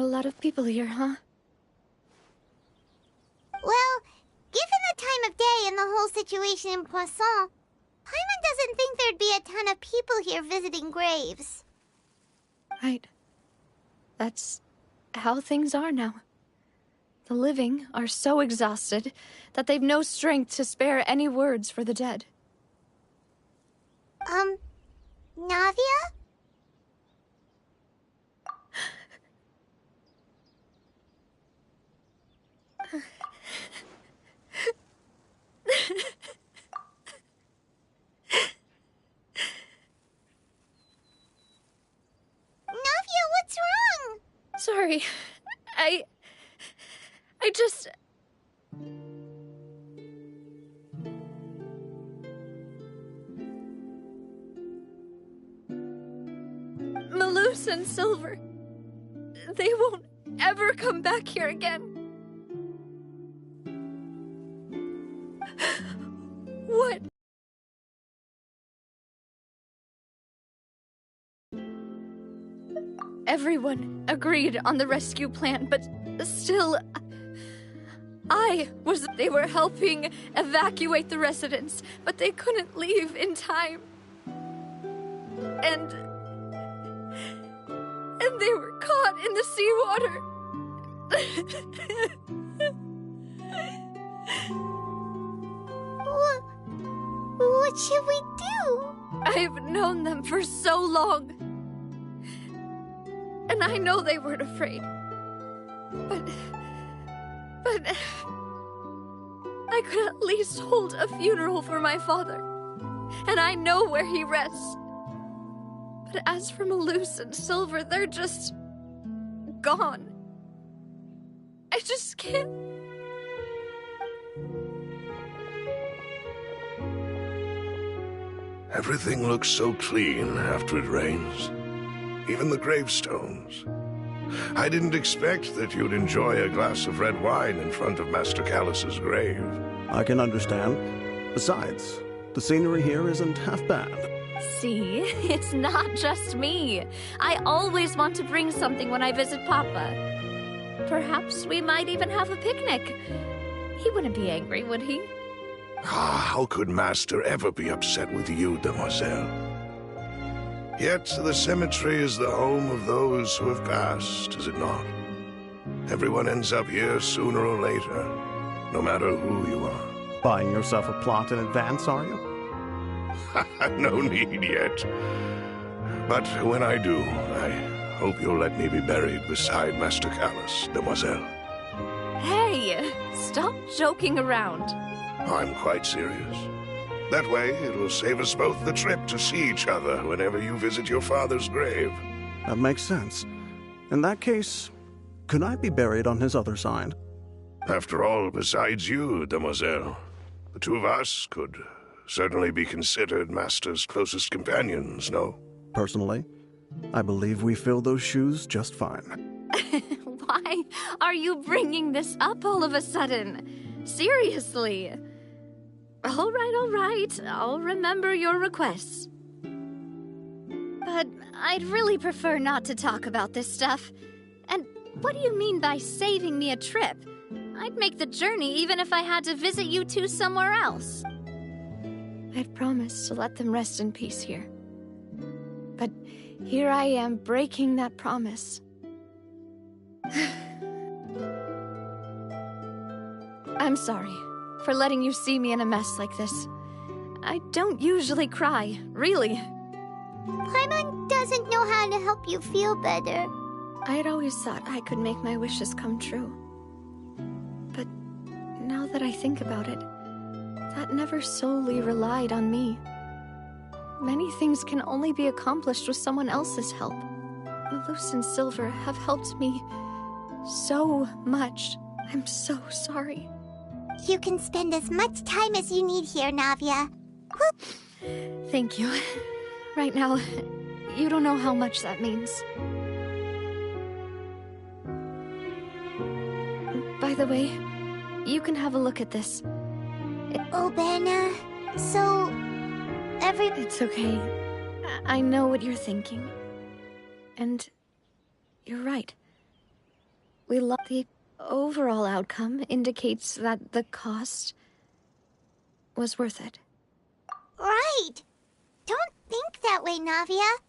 a lot of people here, huh? Well, given the time of day and the whole situation in Poisson, Paimon doesn't think there'd be a ton of people here visiting graves. Right. That's how things are now. The living are so exhausted that they've no strength to spare any words for the dead. Navia? Navia, what's wrong? Sorry. I just... Malus and Silver. They won't ever come back here again. What? Everyone agreed on the rescue plan, but still... They were helping evacuate the residents, but they couldn't leave in time. And they were caught in the seawater. What should we do? I've known them for so long. And I know they weren't afraid. But I could at least hold a funeral for my father. And I know where he rests. But as for Malus and Silver, they're just... gone. I just can't... Everything looks so clean after it rains. Even the gravestones. I didn't expect that you'd enjoy a glass of red wine in front of Master Callus's grave. I can understand. Besides, the scenery here isn't half bad. See, it's not just me. I always want to bring something when I visit Papa. Perhaps we might even have a picnic. He wouldn't be angry, would he? How could Master ever be upset with you, demoiselle? Yet the cemetery is the home of those who have passed, is it not? Everyone ends up here sooner or later, no matter who you are. Buying yourself a plot in advance, are you? No need yet. But when I do, I hope you'll let me be buried beside Master Callus, demoiselle. Hey, stop joking around. I'm quite serious. That way, it will save us both the trip to see each other whenever you visit your father's grave. That makes sense. In that case, could I be buried on his other side? After all, besides you, demoiselle, the two of us could certainly be considered Master's closest companions, no? Personally, I believe we fill those shoes just fine. Why are you bringing this up all of a sudden? Seriously. All right. I'll remember your requests. But I'd really prefer not to talk about this stuff. And what do you mean by saving me a trip? I'd make the journey even if I had to visit you two somewhere else. I'd promised to let them rest in peace here. But here I am breaking that promise. I'm sorry for letting you see me in a mess like this. I don't usually cry, really. Paimon doesn't know how to help you feel better. I'd always thought I could make my wishes come true. But now that I think about it, that never solely relied on me. Many things can only be accomplished with someone else's help. Malus and Silver have helped me so much. I'm so sorry. You can spend as much time as you need here, Navia. Thank you. Right now, you don't know how much that means. By the way, you can have a look at this. Oh, Berna, so... It's okay. I know what you're thinking. And you're right. The overall outcome indicates that the cost was worth it. Right. Don't think that way, Navia.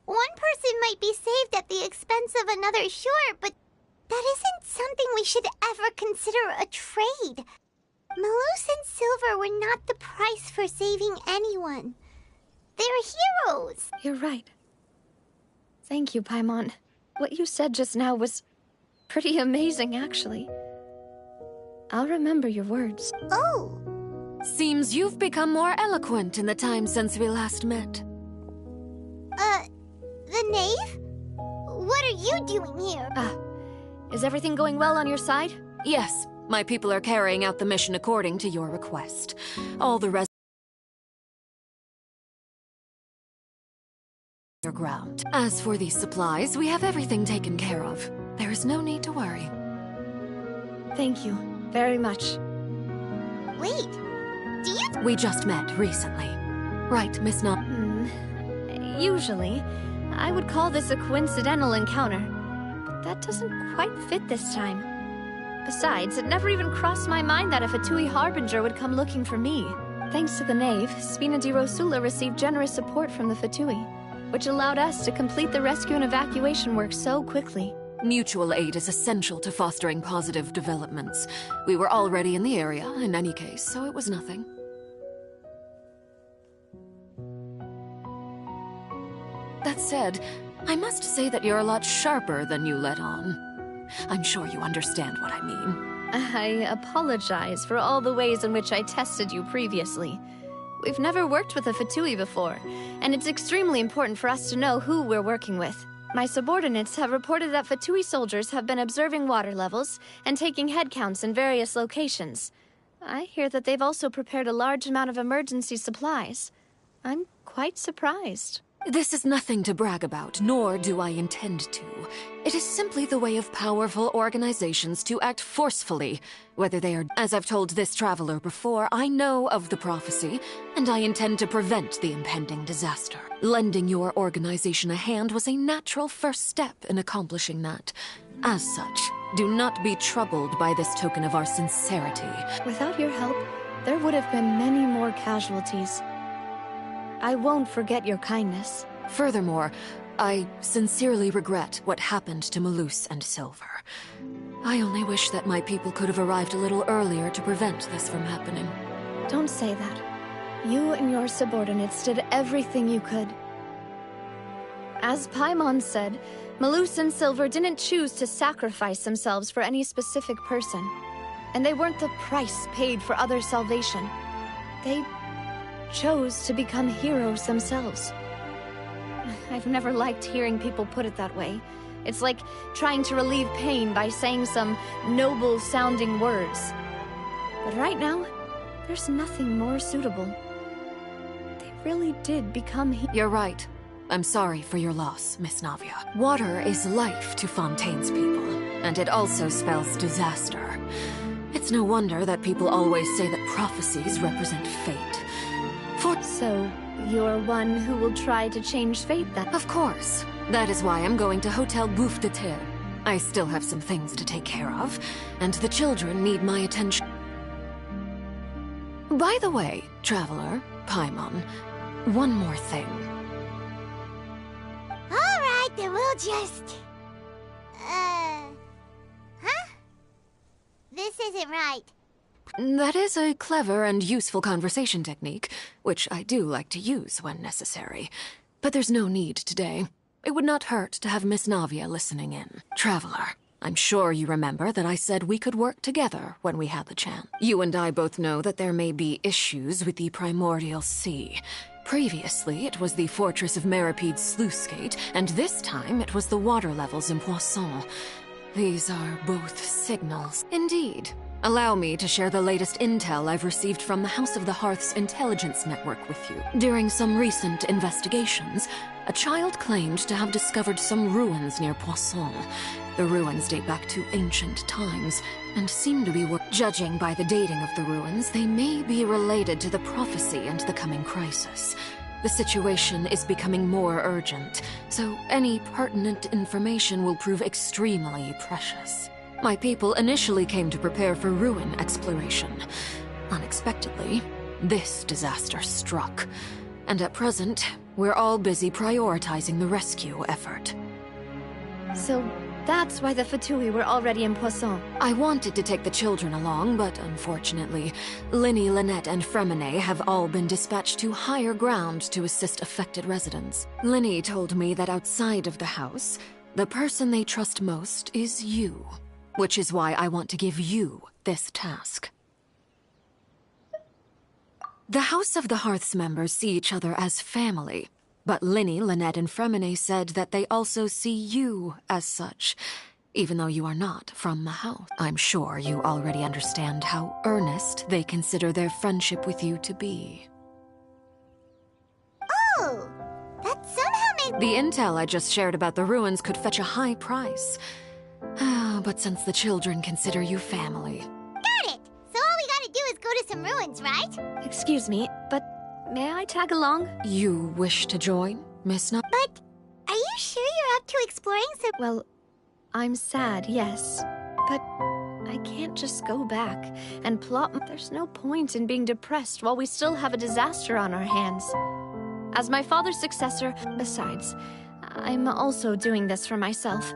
One person might be saved at the expense of another, sure, but that isn't something we should ever consider a trade. Malus and Silver were not the price for saving anyone. They're heroes. You're right. Thank you, Paimon. What you said just now was pretty amazing, actually. I'll remember your words. Oh. Seems you've become more eloquent in the time since we last met. The knave? What are you doing here? Is everything going well on your side? Yes, my people are carrying out the mission according to your request. All the rest ground. As for these supplies, we have everything taken care of. There is no need to worry. Thank you very much. Wait, do you... We just met recently. Right, Miss Na... Usually, I would call this a coincidental encounter, but that doesn't quite fit this time. Besides, it never even crossed my mind that a Fatui Harbinger would come looking for me. Thanks to the Knave, Spina di Rosula received generous support from the Fatui, which allowed us to complete the rescue and evacuation work so quickly. Mutual aid is essential to fostering positive developments. We were already in the area, in any case, so it was nothing. That said, I must say that you're a lot sharper than you let on. I'm sure you understand what I mean. I apologize for all the ways in which I tested you previously. We've never worked with a Fatui before, and it's extremely important for us to know who we're working with. My subordinates have reported that Fatui soldiers have been observing water levels and taking head counts in various locations. I hear that they've also prepared a large amount of emergency supplies. I'm quite surprised. This is nothing to brag about, nor do I intend to. It is simply the way of powerful organizations to act forcefully, whether they are... As I've told this traveler before, I know of the prophecy, and I intend to prevent the impending disaster. Lending your organization a hand was a natural first step in accomplishing that. As such, do not be troubled by this token of our sincerity. Without your help, there would have been many more casualties. I won't forget your kindness. Furthermore, I sincerely regret what happened to Malus and Silver. I only wish that my people could have arrived a little earlier to prevent this from happening. Don't say that. You and your subordinates did everything you could. As Paimon said, Malus and Silver didn't choose to sacrifice themselves for any specific person. And they weren't the price paid for other salvation. They chose to become heroes themselves. I've never liked hearing people put it that way. It's like trying to relieve pain by saying some noble-sounding words. But right now, there's nothing more suitable. They really did become You're right. I'm sorry for your loss, Miss Navia. Water is life to Fontaine's people, and it also spells disaster. It's no wonder that people always say that prophecies represent fate. So, you're one who will try to change fate, then? Of course. That is why I'm going to Hotel Bouffe de Terre. I still have some things to take care of, and the children need my attention. By the way, traveler, Paimon, one more thing. Alright, then we'll just... Huh? This isn't right. That is a clever and useful conversation technique, which I do like to use when necessary. But there's no need today. It would not hurt to have Miss Navia listening in. Traveler, I'm sure you remember that I said we could work together when we had the chance. You and I both know that there may be issues with the Primordial Sea. Previously, it was the Fortress of Meripede's sluice gate, and this time it was the water levels in Poisson. These are both signals. Indeed. Allow me to share the latest intel I've received from the House of the Hearth's intelligence network with you. During some recent investigations, a child claimed to have discovered some ruins near Poisson. The ruins date back to ancient times, and seem to be judging by the dating of the ruins, they may be related to the prophecy and the coming crisis. The situation is becoming more urgent, so any pertinent information will prove extremely precious. My people initially came to prepare for ruin exploration. Unexpectedly, this disaster struck. And at present, we're all busy prioritizing the rescue effort. So that's why the Fatui were already in Poisson. I wanted to take the children along, but unfortunately, Linny, Lynette, and Fremine have all been dispatched to higher ground to assist affected residents. Linny told me that outside of the house, the person they trust most is you, which is why I want to give you this task. The House of the Hearth's members see each other as family, but Linny, Lynette, and Fremine said that they also see you as such, even though you are not from the house. I'm sure you already understand how earnest they consider their friendship with you to be. Oh, that somehow made... The intel I just shared about the ruins could fetch a high price. But since the children consider you family... Got it! So all we gotta do is go to some ruins, right? Excuse me, but may I tag along? You wish to join, Miss Na- But are you sure you're up to exploring some... Well, I'm sad, yes. But I can't just go back and plot... There's no point in being depressed while we still have a disaster on our hands. As my father's successor, besides, I'm also doing this for myself.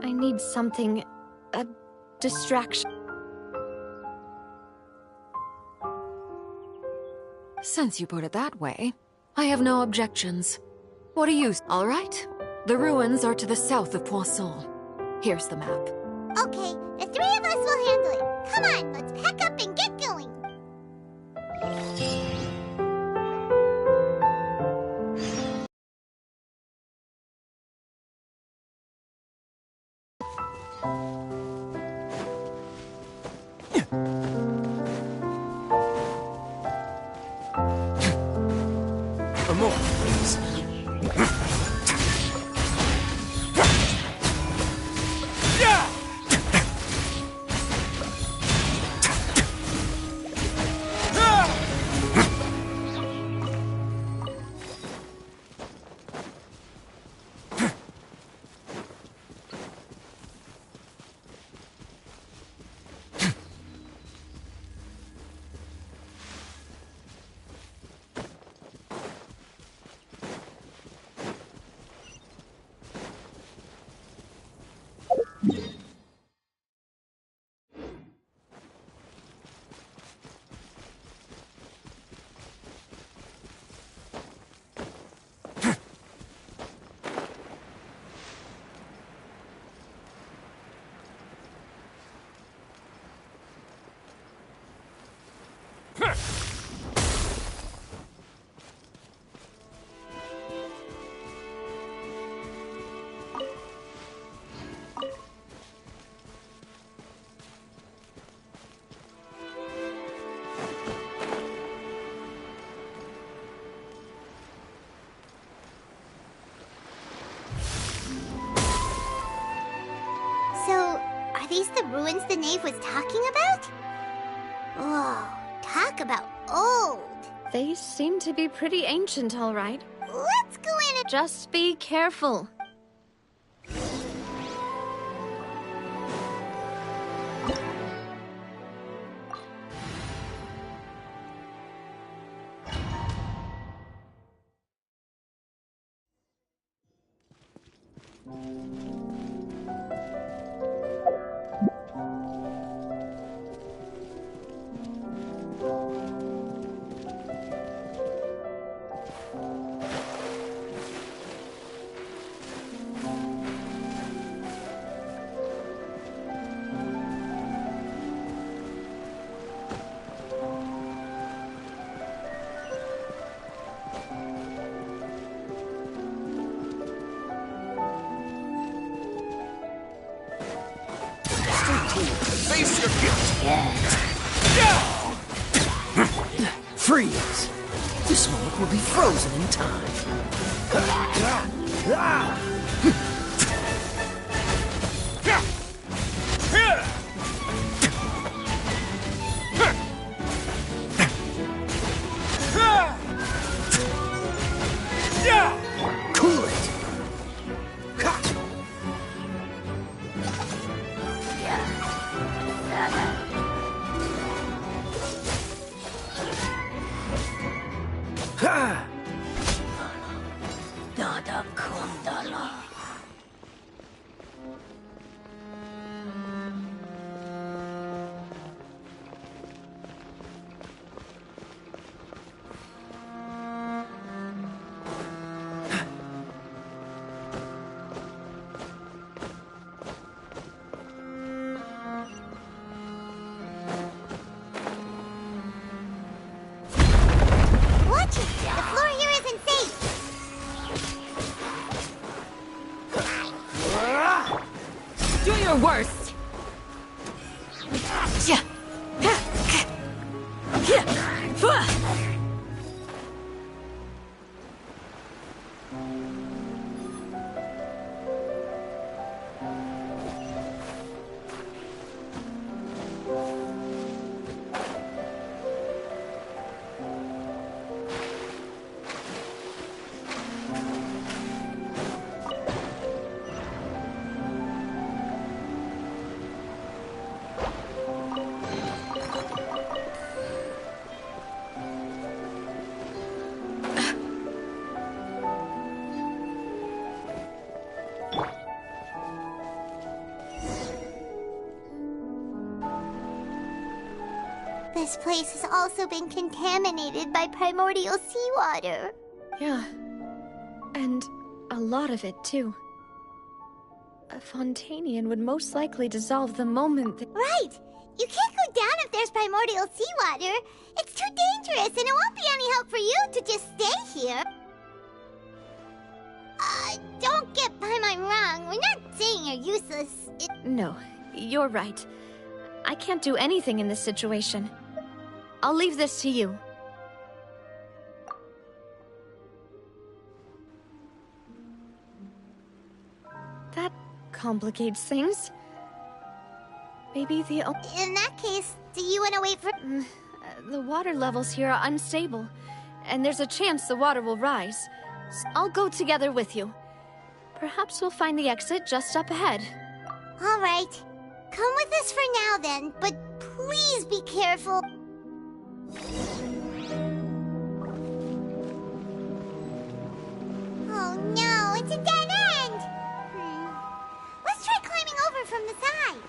I need something... a distraction. Since you put it that way, I have no objections. What do you... All right. The ruins are to the south of Poisson. Here's the map. Okay, the three of us will handle it. Come on, let's pack up and get going. A moment, please. So, are these the ruins the knave was talking about? Oh, talk about old. They seem to be pretty ancient, all right. Let's go in and... Just be careful. Face your guilt! Freeze! This moment will be frozen in time. Cool it! This place has also been contaminated by primordial seawater. Yeah. And a lot of it, too. A Fontanian would most likely dissolve the moment that... Right! You can't go down if there's primordial seawater. It's too dangerous, and it won't be any help for you to just stay here. Don't get Paimon wrong. We're not saying you're useless. No, you're right. I can't do anything in this situation. I'll leave this to you. That complicates things. Maybe the... In that case, do you want to wait for... The water levels here are unstable, and there's a chance the water will rise. I'll go together with you. Perhaps we'll find the exit just up ahead. All right. Come with us for now, then, but please be careful. Oh no, it's a dead end! Let's try climbing over from the side.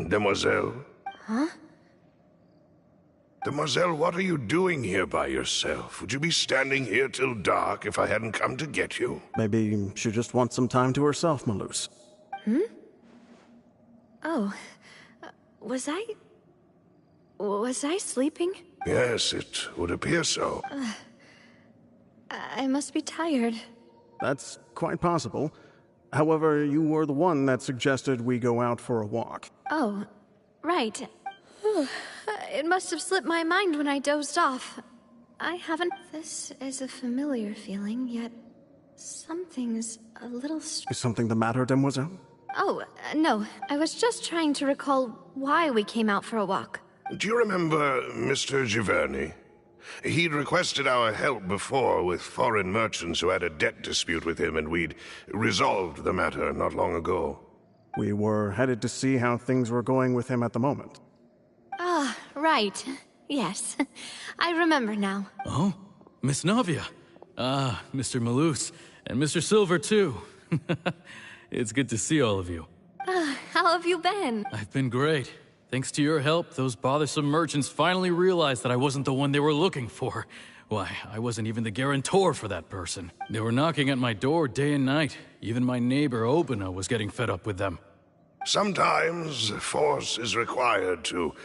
Demoiselle? Huh? Demoiselle, what are you doing here by yourself? Would you be standing here till dark if I hadn't come to get you? Maybe she just wants some time to herself, Malus. Oh. Was I sleeping? Yes, it would appear so. I must be tired. That's quite possible. However, you were the one that suggested we go out for a walk. Oh, right. It must have slipped my mind when I dozed off. I haven't... This is a familiar feeling, yet something's a little... Is something the matter, Demoiselle? Oh, no. I was just trying to recall why we came out for a walk. Do you remember Mr. Giverny? He'd requested our help before with foreign merchants who had a debt dispute with him, and we'd resolved the matter not long ago. We were headed to see how things were going with him at the moment. Ah, right. Yes. I remember now. Oh, Miss Navia. Ah, Mr. Malus. And Mr. Silver, too. It's good to see all of you. How have you been? I've been great. Thanks to your help, those bothersome merchants finally realized that I wasn't the one they were looking for. Why, I wasn't even the guarantor for that person. They were knocking at my door day and night. Even my neighbor, Obina, was getting fed up with them. Sometimes force is required to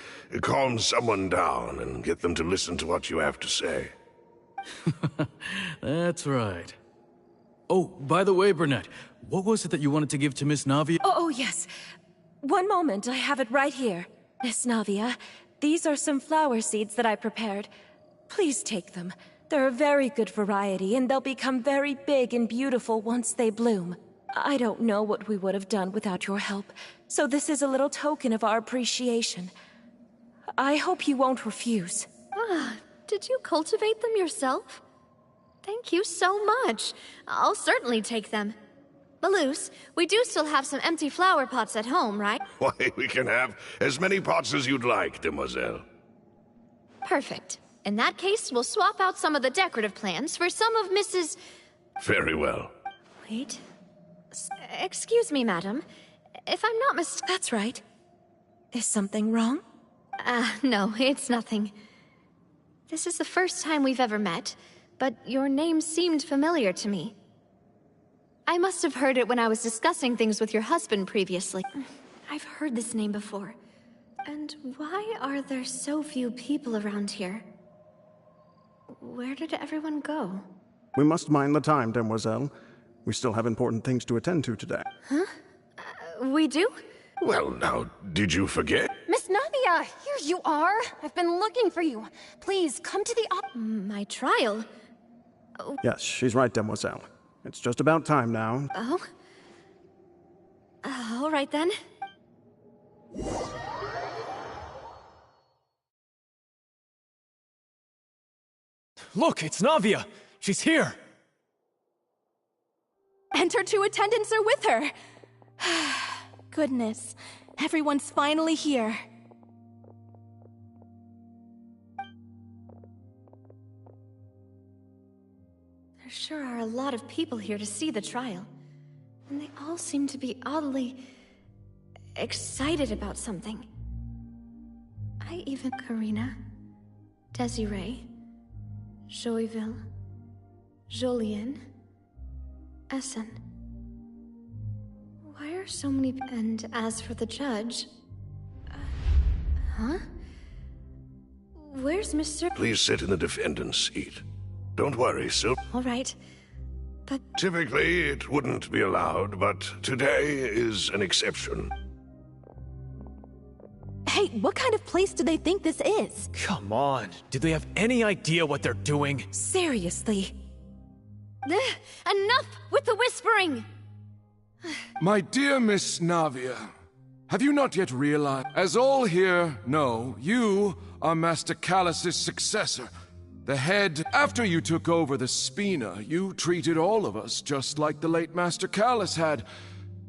calm someone down and get them to listen to what you have to say. That's right. Oh, by the way, Burnett, what was it that you wanted to give to Miss Navia? Oh, yes. One moment, I have it right here. Miss Navia, these are some flower seeds that I prepared. Please take them. They're a very good variety, and they'll become very big and beautiful once they bloom. I don't know what we would have done without your help, so this is a little token of our appreciation. I hope you won't refuse. Did you cultivate them yourself? Thank you so much. I'll certainly take them. Malus, we do still have some empty flower pots at home, right? Why, we can have as many pots as you'd like, Demoiselle. Perfect. In that case, we'll swap out some of the decorative plants for some of Mrs... Very well. Wait. Excuse me, madam. If I'm not That's right. Is something wrong? No, it's nothing. This is the first time we've ever met, but your name seemed familiar to me. I must have heard it when I was discussing things with your husband previously. I've heard this name before. And why are there so few people around here? Where did everyone go? We must mind the time, Demoiselle. We still have important things to attend to today. Huh? We do? Well, now, did you forget? Miss Navia, here you are. I've been looking for you. Please, come to the My trial? Yes, she's right, Demoiselle. It's just about time now. Oh? All right then. Look, it's Navia! She's here! And her two attendants are with her. Goodness, everyone's finally here. There sure are a lot of people here to see the trial. And they all seem to be oddly... excited about something. Karina, Desiree, Joyville, Jolien, Essen. Why are so many... And as for the judge... huh? Where's Mr... Please sit in the defendant's seat. Don't worry, Sil. All right, but... Typically, it wouldn't be allowed, but today is an exception. Hey, what kind of place do they think this is? Come on, do they have any idea what they're doing? Seriously. Enough with the whispering! My dear Miss Navia, have you not yet realized? As all here know, you are Master Callus's successor. The head. After you took over the Spina, you treated all of us just like the late Master Callus had.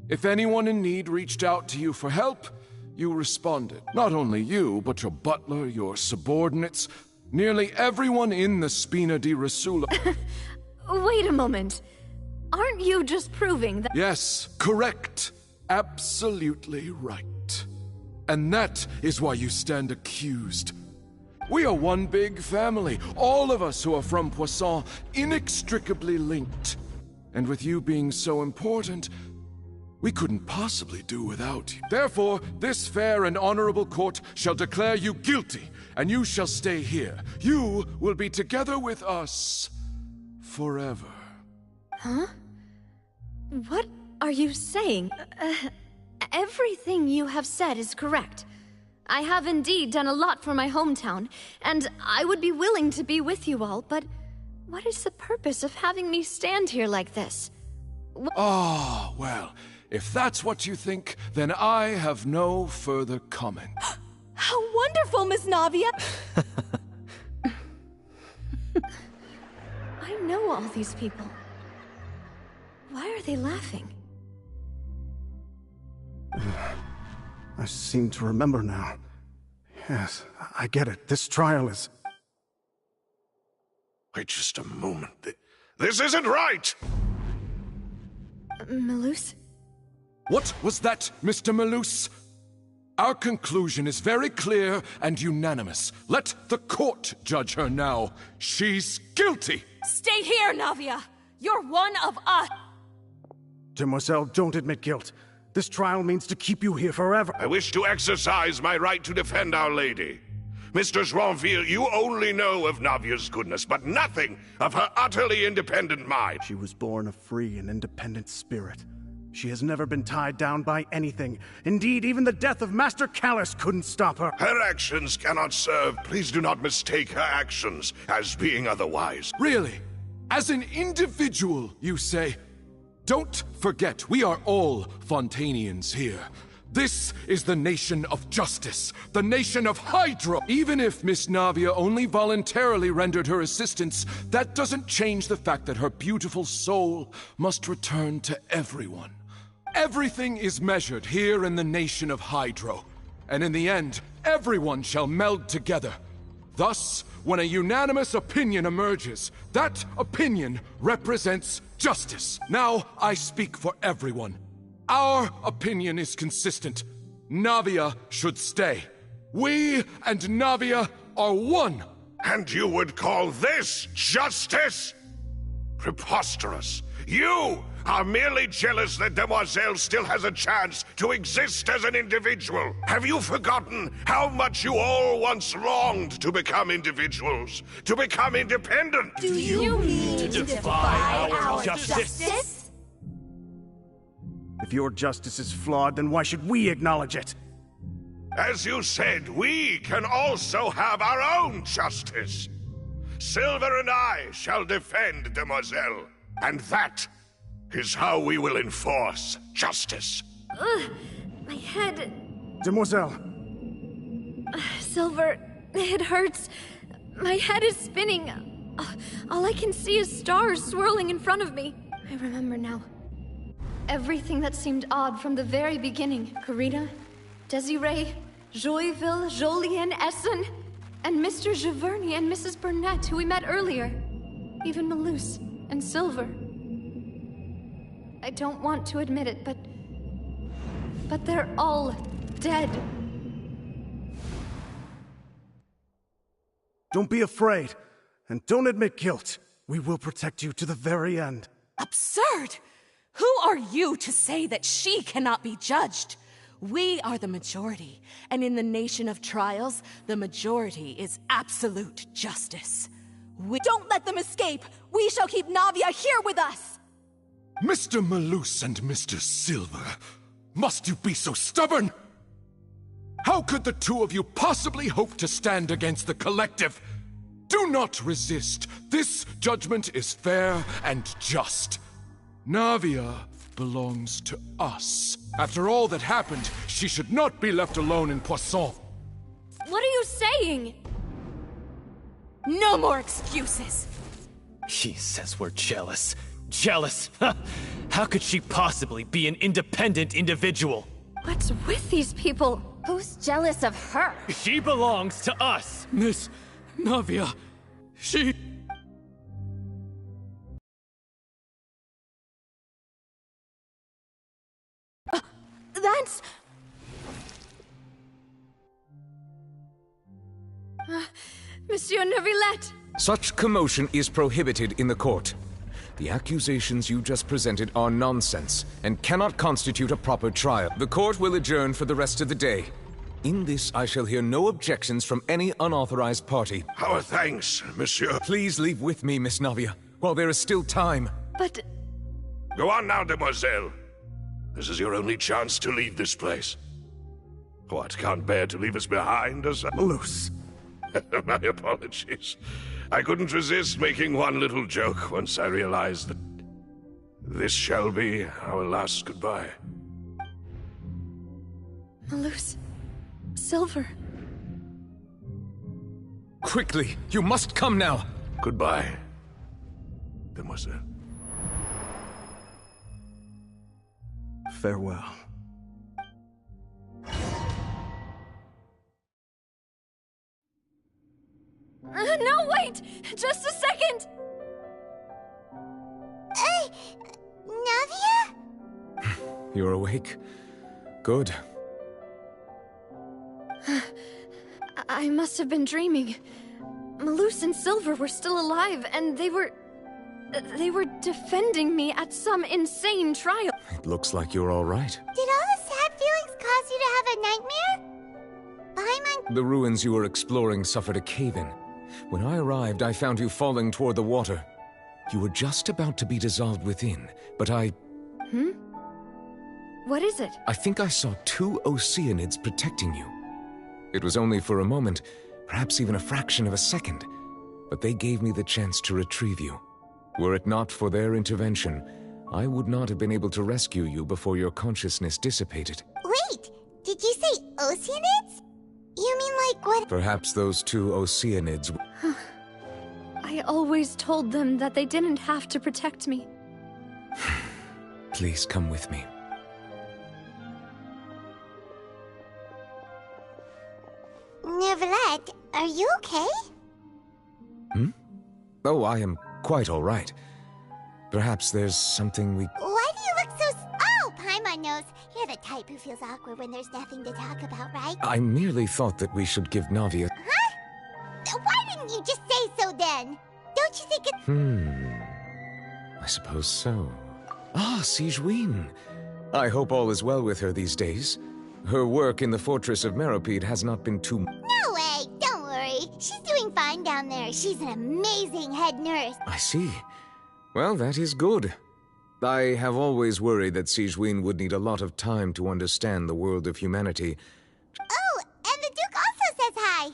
If anyone in need reached out to you for help, you responded. Not only you, but your butler, your subordinates, nearly everyone in the Spina di Rasula. Wait a moment. Aren't you just proving that— Yes, correct. Absolutely right. And that is why you stand accused. We are one big family, all of us who are from Poisson, inextricably linked. And with you being so important, we couldn't possibly do without you. Therefore, this fair and honorable court shall declare you guilty, and you shall stay here. You will be together with us forever. Huh? What are you saying? Everything you have said is correct. I have indeed done a lot for my hometown, and I would be willing to be with you all, but what is the purpose of having me stand here like this? Ah, well, if that's what you think, then I have no further comment. How wonderful, Miss Navia! I know all these people. Why are they laughing? I seem to remember now. Yes, I get it. This trial is... Wait just a moment. This isn't right! Malus? What was that, Mr. Malus? Our conclusion is very clear and unanimous. Let the court judge her now. She's guilty! Stay here, Navia! You're one of us! Demoiselle, don't admit guilt. This trial means to keep you here forever. I wish to exercise my right to defend Our Lady. Mr. Joinville, you only know of Navia's goodness, but nothing of her utterly independent mind. She was born a free and independent spirit. She has never been tied down by anything. Indeed, even the death of Master Callus couldn't stop her. Her actions cannot serve. Please do not mistake her actions as being otherwise. Really? As an individual, you say? Don't forget, we are all Fontanians here. This is the nation of justice, the nation of Hydro. Even if Miss Navia only voluntarily rendered her assistance, that doesn't change the fact that her beautiful soul must return to everyone. Everything is measured here in the nation of Hydro, and in the end, everyone shall meld together. Thus, when a unanimous opinion emerges, that opinion represents justice. Now, I speak for everyone. Our opinion is consistent. Navia should stay. We and Navia are one. And you would call this justice? Preposterous. You are merely jealous that Demoiselle still has a chance to exist as an individual. Have you forgotten how much you all once longed to become individuals, to become independent? Do you mean to defy our justice? If your justice is flawed, then why should we acknowledge it? As you said, we can also have our own justice. Silver and I shall defend Demoiselle, and that is how we will enforce justice. Ugh, my head... Demoiselle! Silver, it hurts. My head is spinning. All I can see is stars swirling in front of me. I remember now. Everything that seemed odd from the very beginning. Karina, Desiree, Joyville, Jolien, Essen, and Mr. Giverny and Mrs. Burnett, who we met earlier. Even Malus and Silver. I don't want to admit it, but they're all dead. Don't be afraid, and don't admit guilt. We will protect you to the very end. Absurd! Who are you to say that she cannot be judged? We are the majority, and in the nation of trials, the majority is absolute justice. Don't let them escape! We shall keep Navia here with us! Mr. Malus and Mr. Silver, must you be so stubborn? How could the two of you possibly hope to stand against the collective? Do not resist. This judgment is fair and just. Navia belongs to us. After all that happened, she should not be left alone in Poisson. What are you saying? No more excuses! She says we're jealous. Jealous? How could she possibly be an independent individual? What's with these people? Who's jealous of her? She belongs to us! Miss Navia, she... That's... Monsieur Neuvillette! Such commotion is prohibited in the court. The accusations you just presented are nonsense and cannot constitute a proper trial. The court will adjourn for the rest of the day. In this, I shall hear no objections from any unauthorized party. Our thanks, monsieur. Please leave with me, Miss Navia, while there is still time. But... Go on now, demoiselle. This is your only chance to leave this place. What, can't bear to leave us behind, does that? Loose. My apologies. I couldn't resist making one little joke once I realized that this shall be our last goodbye. Malus. Silver. Quickly! You must come now! Goodbye, demoiselle. Farewell. No, wait! Just a second! Navia? You're awake? Good. I must have been dreaming. Malus and Silver were still alive, and they were defending me at some insane trial. It looks like you're all right. Did all the sad feelings cause you to have a nightmare? Paimon? The ruins you were exploring suffered a cave-in. When I arrived, I found you falling toward the water. You were just about to be dissolved within, but I... What is it? I think I saw 2 Oceanids protecting you. It was only for a moment, perhaps even a fraction of a second, but they gave me the chance to retrieve you. Were it not for their intervention, I would not have been able to rescue you before your consciousness dissipated. Wait, did you say Oceanids? You mean like what? Perhaps those 2 Oceanids... I always told them that they didn't have to protect me. Please come with me. Neverlet, are you okay? Oh, I am quite all right. Perhaps there's something we... Why do you look so... Oh, Paimon knows. You're the type who feels awkward when there's nothing to talk about, right? I merely thought that we should give Navia... Huh? Why didn't you just say so then? Don't you think it's... I suppose so. Ah, Sigewinne. I hope all is well with her these days. Her work in the Fortress of Meropide has not been too... No way! Don't worry. She's doing fine down there. She's an amazing head nurse. I see. Well, that is good. I have always worried that Sigewinne would need a lot of time to understand the world of humanity. Oh, and the Duke also says hi.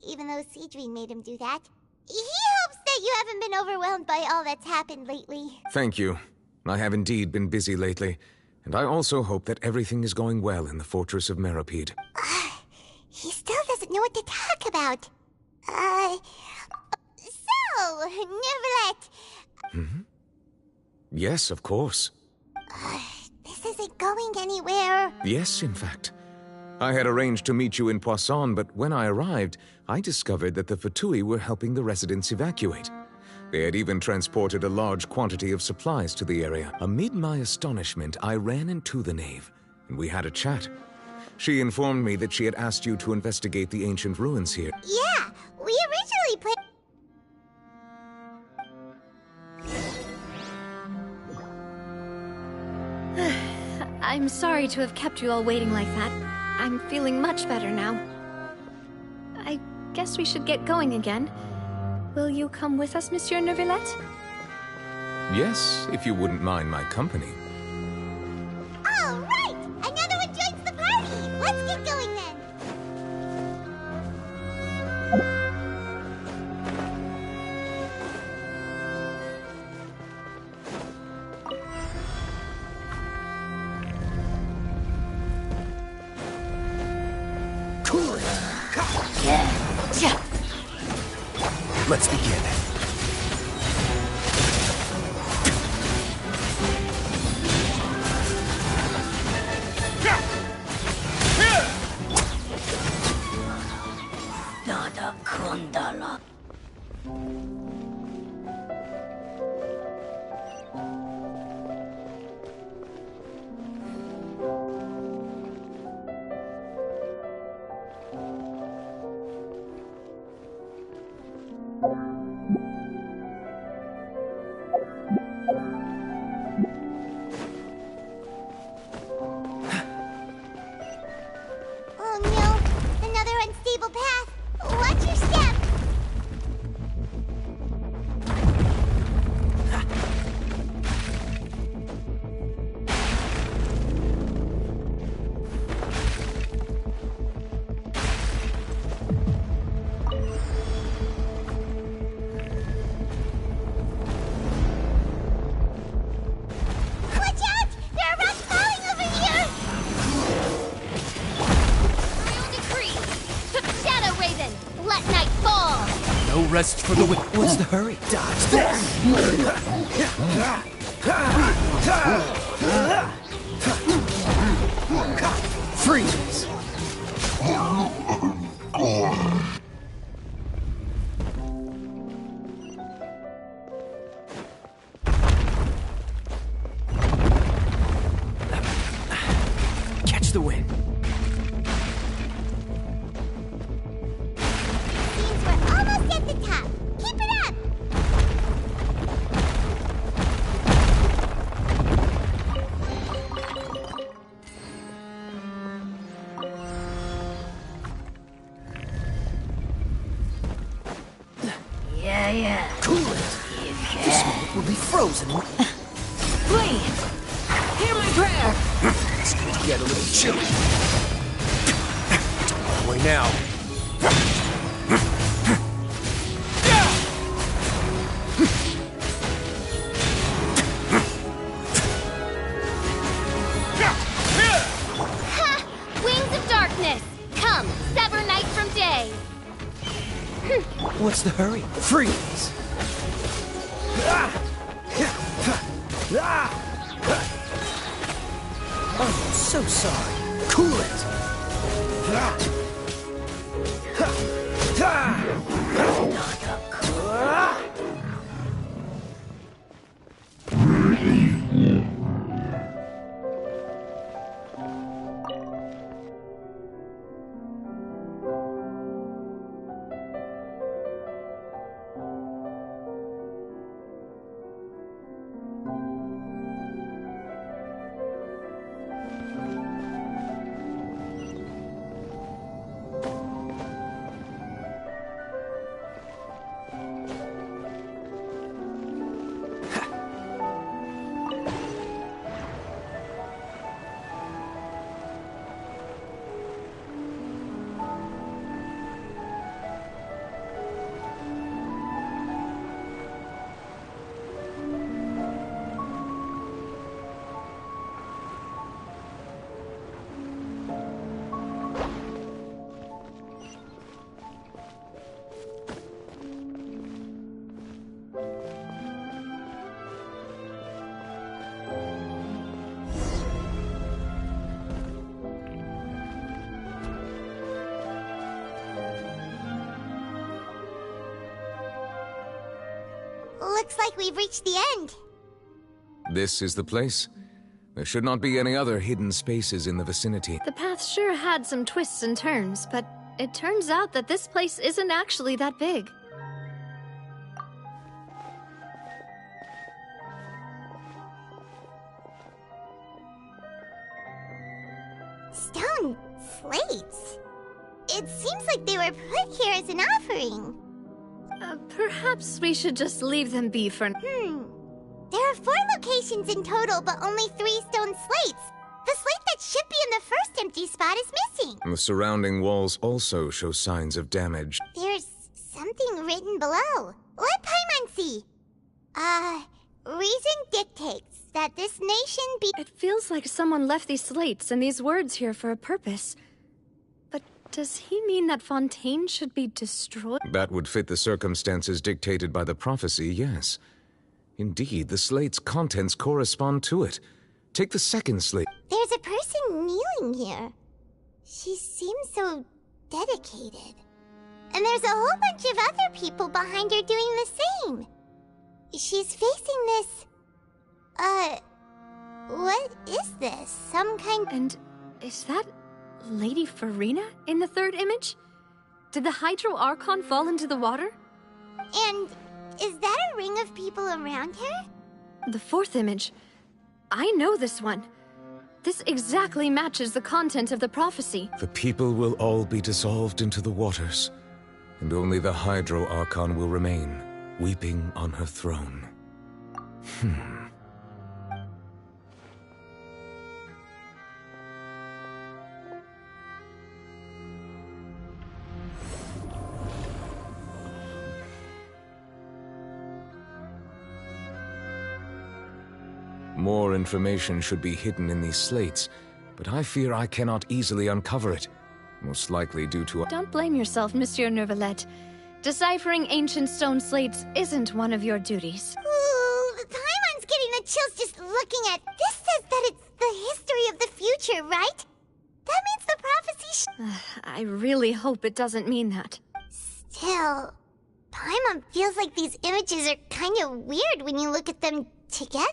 Even though Sigewinne made him do that. He hopes that you haven't been overwhelmed by all that's happened lately. Thank you. I have indeed been busy lately. And I also hope that everything is going well in the Fortress of Meropide. He still doesn't know what to talk about. So, Neverlet. Yes, of course. This isn't going anywhere. Yes, in fact. I had arranged to meet you in Poisson, but when I arrived, I discovered that the Fatui were helping the residents evacuate. They had even transported a large quantity of supplies to the area. Amid my astonishment, I ran into the knave, and we had a chat. She informed me that she had asked you to investigate the ancient ruins here. Yeah, we originally played... I'm sorry to have kept you all waiting like that. I'm feeling much better now. I guess we should get going again. Will you come with us, Monsieur Neuvillette? Yes, if you wouldn't mind my company. All right! Another one joins the party! Let's get going then! Cool it. Let's begin. Nada Kundala. Oh no! Another unstable path! Watch your step! No rest for the wicked. What's the hurry? Dodge this! Freeze! Catch the wind. Means we're almost at the top. Keep it up! Yeah. Cool it. This moment will be frozen. Please, hear my prayer. It's going to get a little chilly. Way now. Ha! Wings of darkness! Come, sever night from day! What's the hurry? Freeze! Oh, so sorry. Cool it. Looks like we've reached the end. This is the place. There should not be any other hidden spaces in the vicinity. The path sure had some twists and turns, but it turns out that this place isn't actually that big. Stone slates. It seems like they were put here as an offering. Perhaps we should just leave them be for now. There are 4 locations in total, but only 3 stone slates. The slate that should be in the first empty spot is missing. The surrounding walls also show signs of damage. There's something written below. Let Paimon see. Reason dictates that this nation be— It feels like someone left these slates and these words here for a purpose. But does he mean that Fontaine should be destroyed? That would fit the circumstances dictated by the prophecy, yes. Indeed, the slate's contents correspond to it. Take the second slate. There's a person kneeling here. She seems so dedicated. And there's a whole bunch of other people behind her doing the same. She's facing this... what is this? Some kind... And is that Lady Farina in the third image? Did the Hydro Archon fall into the water? And is that a ring of people around her? The fourth image. I know this one. This exactly matches the content of the prophecy. The people will all be dissolved into the waters, and only the Hydro Archon will remain, weeping on her throne. More information should be hidden in these slates, but I fear I cannot easily uncover it. Most likely due to... Don't blame yourself, Monsieur Neuvillette. Deciphering ancient stone slates isn't one of your duties. Ooh, Paimon's getting the chills just looking at... This says that it's the history of the future, right? That means the prophecy I really hope it doesn't mean that. Still, Paimon feels like these images are kind of weird when you look at them together.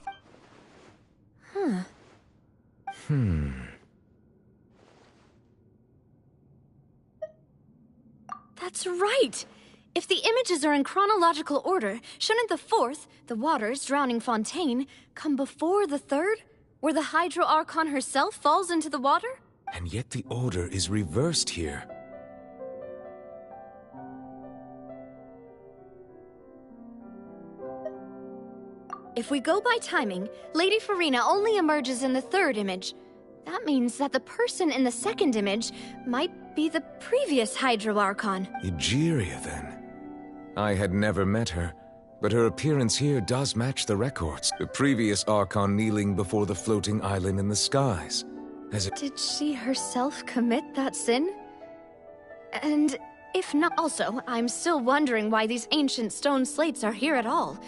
That's right! If the images are in chronological order, shouldn't the fourth, the waters drowning Fontaine, come before the third, where the Hydro Archon herself falls into the water? And yet the order is reversed here. If we go by timing, Lady Farina only emerges in the third image. That means that the person in the second image might be the previous Hydro Archon. Egeria, then. I had never met her, but her appearance here does match the records. The previous Archon kneeling before the floating island in the skies. Did she herself commit that sin? And if not... Also, I'm still wondering why these ancient stone slates are here at all.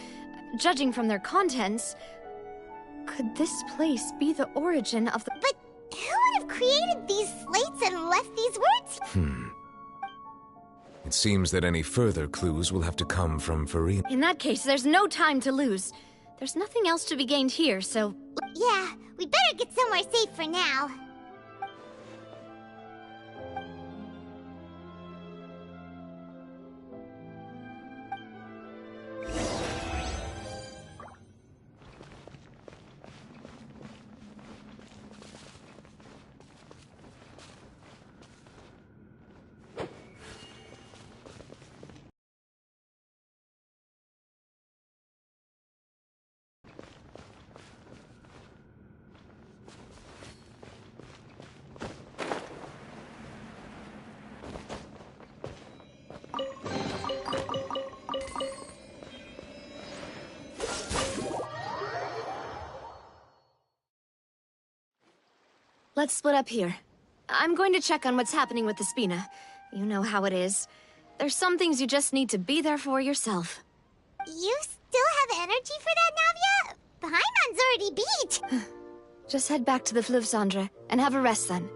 Judging from their contents, could this place be the origin of the... But who would have created these slates and left these words? It seems that any further clues will have to come from Farina. In that case, there's no time to lose. There's nothing else to be gained here, so... Yeah, we better get somewhere safe for now. Let's split up here. I'm going to check on what's happening with the Spina. You know how it is. There's some things you just need to be there for yourself. You still have energy for that, Navia? Paimon's already beat! Just head back to the Fleuve Cendre and have a rest then.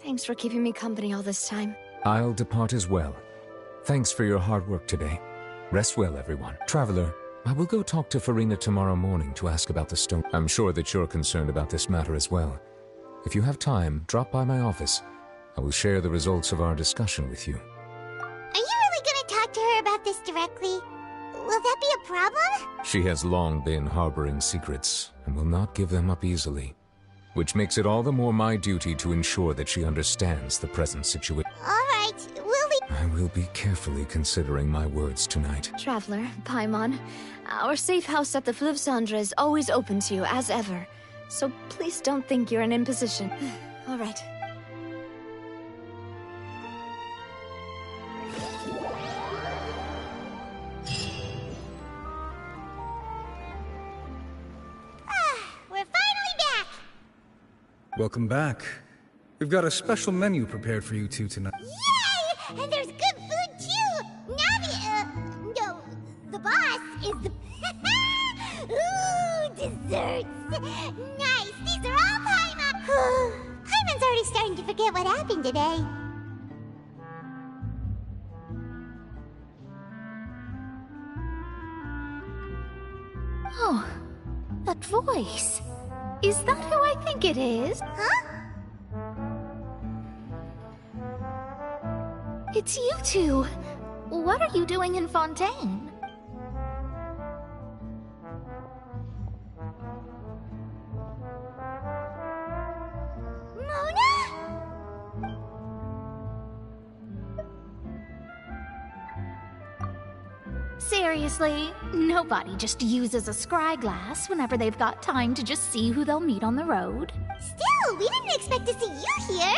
Thanks for keeping me company all this time. I'll depart as well. Thanks for your hard work today. Rest well, everyone. Traveler, I will go talk to Farina tomorrow morning to ask about the stone. I'm sure that you're concerned about this matter as well. If you have time, drop by my office. I will share the results of our discussion with you. Are you really gonna talk to her about this directly? Will that be a problem? She has long been harboring secrets, and will not give them up easily. Which makes it all the more my duty to ensure that she understands the present situation. Alright, I will be carefully considering my words tonight. Traveler, Paimon, our safe house at the Fleuve Cendre is always open to you, as ever. So please don't think you're an imposition. All right. We're finally back! Welcome back. We've got a special menu prepared for you two tonight. Yay! And there's good food too! Navi, no, the boss is the... Ooh, desserts! Nice, these are all Paimon! Paimon's already starting to forget what happened today. Oh, that voice. Is that who I think it is? Huh? It's you two. What are you doing in Fontaine? Seriously, nobody just uses a scry glass whenever they've got time to just see who they'll meet on the road. Still, we didn't expect to see you here.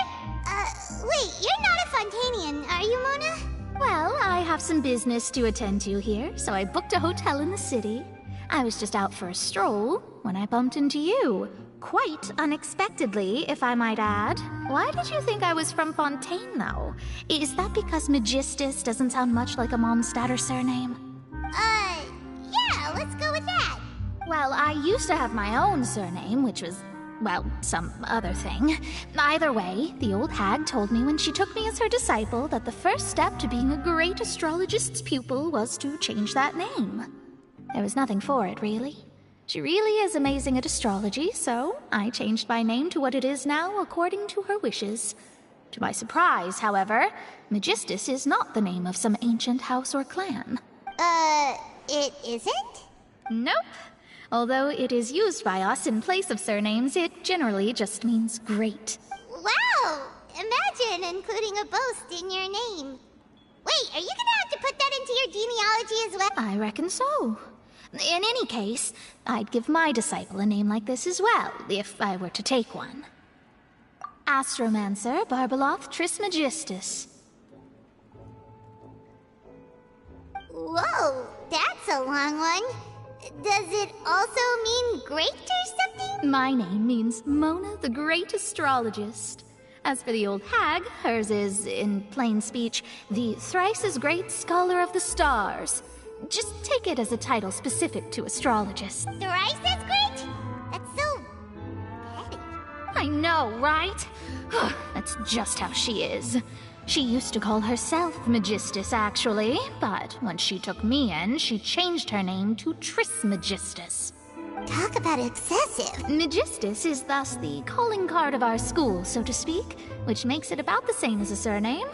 Wait, you're not a Fontainian, are you, Mona? Well, I have some business to attend to here, so I booked a hotel in the city. I was just out for a stroll when I bumped into you. Quite unexpectedly, if I might add. Why did you think I was from Fontaine, though? Is that because Magistus doesn't sound much like a Mondstadter surname? Yeah, let's go with that. Well, I used to have my own surname, which was, well, some other thing. Either way, the old hag told me when she took me as her disciple that the first step to being a great astrologist's pupil was to change that name. There was nothing for it, really. She really is amazing at astrology, so I changed my name to what it is now according to her wishes. To my surprise, however, Magistus is not the name of some ancient house or clan. It isn't? Nope. Although it is used by us in place of surnames, it generally just means great. Wow! Imagine including a boast in your name. Wait, are you gonna have to put that into your genealogy as well? I reckon so. In any case, I'd give my disciple a name like this as well, if I were to take one. Astromancer Barbeloth Trismegistus. Whoa, that's a long one. Does it also mean great or something? My name means Mona the Great Astrologist. As for the old hag, hers is, in plain speech, the thrice-as-great Scholar of the Stars. Just take it as a title specific to astrologists. Thrice as great? That's so petty. I know, right? That's just how she is. She used to call herself Magistus, actually, but when she took me in, she changed her name to Trismegistus. Talk about excessive. Magistus is thus the calling card of our school, so to speak, which makes it about the same as a surname.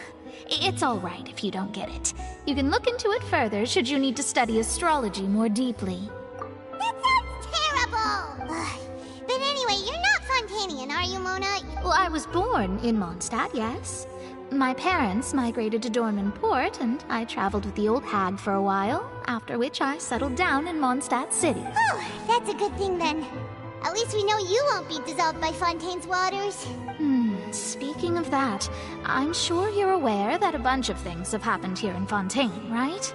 It's all right if you don't get it. You can look into it further should you need to study astrology more deeply. That sounds terrible! But anyway, you're not Fontanian, are you, Mona? Well, I was born in Mondstadt, yes. My parents migrated to Dornmanport, and I traveled with the old hag for a while, after which I settled down in Mondstadt City. Oh, that's a good thing then. At least we know you won't be dissolved by Fontaine's waters. Speaking of that, I'm sure you're aware that a bunch of things have happened here in Fontaine, right?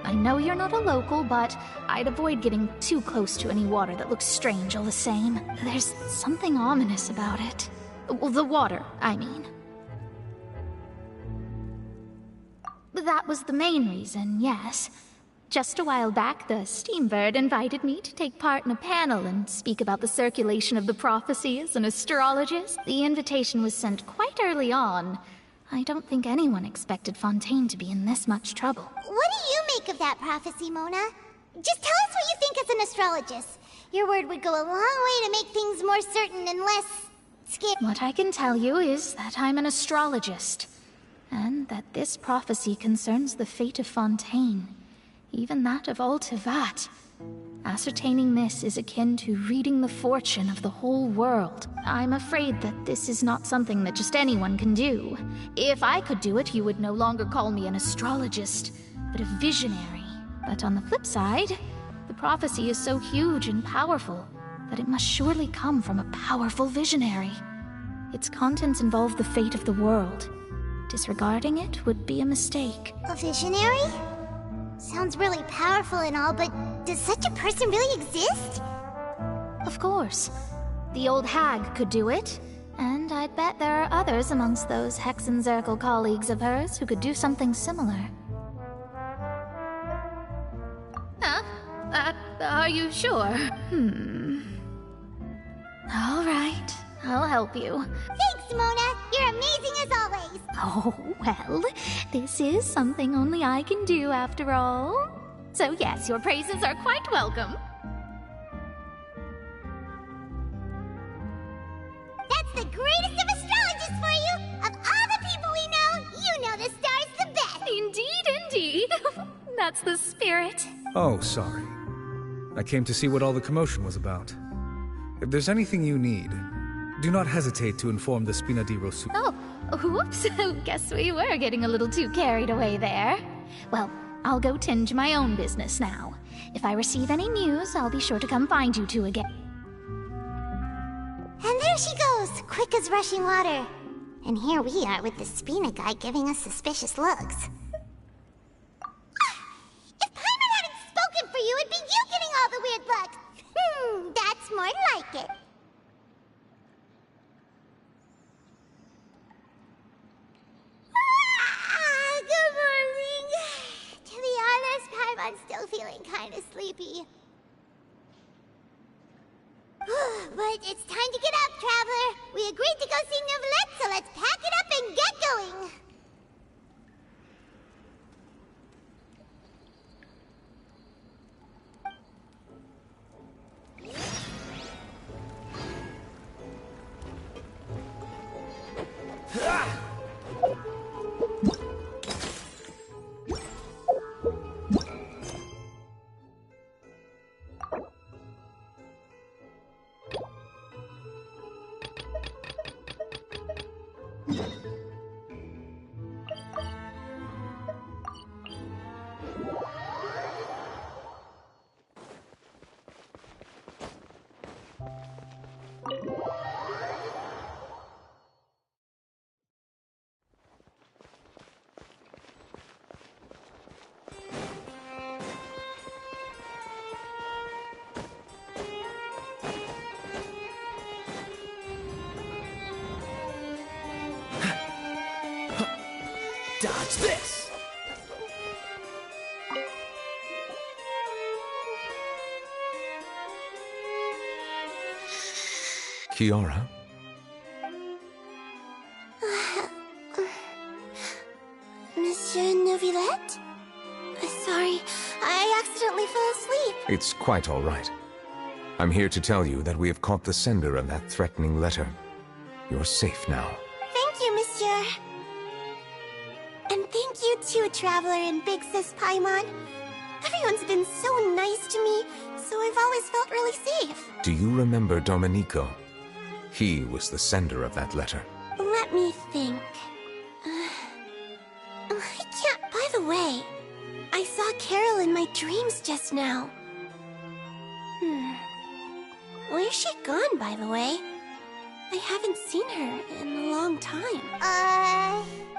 I know you're not a local, but I'd avoid getting too close to any water that looks strange all the same. There's something ominous about it. Well, the water, I mean. That was the main reason, yes. Just a while back, the Steambird invited me to take part in a panel and speak about the circulation of the prophecy as an astrologist. The invitation was sent quite early on. I don't think anyone expected Fontaine to be in this much trouble. What do you make of that prophecy, Mona? Just tell us what you think as an astrologist. Your word would go a long way to make things more certain and less scary. What I can tell you is that I'm an astrologist, and that this prophecy concerns the fate of Fontaine. Even that of all Tevat. Ascertaining this is akin to reading the fortune of the whole world. I'm afraid that this is not something that just anyone can do. If I could do it, you would no longer call me an astrologist, but a visionary. But on the flip side, the prophecy is so huge and powerful that it must surely come from a powerful visionary. Its contents involve the fate of the world. Disregarding it would be a mistake. A visionary? Sounds really powerful and all, but does such a person really exist? Of course. The old hag could do it, and I'd bet there are others amongst those Hexenzirkel colleagues of hers who could do something similar. Are you sure? All right, I'll help you. Thanks, Mona! You're amazing as always! Oh, well, this is something only I can do after all. So yes, your praises are quite welcome. That's the greatest of astrologists for you! Of all the people we know, you know the star's the best! Indeed. That's the spirit. Oh, sorry. I came to see what all the commotion was about. If there's anything you need, do not hesitate to inform the Spina di Rosu. Oh, whoops. Guess we were getting a little too carried away there. Well, I'll go tend to my own business now. If I receive any news, I'll be sure to come find you two again. And there she goes, quick as rushing water. And here we are with the Spina guy giving us suspicious looks. If Paimon hadn't spoken for you, it'd be you getting all the weird looks. That's more like it. I'm still feeling kind of sleepy. But it's time to get up, Traveler. We agreed to go see Neuvillette, so let's pack it up and get going. Dodge this! Kiara? Monsieur Neuvillette? Sorry, I accidentally fell asleep. It's quite all right. I'm here to tell you that we have caught the sender of that threatening letter. You're safe now. Thank you, Monsieur. And thank you too, Traveler and Big Sis Paimon. Everyone's been so nice to me, so I've always felt really safe. Do you remember Domenico? He was the sender of that letter. Let me think. I can't. By the way, I saw Carol in my dreams just now. Where's she gone, by the way? I haven't seen her in a long time.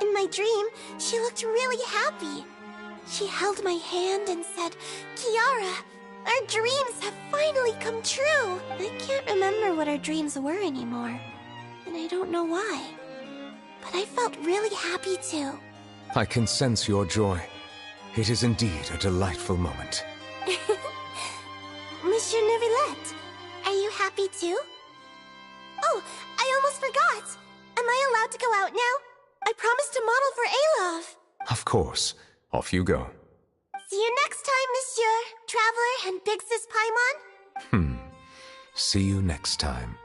In my dream, she looked really happy. She held my hand and said, "Kiara, our dreams have finally come true." I can't remember what our dreams were anymore, and I don't know why. But I felt really happy too. I can sense your joy. It is indeed a delightful moment. Monsieur Neuvillette, are you happy too? Oh, I almost forgot! Am I allowed to go out now? I promised to model for Alov. Of course. Off you go. See you next time, Monsieur, Traveler, and Big Sis Paimon. See you next time.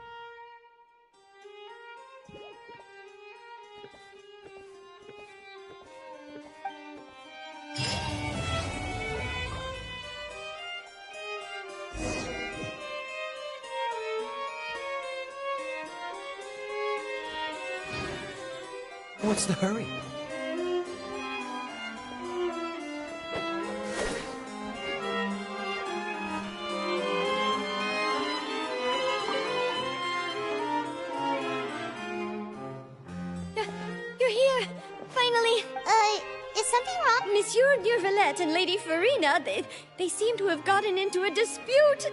What's the hurry? You're here! Finally! Is something wrong? Monsieur Neuvillette and Lady Farina, they seem to have gotten into a dispute!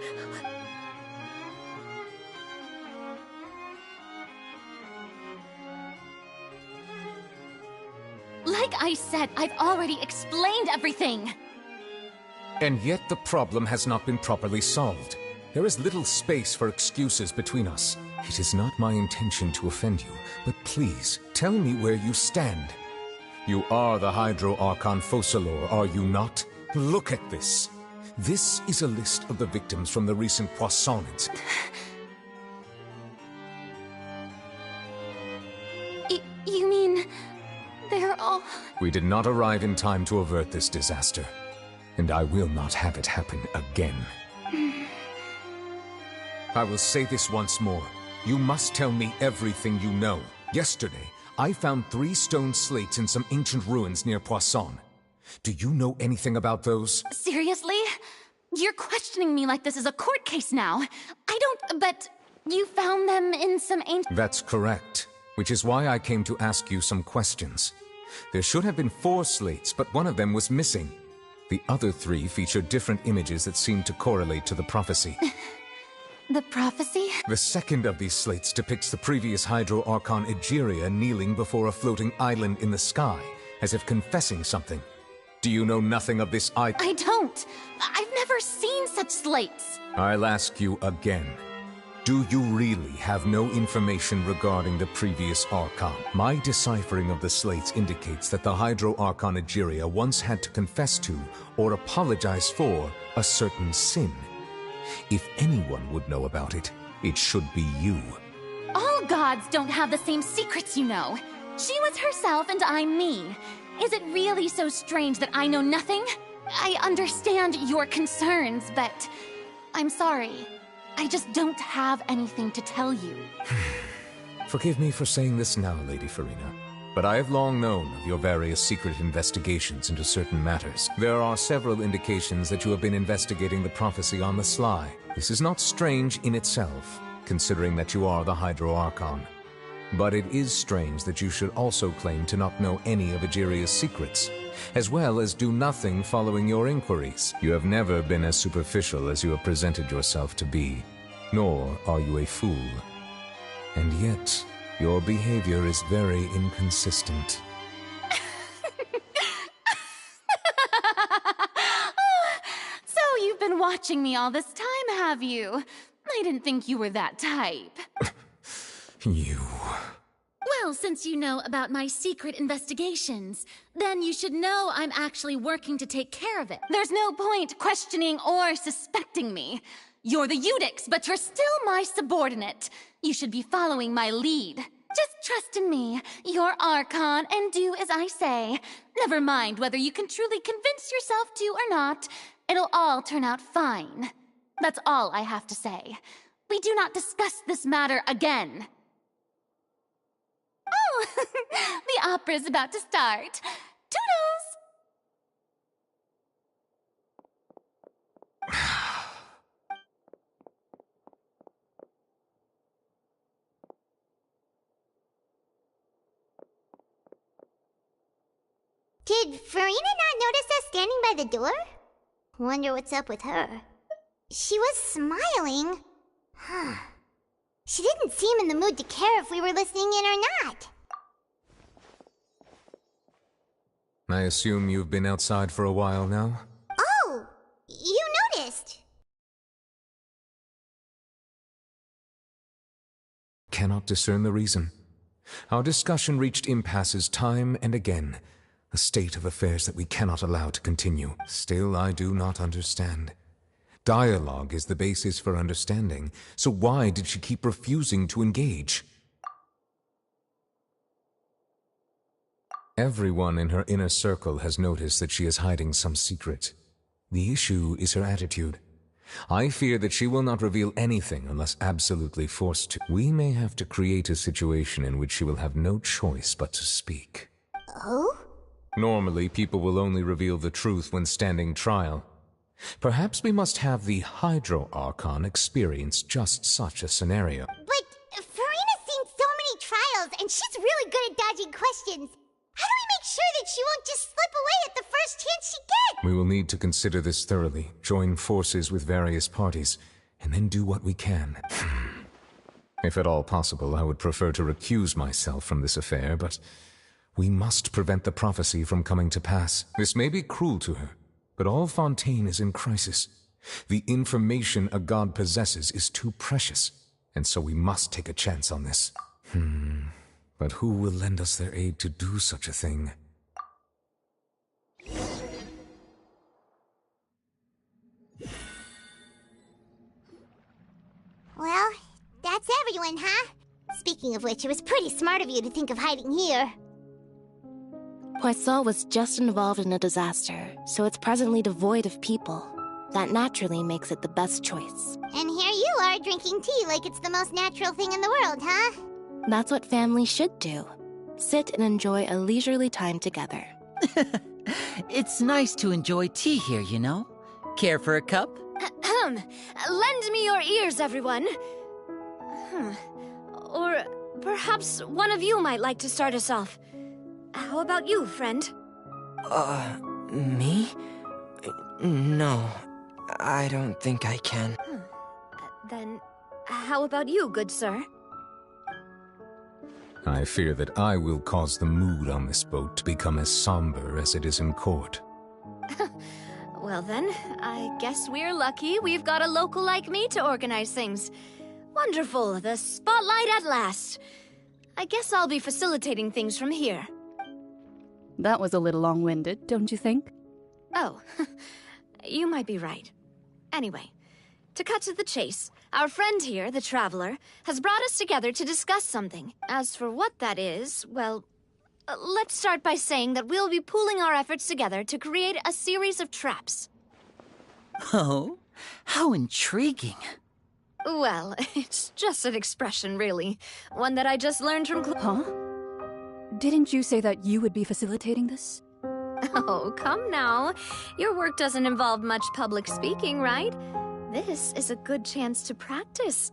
Like I said, I've already explained everything! And yet the problem has not been properly solved. There is little space for excuses between us. It is not my intention to offend you, but please, tell me where you stand. You are the Hydro Archon Focalor, are you not? Look at this. This is a list of the victims from the recent Poisson incident. You mean... they're all... We did not arrive in time to avert this disaster, and I will not have it happen again. I will say this once more. You must tell me everything you know. Yesterday, I found 3 stone slates in some ancient ruins near Poisson. Do you know anything about those? Seriously? You're questioning me like this is a court case now. I don't... but you found them in some ancient... That's correct, which is why I came to ask you some questions. There should have been 4 slates, but one of them was missing. The other 3 featured different images that seemed to correlate to the prophecy. The prophecy? The second of these slates depicts the previous Hydro Archon Egeria kneeling before a floating island in the sky, as if confessing something. Do you know nothing of this I don't. I've never seen such slates. I'll ask you again. Do you really have no information regarding the previous Archon? My deciphering of the slates indicates that the Hydro Archon Egeria once had to confess to, or apologize for, a certain sin. If anyone would know about it, it should be you. All gods don't have the same secrets, you know. She was herself and I'm me. Is it really so strange that I know nothing? I understand your concerns, but I'm sorry. I just don't have anything to tell you. Forgive me for saying this now, Lady Farina, but I have long known of your various secret investigations into certain matters. There are several indications that you have been investigating the prophecy on the sly. This is not strange in itself, considering that you are the Hydro Archon. But it is strange that you should also claim to not know any of Egeria's secrets, as well as do nothing following your inquiries. You have never been as superficial as you have presented yourself to be, nor are you a fool. And yet, your behavior is very inconsistent. So you've been watching me all this time, have you? I didn't think you were that type. You... Well, since you know about my secret investigations, then you should know I'm actually working to take care of it. There's no point questioning or suspecting me. You're the Eudix, but you're still my subordinate. You should be following my lead. Just trust in me. You're Archon, and do as I say. Never mind whether you can truly convince yourself to or not. It'll all turn out fine. That's all I have to say. We do not discuss this matter again. Oh, the opera's about to start. Toodles! Did Farina not notice us standing by the door? Wonder what's up with her. She was smiling. Huh. She didn't seem in the mood to care if we were listening in or not. I assume you've been outside for a while now? Oh! You noticed! Cannot discern the reason. Our discussion reached impasses time and again, a state of affairs that we cannot allow to continue. Still, I do not understand. Dialogue is the basis for understanding, so why did she keep refusing to engage? Everyone in her inner circle has noticed that she is hiding some secret. The issue is her attitude. I fear that she will not reveal anything unless absolutely forced to. We may have to create a situation in which she will have no choice but to speak. Oh? Normally, people will only reveal the truth when standing trial. Perhaps we must have the Hydro Archon experience just such a scenario. But Farina's seen so many trials, and she's really good at dodging questions. How do we make sure that she won't just slip away at the first chance she gets? We will need to consider this thoroughly, join forces with various parties, and then do what we can. If at all possible, I would prefer to recuse myself from this affair, but we must prevent the prophecy from coming to pass. This may be cruel to her, but all Fontaine is in crisis. The information a god possesses is too precious, and so we must take a chance on this. But who will lend us their aid to do such a thing? Well, that's everyone, huh? Speaking of which, it was pretty smart of you to think of hiding here. Poisson was just involved in a disaster, so it's presently devoid of people. That naturally makes it the best choice. And here you are drinking tea like it's the most natural thing in the world, huh? That's what family should do. Sit and enjoy a leisurely time together. It's nice to enjoy tea here, you know? Care for a cup? Lend me your ears, everyone. Or perhaps one of you might like to start us off. How about you, friend? Me? No, I don't think I can. Then, how about you, good sir? I fear that I will cause the mood on this boat to become as somber as it is in court. Well then, I guess we're lucky we've got a local like me to organize things. Wonderful, the spotlight at last. I guess I'll be facilitating things from here. That was a little long-winded, don't you think? Oh, you might be right. Anyway, to cut to the chase, our friend here, the Traveler, has brought us together to discuss something. As for what that is, well, let's start by saying that we'll be pooling our efforts together to create a series of traps. Oh, how intriguing. Well, it's just an expression, really. One that I just learned from Huh? Didn't you say that you would be facilitating this? Oh, come now. Your work doesn't involve much public speaking, right? This is a good chance to practice.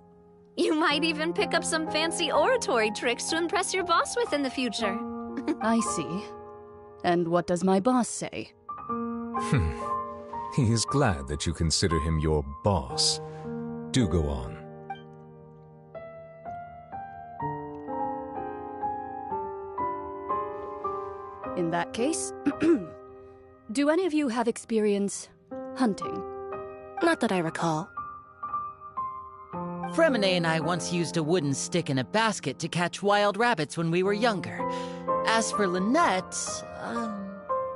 You might even pick up some fancy oratory tricks to impress your boss with in the future. I see. And what does my boss say? He is glad that you consider him your boss. Do go on. In that case, do any of you have experience hunting? Not that I recall. Fremine and I once used a wooden stick in a basket to catch wild rabbits when we were younger. As for Lynette,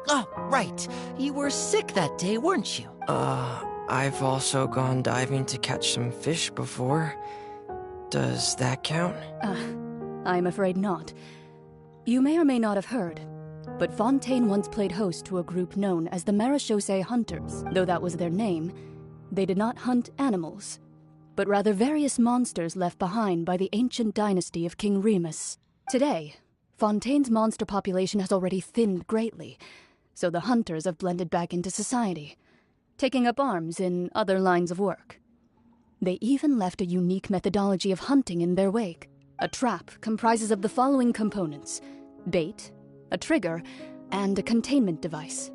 oh, right. You were sick that day, weren't you? I've also gone diving to catch some fish before. Does that count? I'm afraid not. You may or may not have heard, but Fontaine once played host to a group known as the Marechaussee Hunters. Though that was their name, they did not hunt animals, but rather various monsters left behind by the ancient dynasty of King Remus. Today, Fontaine's monster population has already thinned greatly, so the hunters have blended back into society, taking up arms in other lines of work. They even left a unique methodology of hunting in their wake. A trap comprises of the following components: bait, a trigger, and a containment device.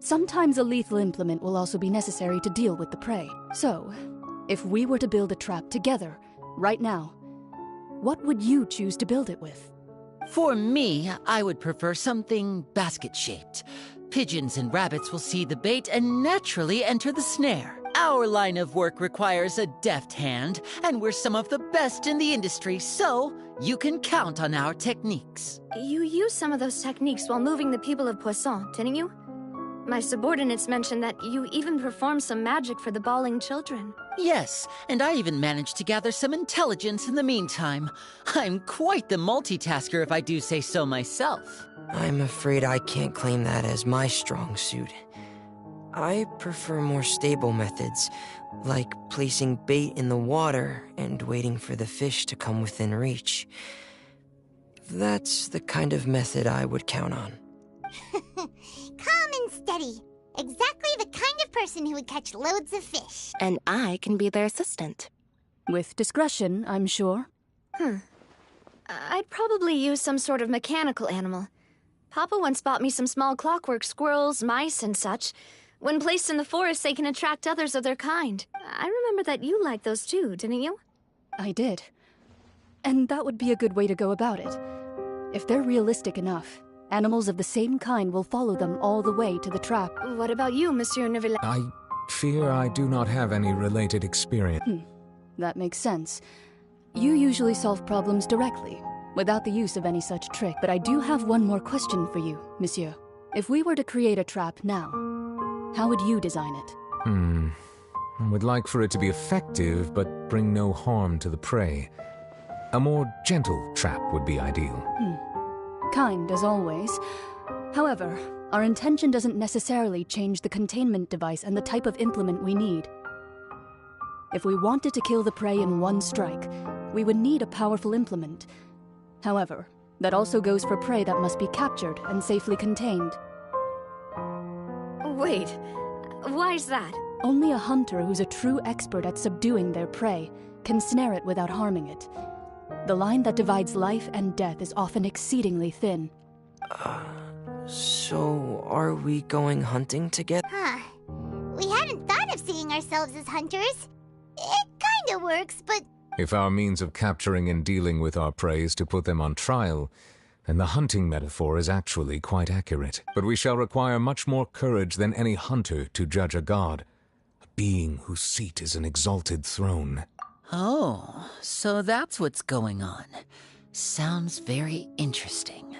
Sometimes a lethal implement will also be necessary to deal with the prey. So, if we were to build a trap together, right now, what would you choose to build it with? For me, I would prefer something basket-shaped. Pigeons and rabbits will see the bait and naturally enter the snare. Our line of work requires a deft hand, and we're some of the best in the industry, so you can count on our techniques. You used some of those techniques while moving the people of Poisson, didn't you? My subordinates mentioned that you even performed some magic for the bawling children. Yes, and I even managed to gather some intelligence in the meantime. I'm quite the multitasker if I do say so myself. I'm afraid I can't claim that as my strong suit. I prefer more stable methods, like placing bait in the water and waiting for the fish to come within reach. That's the kind of method I would count on. Calm and steady. Exactly the kind of person who would catch loads of fish. And I can be their assistant. With discretion, I'm sure. I'd probably use some sort of mechanical animal. Papa once bought me some small clockwork squirrels, mice, and such. When placed in the forest, they can attract others of their kind. I remember that you liked those too, didn't you? I did. And that would be a good way to go about it. If they're realistic enough, animals of the same kind will follow them all the way to the trap. What about you, Monsieur Neville? I fear I do not have any related experience. That makes sense. You usually solve problems directly, without the use of any such trick. But I do have one more question for you, Monsieur. If we were to create a trap now, how would you design it? I would like for it to be effective, but bring no harm to the prey. A more gentle trap would be ideal. Kind, as always. However, our intention doesn't necessarily change the containment device and the type of implement we need. If we wanted to kill the prey in one strike, we would need a powerful implement. However, that also goes for prey that must be captured and safely contained. Wait, why's that? Only a hunter who's a true expert at subduing their prey can snare it without harming it. The line that divides life and death is often exceedingly thin. So are we going hunting together? We hadn't thought of seeing ourselves as hunters. It kinda works, but... If our means of capturing and dealing with our prey is to put them on trial, and the hunting metaphor is actually quite accurate. But we shall require much more courage than any hunter to judge a god, a being whose seat is an exalted throne. Oh, so that's what's going on. Sounds very interesting.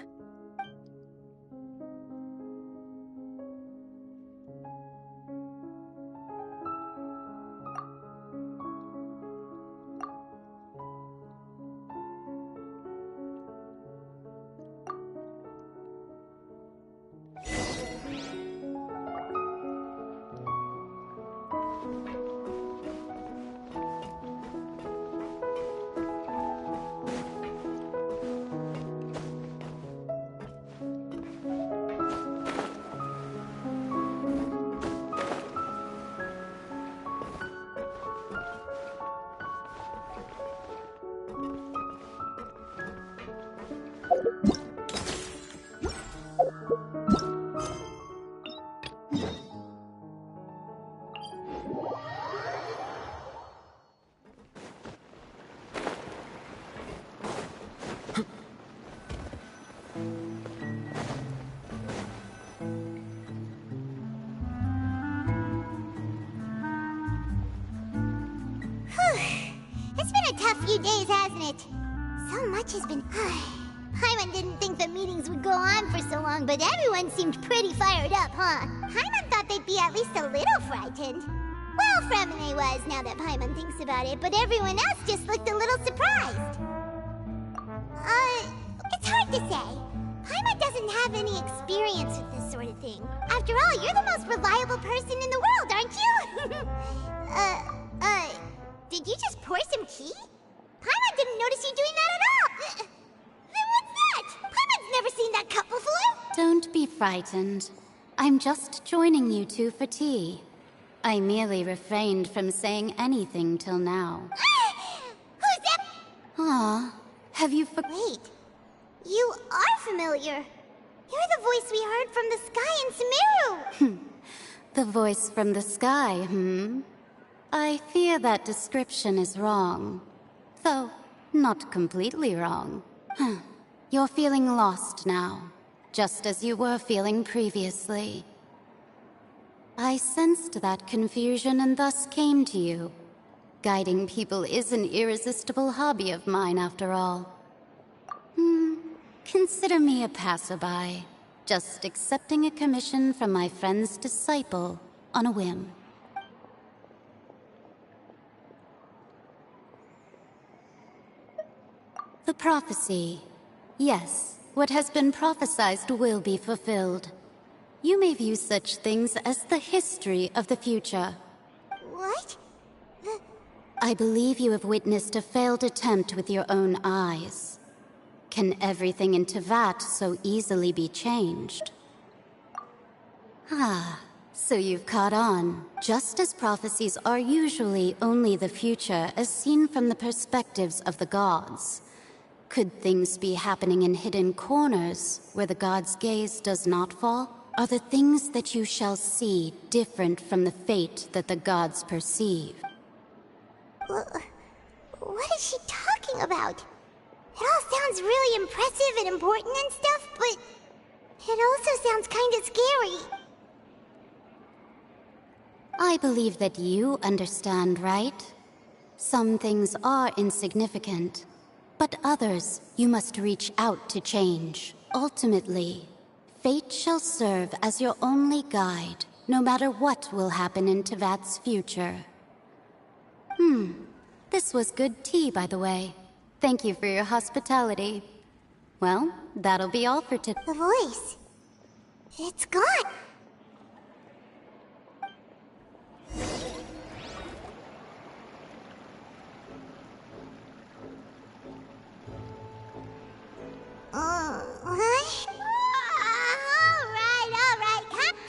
It's been a tough few days, hasn't it? So much has been... Paimon didn't think the meetings would go on for so long, but everyone seemed pretty fired up, huh? Paimon thought they'd be at least a little frightened. Well, Fremine was, now that Paimon thinks about it, but everyone else just looked a little surprised. It's hard to say. Paimon doesn't have any experience with this sort of thing. After all, you're the most reliable person in the world, aren't you? Did you just pour some tea? Paimon didn't notice you doing that at all! Then what's that? Paimon's never seen that cup before! Don't be frightened. I'm just joining you two for tea. I merely refrained from saying anything till now. Who's that? Aw, have you Wait, you are familiar. You're the voice we heard from the sky in Sumeru! The voice from the sky, I fear that description is wrong. Though, not completely wrong. You're feeling lost now, just as you were feeling previously. I sensed that confusion and thus came to you. Guiding people is an irresistible hobby of mine, after all. Consider me a passerby, just accepting a commission from my friend's disciple on a whim. The prophecy. Yes, what has been prophesied will be fulfilled. You may view such things as the history of the future. What? I believe you have witnessed a failed attempt with your own eyes. Can everything in Teyvat so easily be changed? So you've caught on. Just as prophecies are usually only the future as seen from the perspectives of the gods. Could things be happening in hidden corners where the god's gaze does not fall? Are the things that you shall see different from the fate that the gods perceive? What is she talking about? It all sounds really impressive and important and stuff, but it also sounds kind of scary. I believe that you understand, right? Some things are insignificant, but others you must reach out to change. Ultimately, fate shall serve as your only guide, no matter what will happen in Teyvat's future. This was good tea, by the way. Thank you for your hospitality. Well, that'll be all for today. The voice. It's gone. Alright.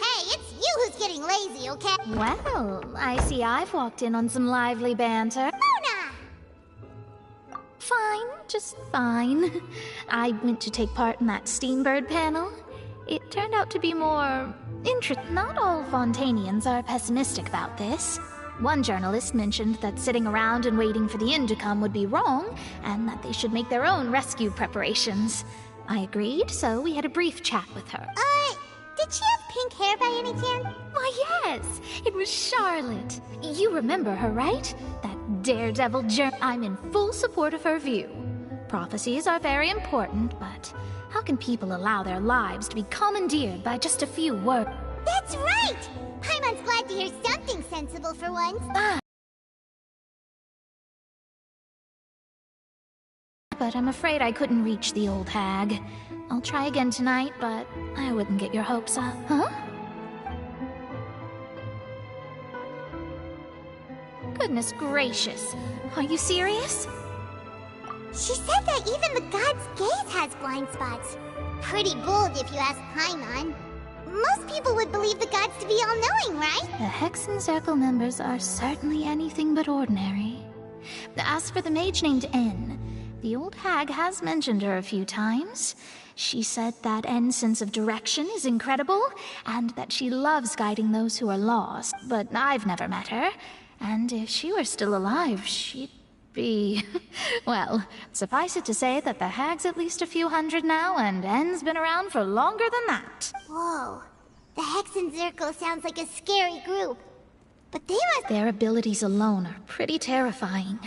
Hey, it's you who's getting lazy, okay? Well, I see I've walked in on some lively banter. Mona! Fine, just fine. I went to take part in that Steambird panel. It turned out to be more interesting. Not all Fontanians are pessimistic about this. One journalist mentioned that sitting around and waiting for the end to come would be wrong, and that they should make their own rescue preparations. I agreed, so we had a brief chat with her. Did she have pink hair by any chance? Why, yes! It was Charlotte. You remember her, right? That daredevil I'm in full support of her view. Prophecies are very important, but how can people allow their lives to be commandeered by just a few words? That's right! Paimon's glad to hear something sensible for once. But I'm afraid I couldn't reach the old hag. I'll try again tonight, but I wouldn't get your hopes up. Huh? Goodness gracious. Are you serious? She said that even the god's gaze has blind spots. Pretty bold if you ask Paimon. Most people would believe the gods to be all-knowing, right? The Hexen Circle members are certainly anything but ordinary. As for the mage named N, the old hag has mentioned her a few times. She said that N's sense of direction is incredible, and that she loves guiding those who are lost. But I've never met her, and if she were still alive, she'd be... Well, suffice it to say that the hag's at least a few hundred now, and N's been around for longer than that. Whoa. The Hexen Circle sounds like a scary group. But they must... Their abilities alone are pretty terrifying.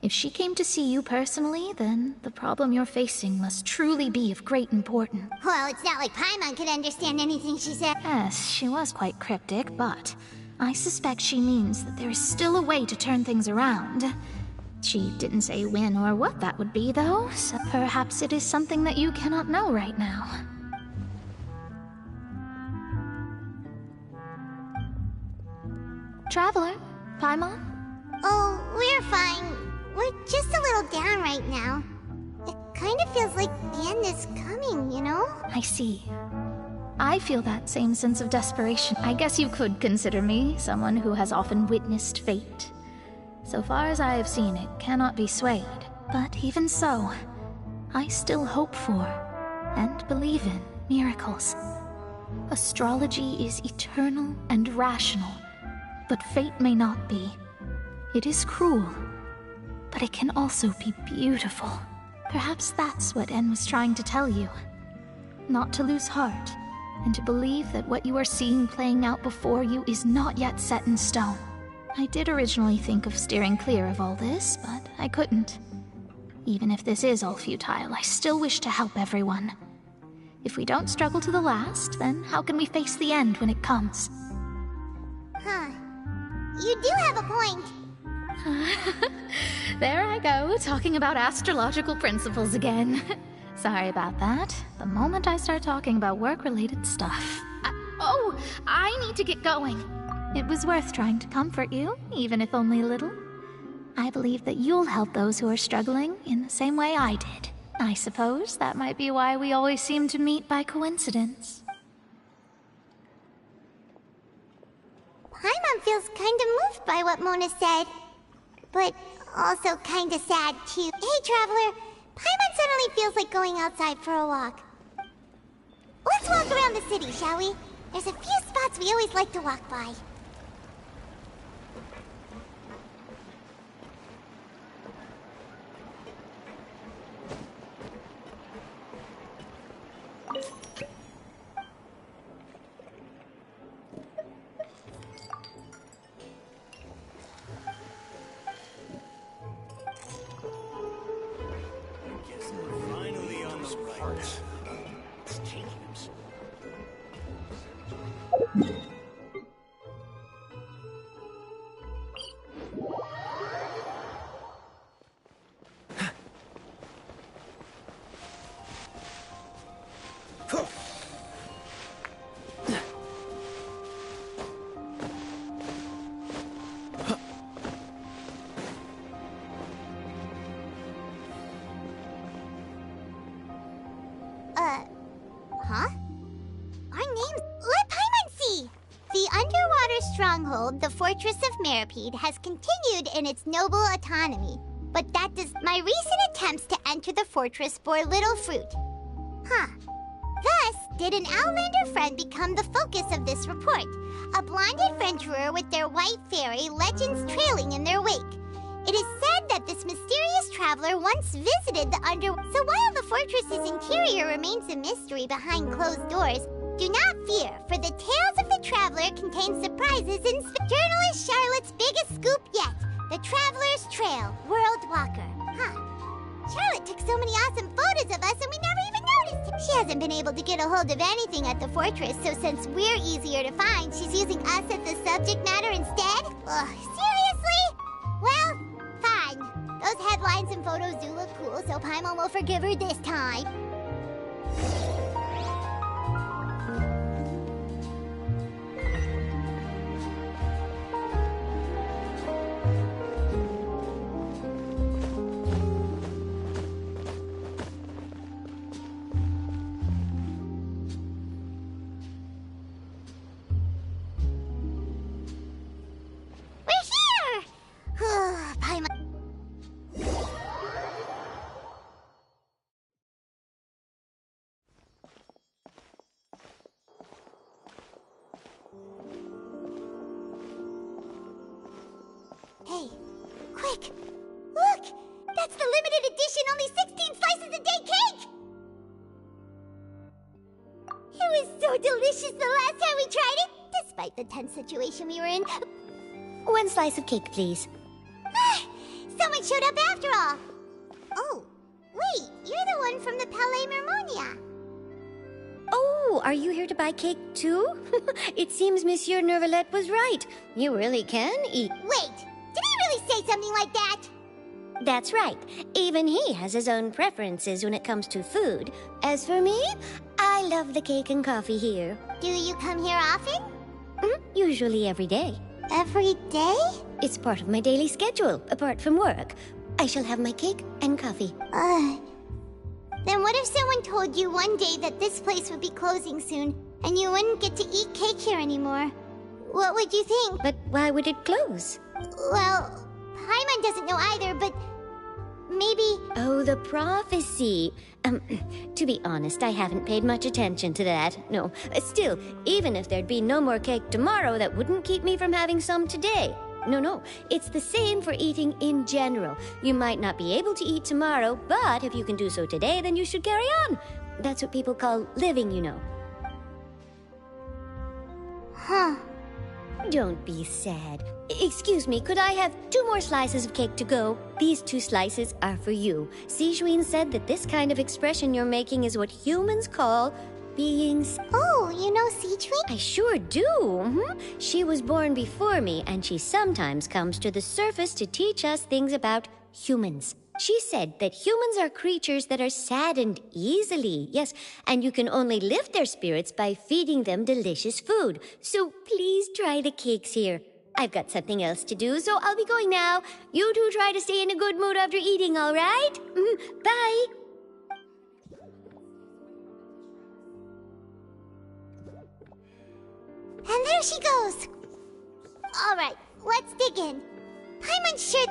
If she came to see you personally, then the problem you're facing must truly be of great importance. Well, it's not like Paimon could understand anything she said. Yes, she was quite cryptic, but I suspect she means that there is still a way to turn things around. She didn't say when or what that would be, though, so perhaps it is something that you cannot know right now. Traveler, Paimon? Oh, we're fine. We're just a little down right now. It kind of feels like the end is coming, you know? I see. I feel that same sense of desperation. I guess you could consider me someone who has often witnessed fate. So far as I have seen, it cannot be swayed. But even so, I still hope for, and believe in, miracles. Astrology is eternal and rational, but fate may not be. It is cruel, but it can also be beautiful. Perhaps that's what N was trying to tell you. Not to lose heart, and to believe that what you are seeing playing out before you is not yet set in stone. I did originally think of steering clear of all this, but I couldn't. Even if this is all futile, I still wish to help everyone. If we don't struggle to the last, then how can we face the end when it comes? Huh. You do have a point. There I go, talking about astrological principles again. Sorry about that. The moment I start talking about work-related stuff... I need to get going. It was worth trying to comfort you, even if only a little. I believe that you'll help those who are struggling in the same way I did. I suppose that might be why we always seem to meet by coincidence. Paimon feels kind of moved by what Mona said. But also kind of sad, too. Hey, Traveler. Paimon suddenly feels like going outside for a walk. Let's walk around the city, shall we? There's a few spots we always like to walk by. Huh? Our names... Let Paimon see! The underwater stronghold, the Fortress of Meripede, has continued in its noble autonomy. But that does... My recent attempts to enter the fortress bore little fruit. Huh. Thus, did an Outlander friend become the focus of this report. A blonde adventurer with their white fairy, legends trailing in their wake. It is said that this mysterious traveler once visited the So while the fortress's interior remains a mystery behind closed doors, do not fear, for the tales of the traveler contain surprises in journalist Charlotte's biggest scoop yet, the Traveler's Trail, World Walker. Huh. Charlotte took so many awesome photos of us and we never even noticed it. She hasn't been able to get a hold of anything at the fortress, so since we're easier to find, she's using us as the subject matter instead? Ugh, seriously? Well, fine. Those headlines and photos do look cool, so Paimon will forgive her this time. Hey, quick! Look! That's the limited edition only 16 slices a day cake! It was so delicious the last time we tried it, despite the tense situation we were in. 1 slice of cake, please. Someone showed up after all! Oh, wait, you're the one from the Palais Mermonia. Oh, are you here to buy cake too? It seems Monsieur Nervalette was right. You really can eat. Wait! Did he really say something like that? That's right. Even he has his own preferences when it comes to food. As for me, I love the cake and coffee here. Do you come here often? Usually every day. Every day? It's part of my daily schedule, apart from work. I shall have my cake and coffee. Then what if someone told you one day that this place would be closing soon, and you wouldn't get to eat cake here anymore? What would you think? But why would it close? Well, Paimon doesn't know either, but maybe... Oh, the prophecy. To be honest, I haven't paid much attention to that. No, still, even if there'd be no more cake tomorrow, that wouldn't keep me from having some today. No, it's the same for eating in general. You might not be able to eat tomorrow, but if you can do so today, then you should carry on. That's what people call living, you know. Huh. Don't be sad. Excuse me, could I have 2 more slices of cake to go? These 2 slices are for you. Sijuin said that this kind of expression you're making is what humans call being... Oh, you know Sijuin? I sure do. She was born before me, and she sometimes comes to the surface to teach us things about humans. She said that humans are creatures that are saddened easily, yes, and you can only lift their spirits by feeding them delicious food. So please try the cakes here. I've got something else to do, so I'll be going now. You two try to stay in a good mood after eating, all right? Bye. And there she goes. All right, let's dig in. Paimon should...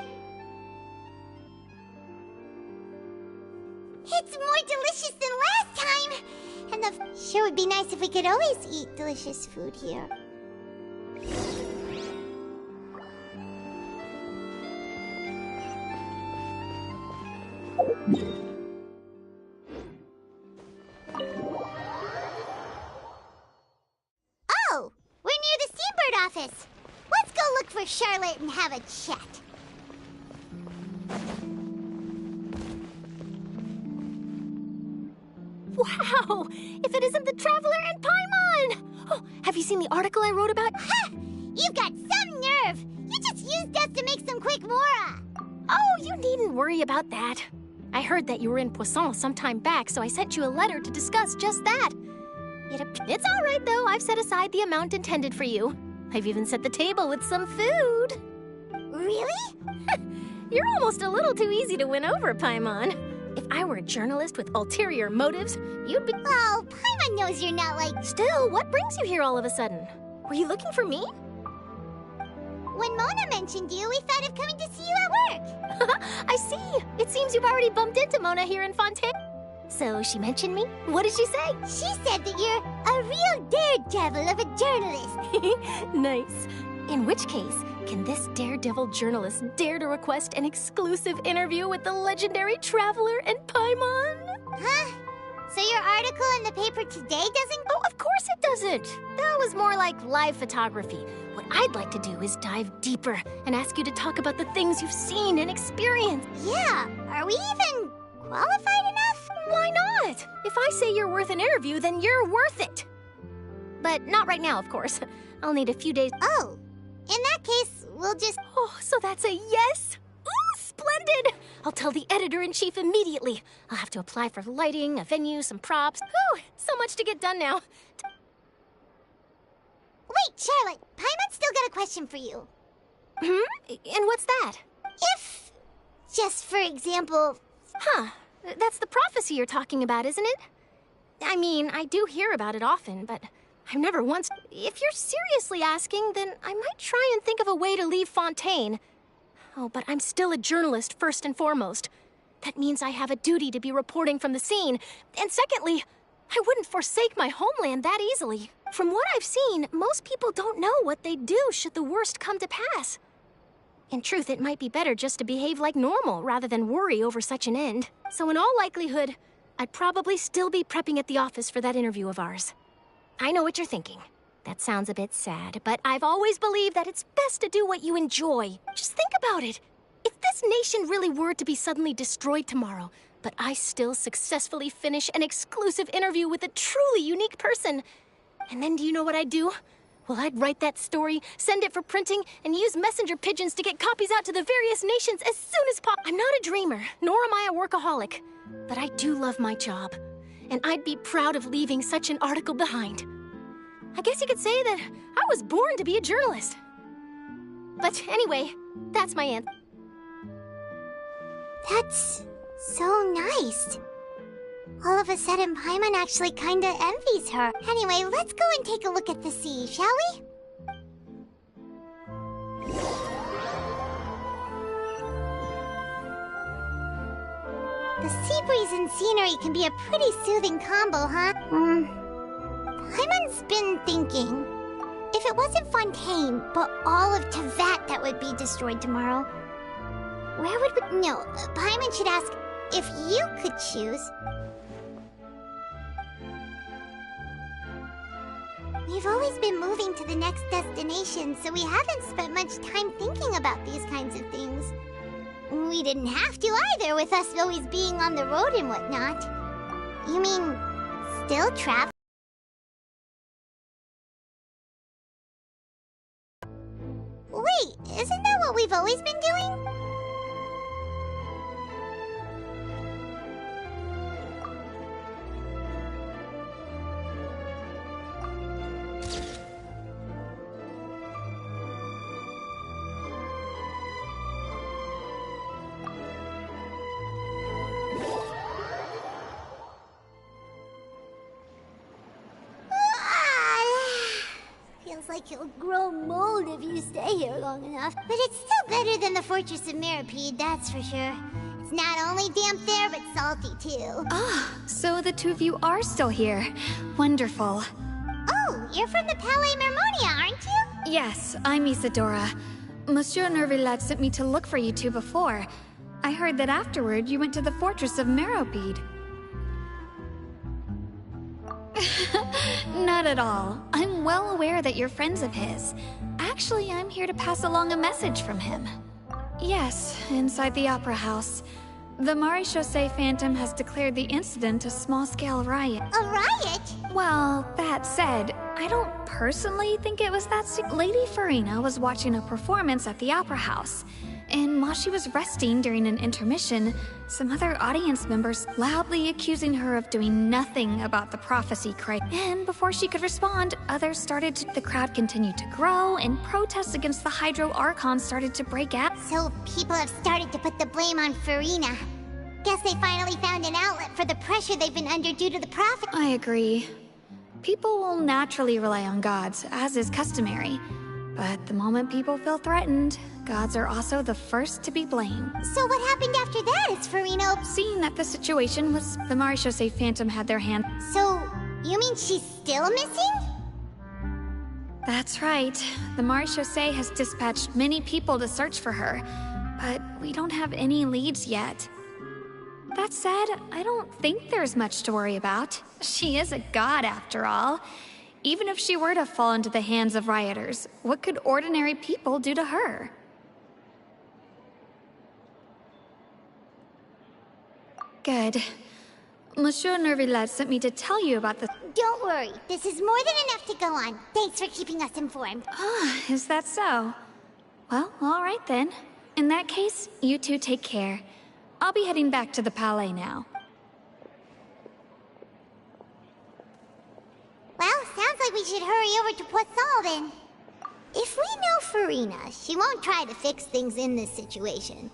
It's more delicious than last time! And the... Sure would be nice if we could always eat delicious food here. Oh! We're near the Seabird office! Let's go look for Charlotte and have a chat. Wow! If it isn't the Traveler and Paimon! Oh, have you seen the article I wrote about? Ha! You've got some nerve! You just used us to make some quick mora! Oh, you needn't worry about that. I heard that you were in Poisson some time back, so I sent you a letter to discuss just that. It's all right, though. I've set aside the amount intended for you. I've even set the table with some food. Really? You're almost a little too easy to win over, Paimon. If I were a journalist with ulterior motives, you'd be... Oh, Paimon knows you're not like... Still, what brings you here all of a sudden? Were you looking for me? When Mona mentioned you, we thought of coming to see you at work. I see. It seems you've already bumped into Mona here in Fontaine. So she mentioned me? What did she say? She said that you're a real daredevil of a journalist. Nice. In which case, Can this daredevil journalist dare to request an exclusive interview with the legendary traveler and Paimon? Huh? So your article in the paper today doesn't... Oh, of course it doesn't. That was more like live photography. What I'd like to do is dive deeper and ask you to talk about the things you've seen and experienced. Yeah, are we even qualified enough? Why not? If I say you're worth an interview, then you're worth it. But not right now, of course. I'll need a few days. Oh, in that case, we'll just... Oh, so that's a yes? Ooh, splendid! I'll tell the editor-in-chief immediately. I'll have to apply for lighting, a venue, some props. Whew, so much to get done now. Wait, Charlotte, Paimon's still got a question for you. And what's that? If, just for example... Huh, that's the prophecy you're talking about, isn't it? I mean, I do hear about it often, but I've never once... If you're seriously asking, then I might try and think of a way to leave Fontaine. Oh, but I'm still a journalist, first and foremost. That means I have a duty to be reporting from the scene. And secondly, I wouldn't forsake my homeland that easily. From what I've seen, most people don't know what they'd do should the worst come to pass. In truth, it might be better just to behave like normal rather than worry over such an end. So in all likelihood, I'd probably still be prepping at the office for that interview of ours. I know what you're thinking. That sounds a bit sad, but I've always believed that it's best to do what you enjoy. Just think about it. If this nation really were to be suddenly destroyed tomorrow, but I still successfully finish an exclusive interview with a truly unique person, and then do you know what I'd do? Well, I'd write that story, send it for printing, and use messenger pigeons to get copies out to the various nations as soon as possible. I'm not a dreamer, nor am I a workaholic, but I do love my job, and I'd be proud of leaving such an article behind. I guess you could say that I was born to be a journalist. But anyway, that's my answer. That's so nice. All of a sudden, Paimon actually kinda envies her. Anyway, let's go and take a look at the sea, shall we? The sea breeze and scenery can be a pretty soothing combo, huh? Paimon's been thinking, if it wasn't Fontaine, but all of Tevat that would be destroyed tomorrow, where would we... No, Paimon should ask, if you could choose... We've always been moving to the next destination, so we haven't spent much time thinking about these kinds of things. We didn't have to either, with us always being on the road and whatnot. You mean, still travel? Wait, isn't that what we've always been doing? Feels like you'll grow mold if you stay here long enough. But it's still better than the Fortress of Mirapede, that's for sure. It's not only damp there, but salty too. Ah, so the two of you are still here. Wonderful. Oh, you're from the Palais Mermonia, aren't you? Yes, I'm Isadora. Monsieur Nervillet sent me to look for you two before. I heard that afterward you went to the Fortress of Mirapede. Not at all. I'm well aware that you're friends of his. Actually, I'm here to pass along a message from him. Yes, inside the Opera House. The Maréchaussée Phantom has declared the incident a small-scale riot. A riot? Well, that said, I don't personally think it was that Lady Farina was watching a performance at the Opera House. And while she was resting during an intermission, some other audience members loudly accusing her of doing nothing about the prophecy cry. And before she could respond, others started to... The crowd continued to grow, and protests against the Hydro Archon started to break out. So people have started to put the blame on Farina. Guess they finally found an outlet for the pressure they've been under due to the prophet. I agree. People will naturally rely on gods, as is customary. But the moment people feel threatened, gods are also the first to be blamed. So what happened after that? Is Farina... Seeing that the situation was the Maréchaussée Phantom had their hand... So, you mean she's still missing? That's right. The marechaussee has dispatched many people to search for her, but we don't have any leads yet. That said, I don't think there's much to worry about. She is a god after all. Even if she were to fall into the hands of rioters, what could ordinary people do to her? Good. Monsieur Nervillet sent me to tell you about the... Don't worry. This is more than enough to go on. Thanks for keeping us informed. Ah, is that so? Well, all right then. In that case, you two take care. I'll be heading back to the Palais now. Well, sounds like we should hurry over to Poisson then. If we know Farina, she won't try to fix things in this situation.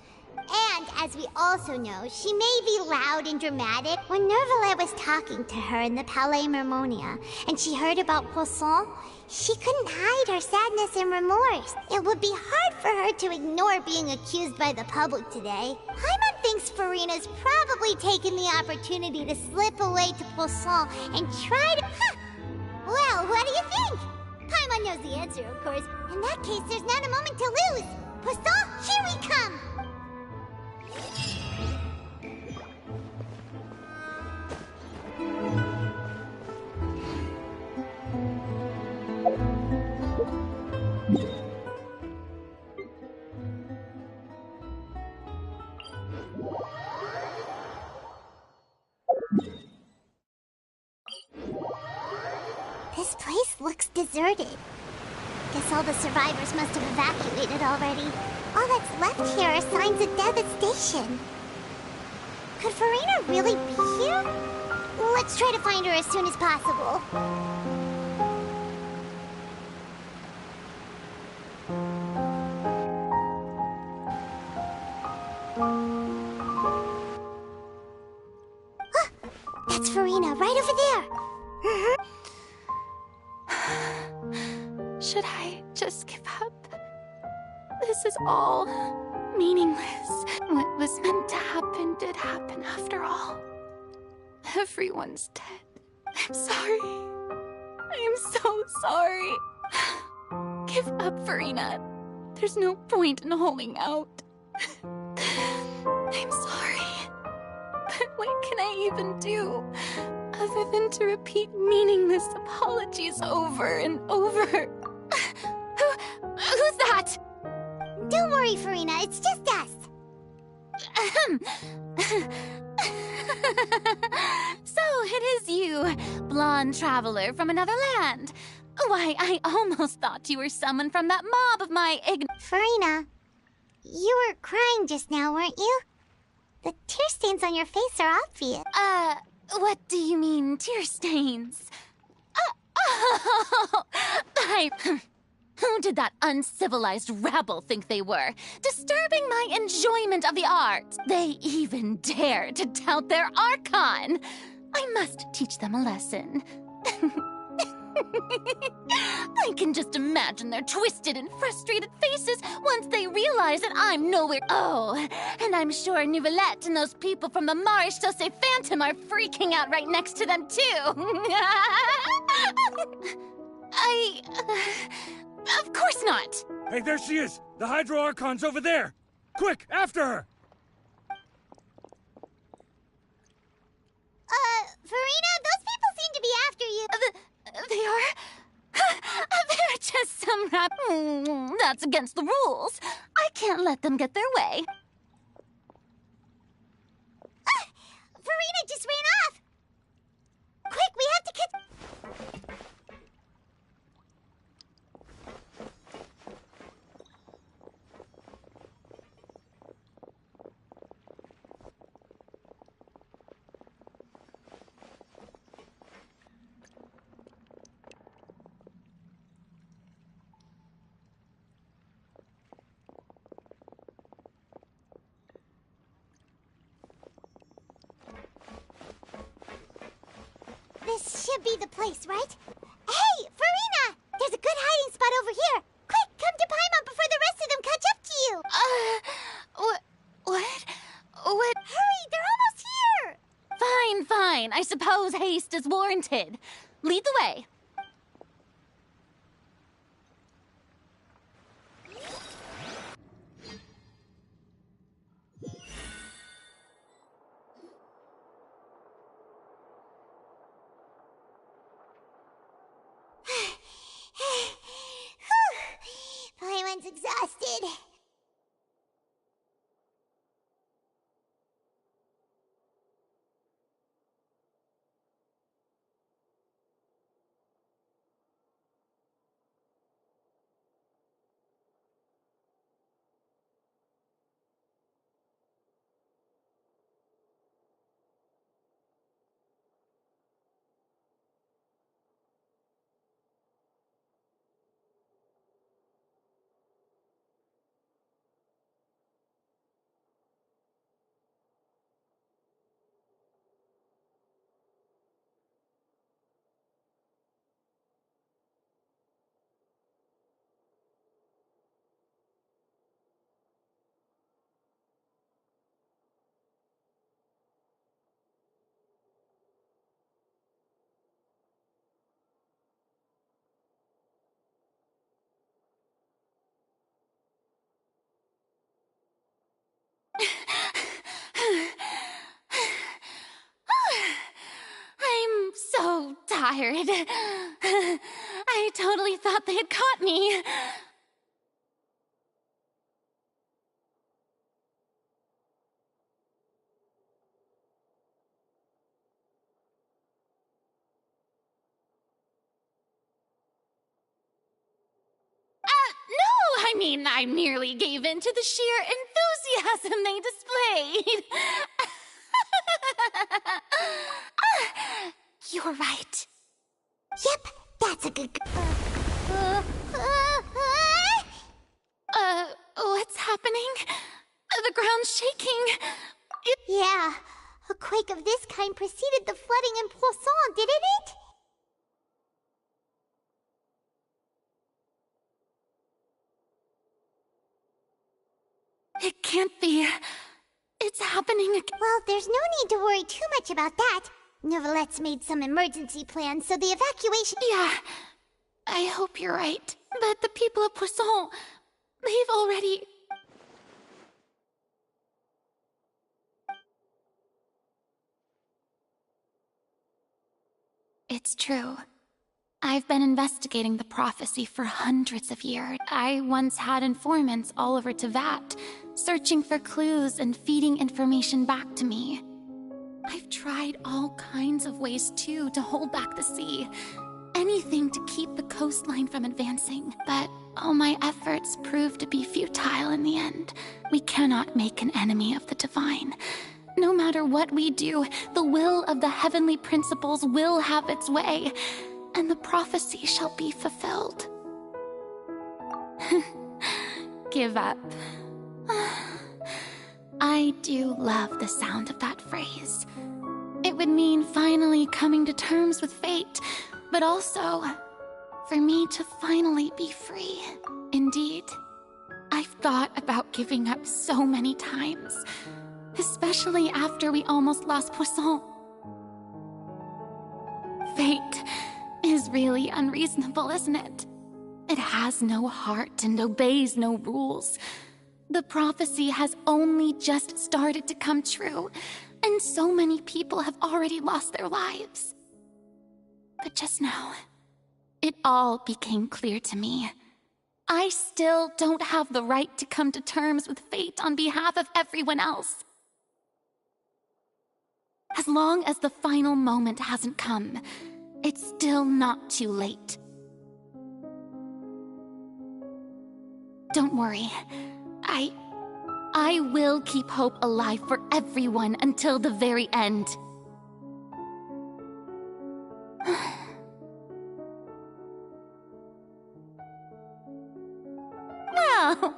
And, as we also know, she may be loud and dramatic. When Nervillet was talking to her in the Palais Mermonia, and she heard about Poisson, she couldn't hide her sadness and remorse. It would be hard for her to ignore being accused by the public today. Paimon thinks Farina's probably taken the opportunity to slip away to Poisson and try to... Well, what do you think? Paimon knows the answer, of course. In that case, there's not a moment to lose. Poisson, here we come! This place looks deserted. Guess all the survivors must have evacuated already. All that's left here are signs of devastation. Could Farina really be here? Let's try to find her as soon as possible. Ah, that's Farina, right over there. Should I just give up? This is all meaningless. What was meant to happen did happen after all. Everyone's dead. I'm sorry. I am so sorry. Give up, Farina. There's no point in holding out. I'm sorry. But what can I even do other than to repeat meaningless apologies over and over? Who's that? Don't worry, Farina. It's just us. So it is you, blonde traveler from another land. Why, I almost thought you were someone from that mob of my Farina, you were crying just now, weren't you? The tear stains on your face are obvious. What do you mean, tear stains? Who did that uncivilized rabble think they were? Disturbing my enjoyment of the arts. They even dare to tout their Archon. I must teach them a lesson. I can just imagine their twisted and frustrated faces once they realize that I'm nowhere. Oh, and I'm sure Neuvillette and those people from the Marechaussee Phantom are freaking out right next to them, too. Of course not! Hey, there she is! The Hydro Archon's over there! Quick, after her! Farina, those people seem to be after you. They are? They're just some rap... That's against the rules. I can't let them get their way. Farina just ran off! Quick, we have to catch... This should be the place, right? Hey, Farina! There's a good hiding spot over here. Quick, come to Paimon before the rest of them catch up to you. What? Hurry, they're almost here. Fine. I suppose haste is warranted. Lead the way. tired. I totally thought they had caught me. No, I mean, I merely gave in to the sheer enthusiasm they displayed. You're right. Yep, that's a good... What's happening? The ground's shaking. Yeah, a quake of this kind preceded the flooding in Poisson, didn't it? It can't be. It's happening again. Well, there's no need to worry too much about that. Neuvillette made some emergency plans, so the evacuation... Yeah, I hope you're right. But the people of Poisson, they've already... It's true. I've been investigating the prophecy for hundreds of years. I once had informants all over Tevat, searching for clues and feeding information back to me. I've tried all kinds of ways, too, to hold back the sea. Anything to keep the coastline from advancing. But all my efforts proved to be futile in the end. We cannot make an enemy of the divine. No matter what we do, the will of the heavenly principles will have its way, and the prophecy shall be fulfilled. Give up. I do love the sound of that phrase. It would mean finally coming to terms with fate, but also for me to finally be free. Indeed, I've thought about giving up so many times, especially after we almost lost Poisson. Fate is really unreasonable, isn't it? It has no heart and obeys no rules. The prophecy has only just started to come true, and so many people have already lost their lives. But just now, it all became clear to me. I still don't have the right to come to terms with fate on behalf of everyone else. As long as the final moment hasn't come, it's still not too late. Don't worry. I will keep hope alive for everyone until the very end. Well,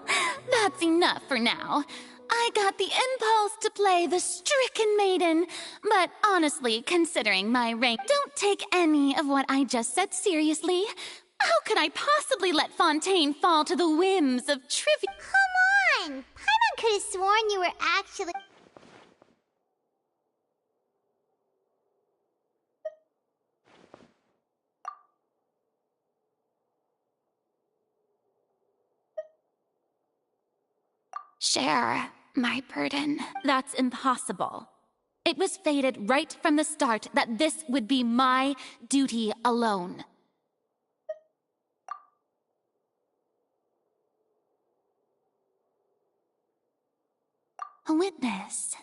that's enough for now. I got the impulse to play the stricken maiden, but honestly, considering my rank, don't take any of what I just said seriously. How could I possibly let Fontaine fall to the whims of trivia? Come on! Paimon could have sworn you were actually... Share my burden. That's impossible. It was fated right from the start that this would be my duty alone. A witness.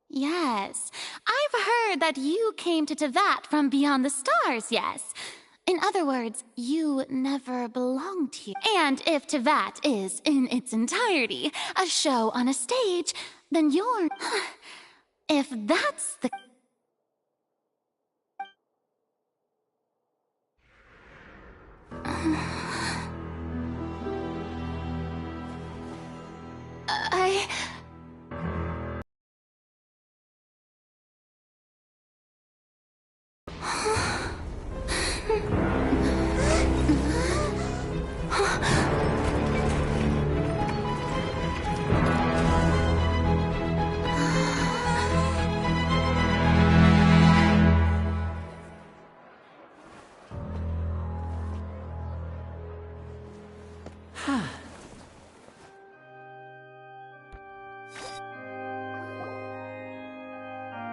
Yes, I've heard that you came to Tevat from beyond the stars, yes. In other words, you never belonged here. And if Tevat is, in its entirety, a show on a stage, then you're... If that's the...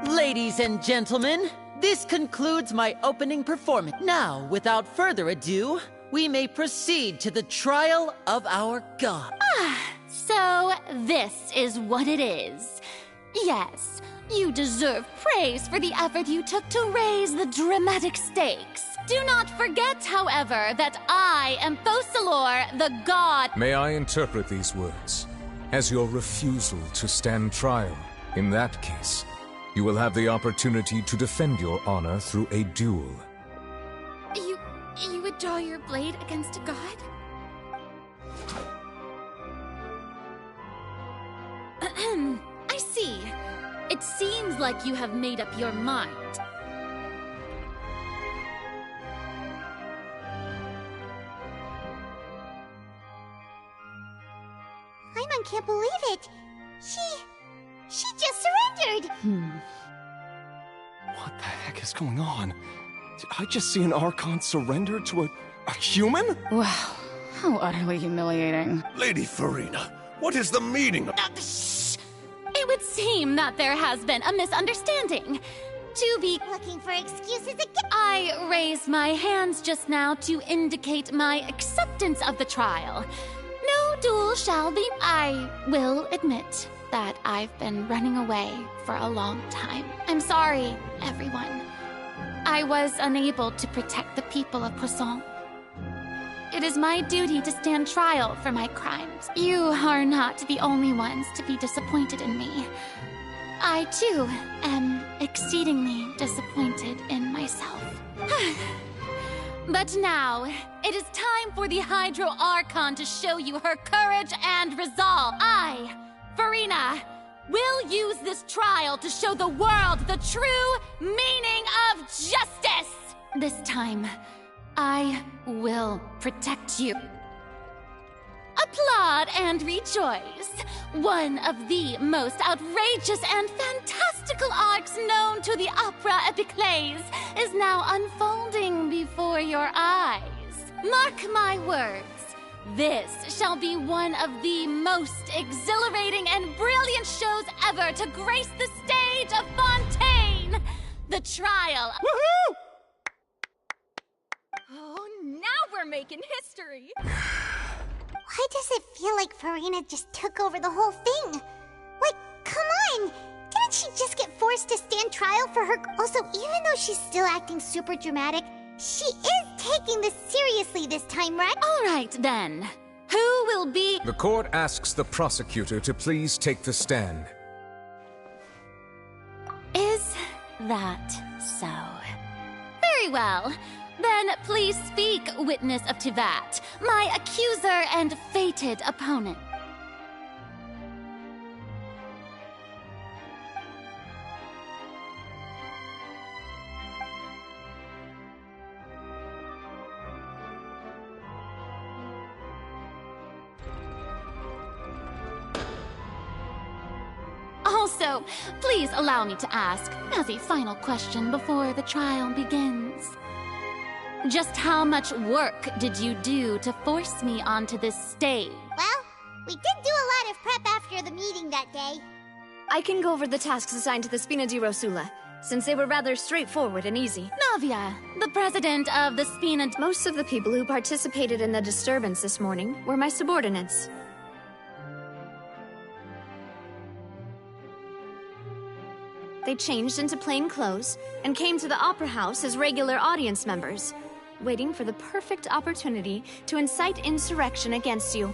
Ladies and gentlemen, This concludes my opening performance. Now, without further ado, we may proceed to the trial of our god. So this is what it is. Yes, you deserve praise for the effort you took to raise the dramatic stakes. Do not forget, however, that I am Focalor, the god. May I interpret these words as your refusal to stand trial? In that case, you will have the opportunity to defend your honor through a duel. You would draw your blade against a god? I see. It seems like you have made up your mind. Paimon can't believe it. She just surrendered. What the heck is going on? Did I just see an Archon surrender to a human? Wow, how utterly humiliating. Lady Farina, what is the meaning of... Shh! It would seem that there has been a misunderstanding. To be looking for excuses again. I raised my hands just now to indicate my acceptance of the trial. No duel shall be. I will admit that I've been running away for a long time. I'm sorry, everyone. I was unable to protect the people of Poisson. It is my duty to stand trial for my crimes. You are not the only ones to be disappointed in me. I, too, am exceedingly disappointed in myself. But now, it is time for the Hydro Archon to show you her courage and resolve. I, Farina, will use this trial to show the world the true meaning of justice! This time, I will protect you. Applaud and rejoice! One of the most outrageous and fantastical arcs known to the opera epiclese is now unfolding before your eyes. Mark my words. This shall be one of the most exhilarating and brilliant shows ever to grace the stage of Fontaine! The trial... Woohoo! Oh, now we're making history! Why does it feel like Farina just took over the whole thing? Like, come on! Didn't she just get forced to stand trial for her? Also, even though she's still acting super dramatic, she is taking this seriously this time, right? All right, then. Who will be... The court asks the prosecutor to please take the stand. Is that so? Very well. Then please speak, witness of Tivat, my accuser and fated opponent. Also, please allow me to ask, as a final question before the trial begins. Just how much work did you do to force me onto this stage? Well, we did do a lot of prep after the meeting that day. I can go over the tasks assigned to the Spina di Rosula, since they were rather straightforward and easy. Navia, the president of the Spina... Most of the people who participated in the disturbance this morning were my subordinates. They changed into plain clothes and came to the Opera House as regular audience members, waiting for the perfect opportunity to incite insurrection against you.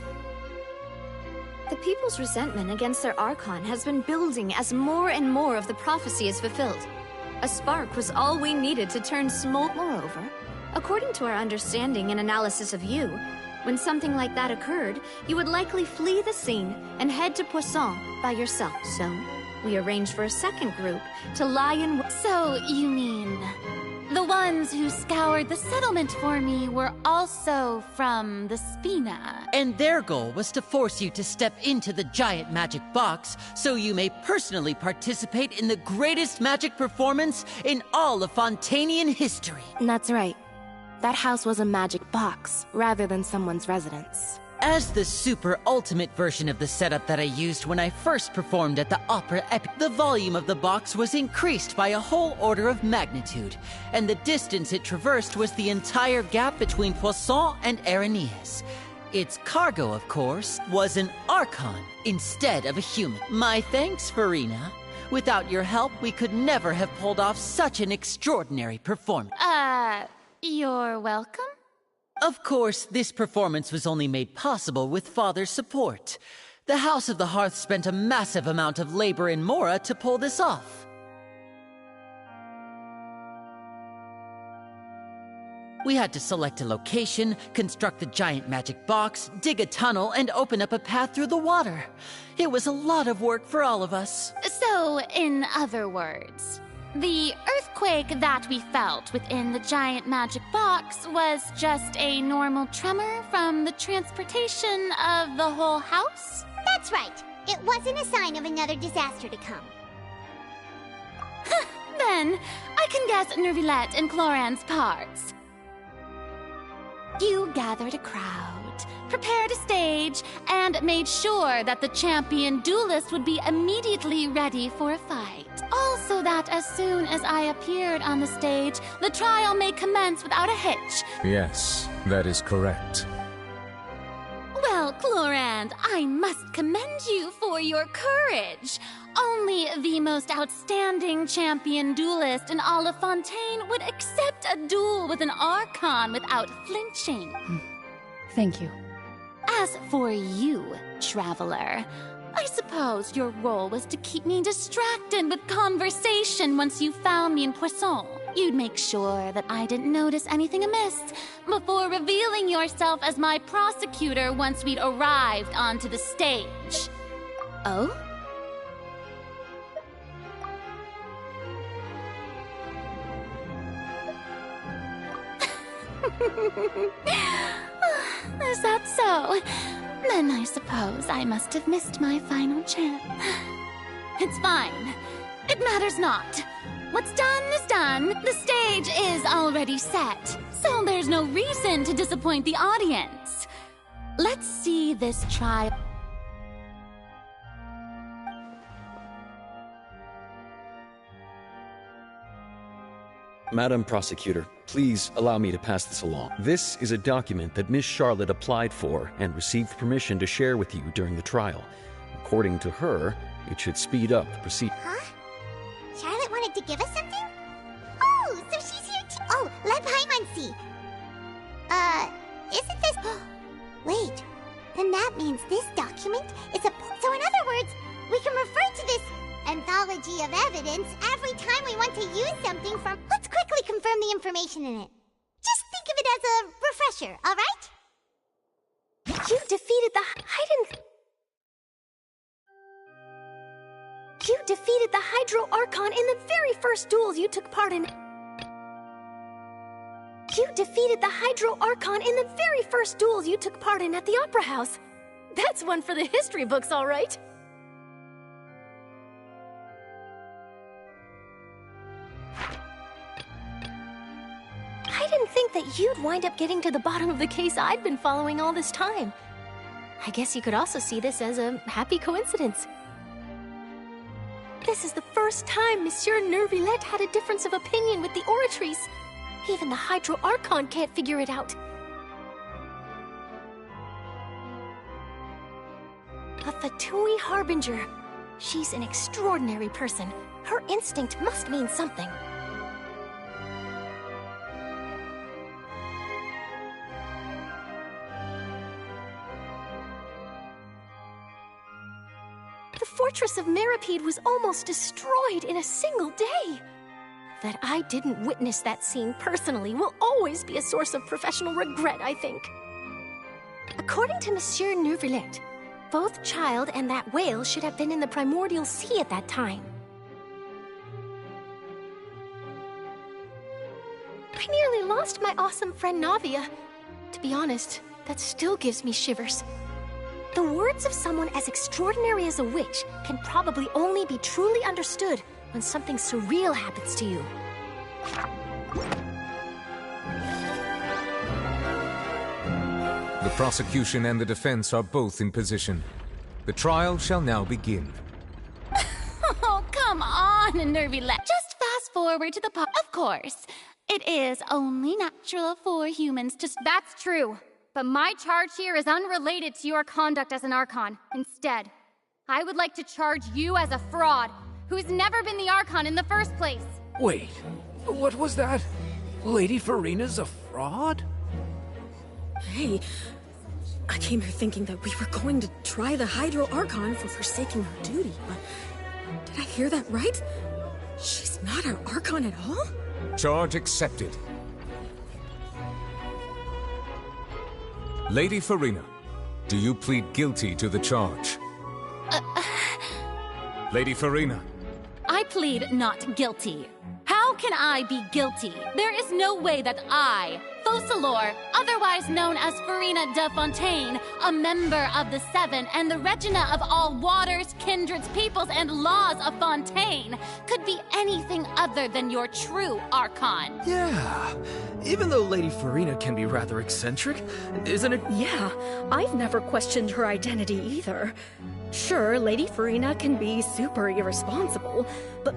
The people's resentment against their Archon has been building as more and more of the prophecy is fulfilled. A spark was all we needed to turn small. Moreover, according to our understanding and analysis of you, when something like that occurred, you would likely flee the scene and head to Poisson by yourself. So, we arranged for a second group to lie in... So, you mean... the ones who scoured the settlement for me were also from the Spina. And their goal was to force you to step into the giant magic box so you may personally participate in the greatest magic performance in all of Fontainian history. That's right. That house was a magic box, rather than someone's residence. As the super ultimate version of the setup that I used when I first performed at the Opera Epic, the volume of the box was increased by a whole order of magnitude, and the distance it traversed was the entire gap between Poisson and Aranias. Its cargo, of course, was an Archon instead of a human. My thanks, Farina. Without your help, we could never have pulled off such an extraordinary performance. You're welcome? Of course, this performance was only made possible with Father's support. The House of the Hearth spent a massive amount of labor in Mora to pull this off. We had to select a location, construct the giant magic box, dig a tunnel, and open up a path through the water. It was a lot of work for all of us. So, in other words, the earthquake that we felt within the giant magic box was just a normal tremor from the transportation of the whole house? That's right. It wasn't a sign of another disaster to come. Then, I can guess Nervilette and Cloran's parts. You gathered a crowd, prepared a stage, and made sure that the champion duelist would be immediately ready for a fight. Also that as soon as I appeared on the stage, the trial may commence without a hitch. Yes, that is correct. Well, Clorand, I must commend you for your courage. Only the most outstanding champion duelist in all of Fontaine would accept a duel with an Archon without flinching. Thank you. As for you, Traveler, I suppose your role was to keep me distracted with conversation once you found me in Poisson. You'd make sure that I didn't notice anything amiss before revealing yourself as my prosecutor once we'd arrived onto the stage. Oh? Is that so? Then I suppose I must have missed my final chance. It's fine. It matters not. What's done is done. The stage is already set, so there's no reason to disappoint the audience. Let's see this trial. Madam Prosecutor, please allow me to pass this along. This is a document that Miss Charlotte applied for and received permission to share with you during the trial. According to her, it should speed up the proceedings. Huh? Charlotte wanted to give us something? Oh, so she's here too. Oh, let Paimon see. Isn't this... Wait, then that means this document is a... So in other words, we can refer to this anthology of evidence every time we want to use something from... Let's quickly confirm the information in it. Just think of it as a refresher, all right? You defeated the... You defeated the Hydro Archon in the very first duels you took part in. You defeated the Hydro Archon in the very first duels you took part in at the Opera House. That's one for the history books, all right. I didn't think that you'd wind up getting to the bottom of the case I'd been following all this time. I guess you could also see this as a happy coincidence. This is the first time Monsieur Nervilette had a difference of opinion with the Oratrice. Even the Hydro Archon can't figure it out. A Fatui Harbinger. She's an extraordinary person. Her instinct must mean something. The fortress of Meripede was almost destroyed in a single day. That I didn't witness that scene personally will always be a source of professional regret, I think. According to Monsieur Nervilette, both Child and that whale should have been in the primordial sea at that time. I nearly lost my awesome friend Navia. To be honest, that still gives me shivers. The words of someone as extraordinary as a witch can probably only be truly understood when something surreal happens to you. The prosecution and the defense are both in position. The trial shall now begin. Oh, come on, nervy leg. Just fast forward to the part. Of course, it is only natural for humans to... That's true, but my charge here is unrelated to your conduct as an Archon. Instead, I would like to charge you as a fraud, who's never been the Archon in the first place. Wait, what was that? Lady Farina's a fraud? Hey, I came here thinking that we were going to try the Hydro Archon for forsaking her duty, but did I hear that right? She's not our Archon at all? Charge accepted. Lady Farina, do you plead guilty to the charge? Lady Farina. I plead not guilty. How can I be guilty? There is no way that I, Focalor, otherwise known as Farina de Fontaine, a member of the Seven and the Regina of all waters, kindreds, peoples, and laws of Fontaine, could be anything other than your true Archon. Yeah, even though Lady Farina can be rather eccentric, isn't it? Yeah, I've never questioned her identity either. Sure, Lady Farina can be super irresponsible, but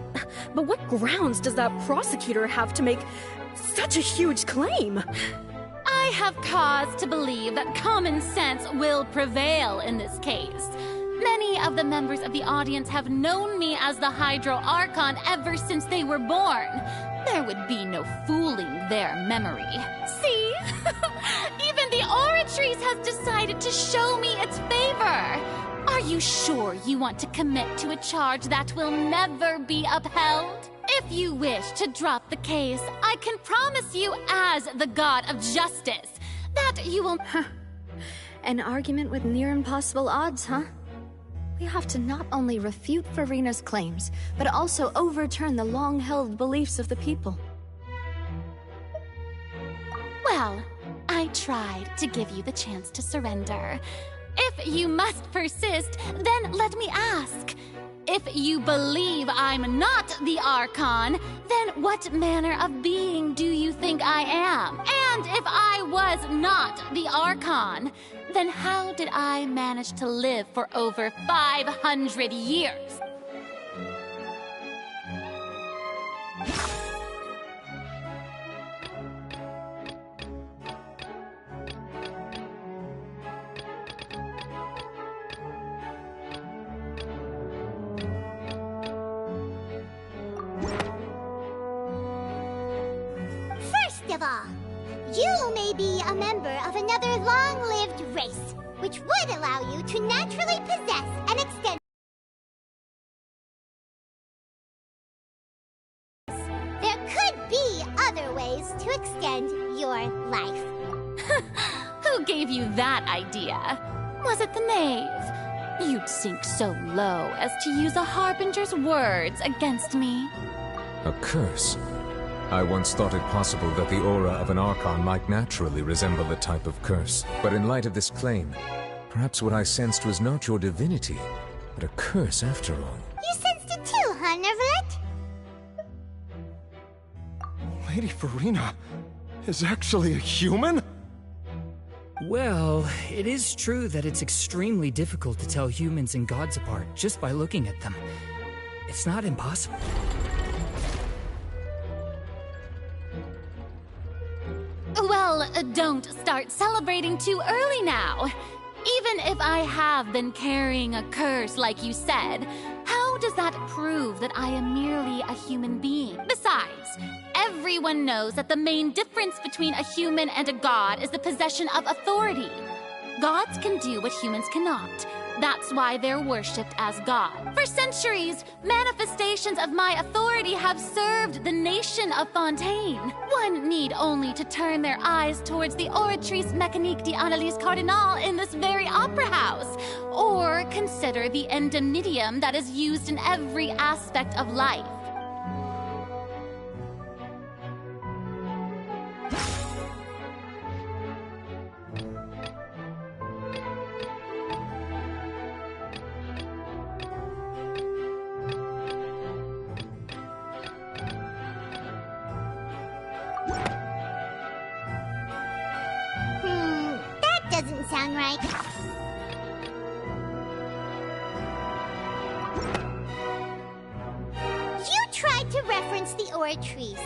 what grounds does that prosecutor have to make such a huge claim? I have cause to believe that common sense will prevail in this case. Many of the members of the audience have known me as the Hydro Archon ever since they were born. There would be no fooling their memory. See? Even the Oratrice has decided to show me its favor. Are you sure you want to commit to a charge that will never be upheld? If you wish to drop the case, I can promise you as the god of justice that you will... An argument with near impossible odds, huh? We have to not only refute Farina's claims, but also overturn the long-held beliefs of the people. Well, I tried to give you the chance to surrender. If you must persist, then let me ask. If you believe I'm not the Archon, then what manner of being do you think I am? And if I was not the Archon, then how did I manage to live for over 500 years? First of all, you may be a member of another long-lived race, which would allow you to naturally possess and extend... There could be other ways to extend your life. Who gave you that idea? Was it the knave? You'd sink so low as to use a harbinger's words against me. A curse? I once thought it possible that the aura of an Archon might naturally resemble a type of curse. But in light of this claim, perhaps what I sensed was not your divinity, but a curse after all. You sensed it too, huh, Nervalet? Lady Farina is actually a human? Well, it is true that it's extremely difficult to tell humans and gods apart just by looking at them. It's not impossible. Well, don't start celebrating too early now. Even if I have been carrying a curse like you said, how does that prove that I am merely a human being? Besides, everyone knows that the main difference between a human and a god is the possession of authority. Gods can do what humans cannot. That's why they're worshipped as God. For centuries, manifestations of my authority have served the nation of Fontaine. One need only to turn their eyes towards the Oratrice Mécanique d'Analyse Cardinal in this very opera house, or consider the indemnitium that is used in every aspect of life. doesn't sound right. You tried to reference the Oratrice.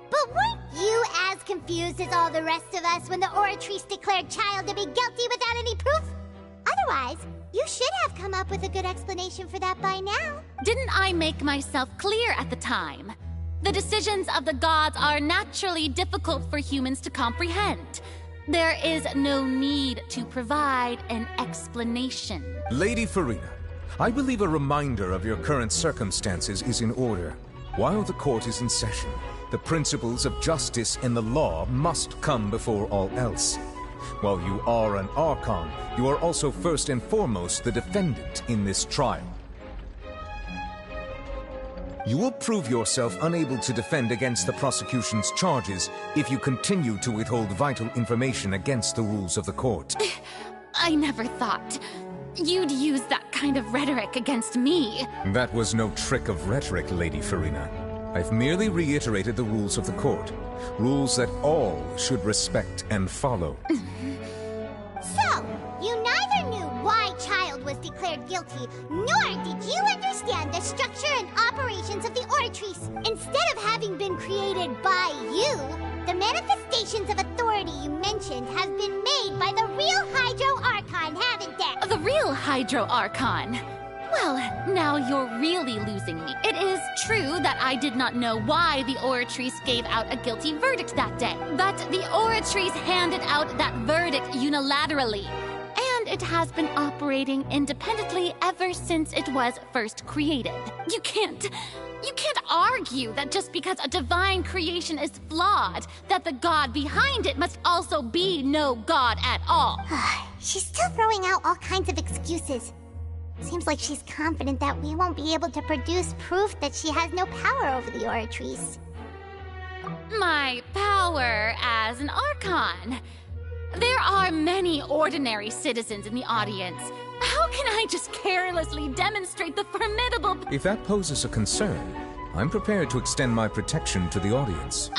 But weren't you as confused as all the rest of us when the Oratrice declared Child to be guilty without any proof? Otherwise, you should have come up with a good explanation for that by now. Didn't I make myself clear at the time? The decisions of the gods are naturally difficult for humans to comprehend. There is no need to provide an explanation. Lady Farina, I believe a reminder of your current circumstances is in order. While the court is in session, the principles of justice and the law must come before all else. While you are an Archon, you are also first and foremost the defendant in this trial. You will prove yourself unable to defend against the prosecution's charges if you continue to withhold vital information against the rules of the court. I never thought you'd use that kind of rhetoric against me. That was no trick of rhetoric, Lady Farina. I've merely reiterated the rules of the court. Rules that all should respect and follow. So, you neither knew why Child was declared guilty, nor did you understand the structure and operations of the Oratrice. Instead of having been created by you, the manifestations of authority you mentioned have been made by the real Hydro Archon, haven't they? The real Hydro Archon? Well, now you're really losing me. It is true that I did not know why the Oratrice gave out a guilty verdict that day. But the Oratrice handed out that verdict unilaterally. And it has been operating independently ever since it was first created. You can't argue that just because a divine creation is flawed, that the god behind it must also be no god at all. She's still throwing out all kinds of excuses. Seems like she's confident that we won't be able to produce proof that she has no power over the Oratrice. My power as an Archon. There are many ordinary citizens in the audience. How can I just carelessly demonstrate the formidable... If that poses a concern, I'm prepared to extend my protection to the audience.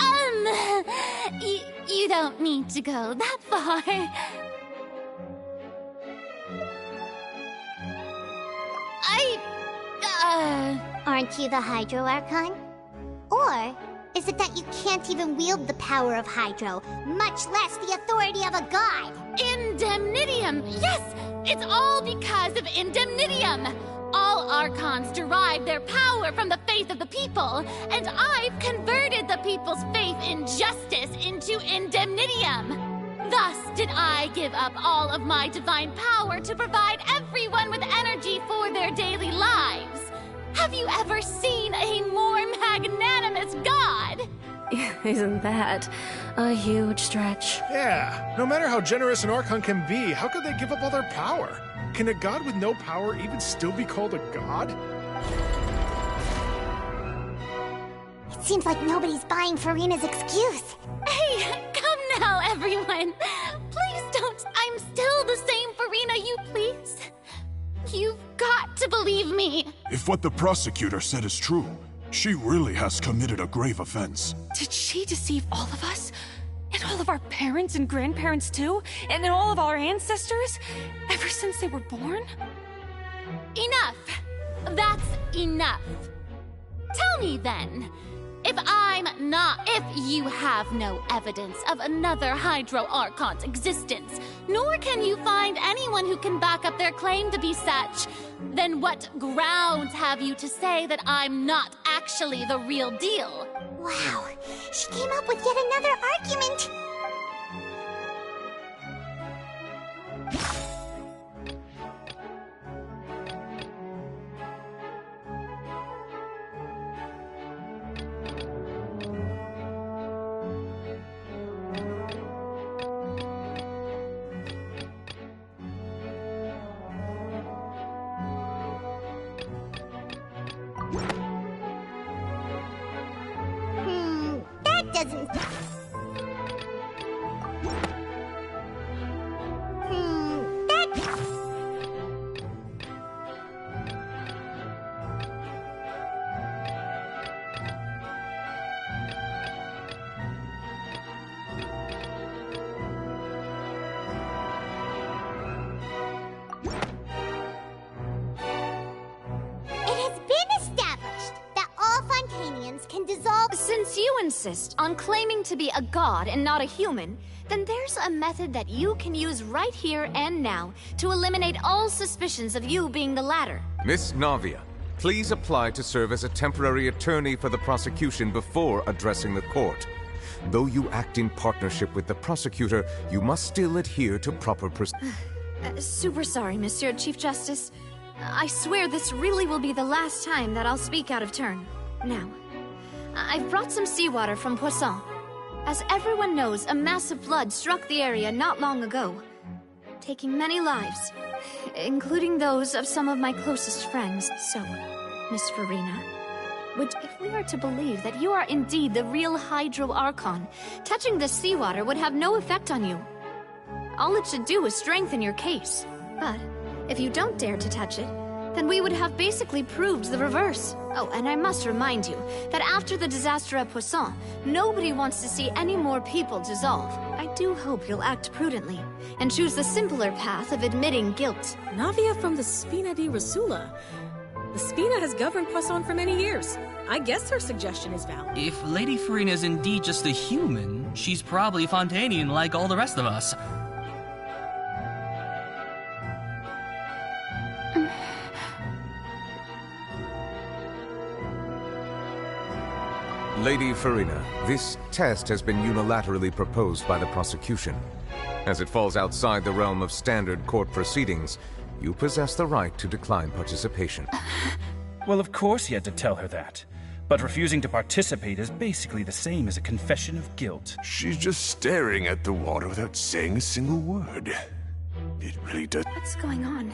You don't need to go that far. Aren't you the Hydro Archon? Or is it that you can't even wield the power of Hydro, much less the authority of a god? Indemnitium! Yes! It's all because of Indemnitium! All Archons derive their power from the faith of the people, and I've converted the people's faith in justice into Indemnitium! Thus did I give up all of my divine power to provide everyone with energy for their daily lives. Have you ever seen a more magnanimous god? Isn't that a huge stretch? Yeah, no matter how generous an Archon can be, how could they give up all their power? Can a god with no power even still be called a god? It seems like nobody's buying Farina's excuse. Hey, come now, everyone. Please don't. I'm still the same Farina, you please. You've got to believe me. If what the prosecutor said is true, she really has committed a grave offense. Did she deceive all of us? And all of our parents and grandparents too? And all of our ancestors? Ever since they were born? Enough. That's enough. Tell me then, if you have no evidence of another Hydro Archon's existence, nor can you find anyone who can back up their claim to be such, then what grounds have you to say that I'm not actually the real deal? Wow, she came up with yet another argument. That doesn't... insist on claiming to be a god and not a human, then there's a method that you can use right here and now to eliminate all suspicions of you being the latter. Miss Navia, please apply to serve as a temporary attorney for the prosecution before addressing the court. Though you act in partnership with the prosecutor, you must still adhere to proper Super sorry, Monsieur Chief Justice. I swear this really will be the last time that I'll speak out of turn. Now, I've brought some seawater from Poisson. As everyone knows, a massive flood struck the area not long ago, taking many lives, including those of some of my closest friends. So, Miss Farina, if we are to believe that you are indeed the real Hydro Archon, touching the seawater would have no effect on you. All it should do is strengthen your case. But if you don't dare to touch it, then we would have basically proved the reverse. Oh, and I must remind you that after the disaster at Poisson, nobody wants to see any more people dissolve. I do hope you'll act prudently and choose the simpler path of admitting guilt. Navia from the Spina di Rasula. The Spina has governed Poisson for many years. I guess her suggestion is valid. If Lady Farina is indeed just a human, she's probably Fontanian like all the rest of us. Lady Farina, this test has been unilaterally proposed by the prosecution. As it falls outside the realm of standard court proceedings, you possess the right to decline participation. Well, of course he had to tell her that. But refusing to participate is basically the same as a confession of guilt. She's just staring at the water without saying a single word. It really does. What's going on?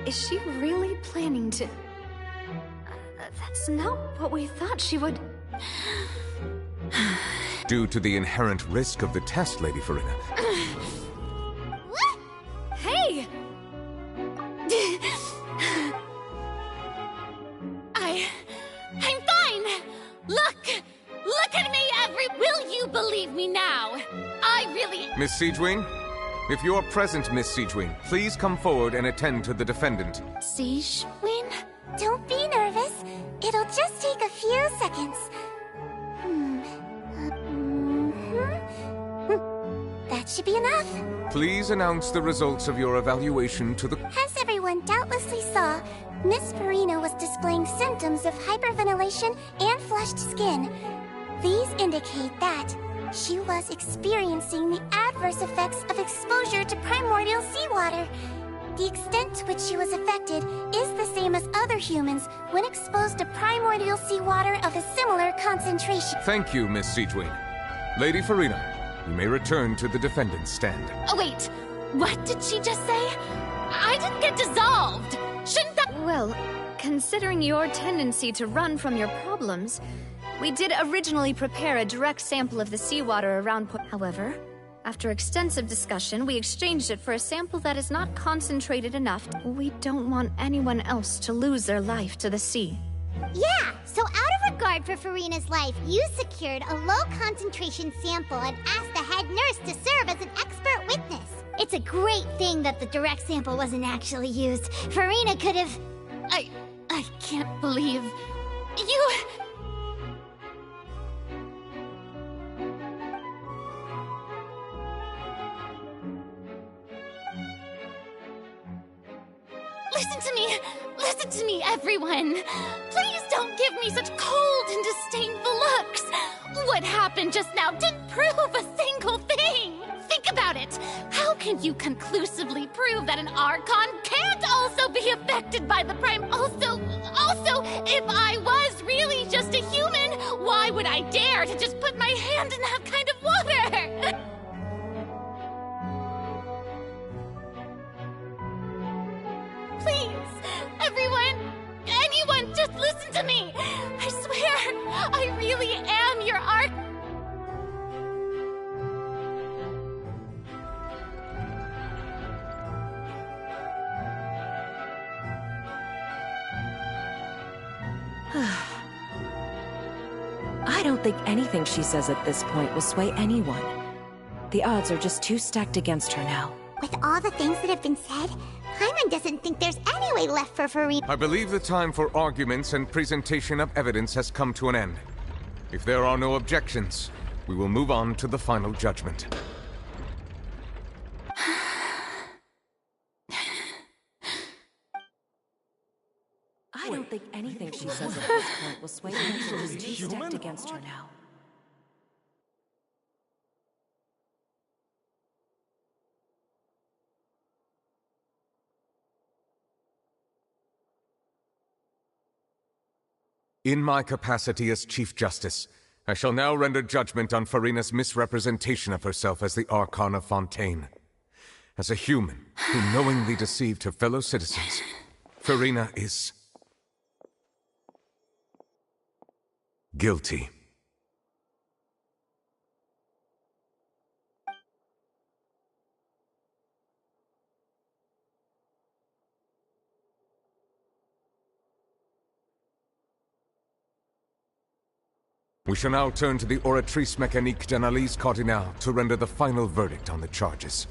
Is she really planning to... That's not what we thought she would... Due to the inherent risk of the test, Lady Farina. Hey! I'm fine! Look at me, Will you believe me now? I really... Miss Siegewin? If you're present, Miss Siegewin, please come forward and attend to the defendant. Siegewin? Don't be nervous. It'll just take a few seconds. That should be enough. Please announce the results of your evaluation to the... As everyone doubtlessly saw, Miss Farina was displaying symptoms of hyperventilation and flushed skin. These indicate that she was experiencing the adverse effects of exposure to primordial seawater. The extent to which she was affected is the same as other humans when exposed to primordial seawater of a similar concentration. Thank you, Miss Siegewin. Lady Farina, you may return to the defendant's stand. Oh, wait. What did she just say? I didn't get dissolved. Shouldn't that... Well, considering your tendency to run from your problems, we did originally prepare a direct sample of the seawater around However, after extensive discussion, we exchanged it for a sample that is not concentrated enough. We don't want anyone else to lose their life to the sea. Yeah, so out of regard for Farina's life, you secured a low-concentration sample and asked the head nurse to serve as an expert witness. It's a great thing that the direct sample wasn't actually used. Farina could have... I can't believe... You... Listen to me, everyone. Please don't give me such cold and disdainful looks. What happened just now didn't prove a single thing. Think about it. How can you conclusively prove that an Archon can't also be affected by the prime? Also, if I was really just a human, why would I dare to just put my hand in that kind of water? Please, everyone, anyone, just listen to me. I swear, I really am your I don't think anything she says at this point will sway anyone. The odds are just too stacked against her now. With all the things that have been said, Hyman doesn't think there's any way left for Farina. I believe the time for arguments and presentation of evidence has come to an end. If there are no objections, we will move on to the final judgment. I don't think anything she says at this point will sway Angel is too stacked against her now. In my capacity as Chief Justice, I shall now render judgment on Farina's misrepresentation of herself as the Archon of Fontaine. As a human who knowingly deceived her fellow citizens, Farina is guilty. We shall now turn to the Oratrice Mécanique d'Analyse Cardinale to render the final verdict on the charges.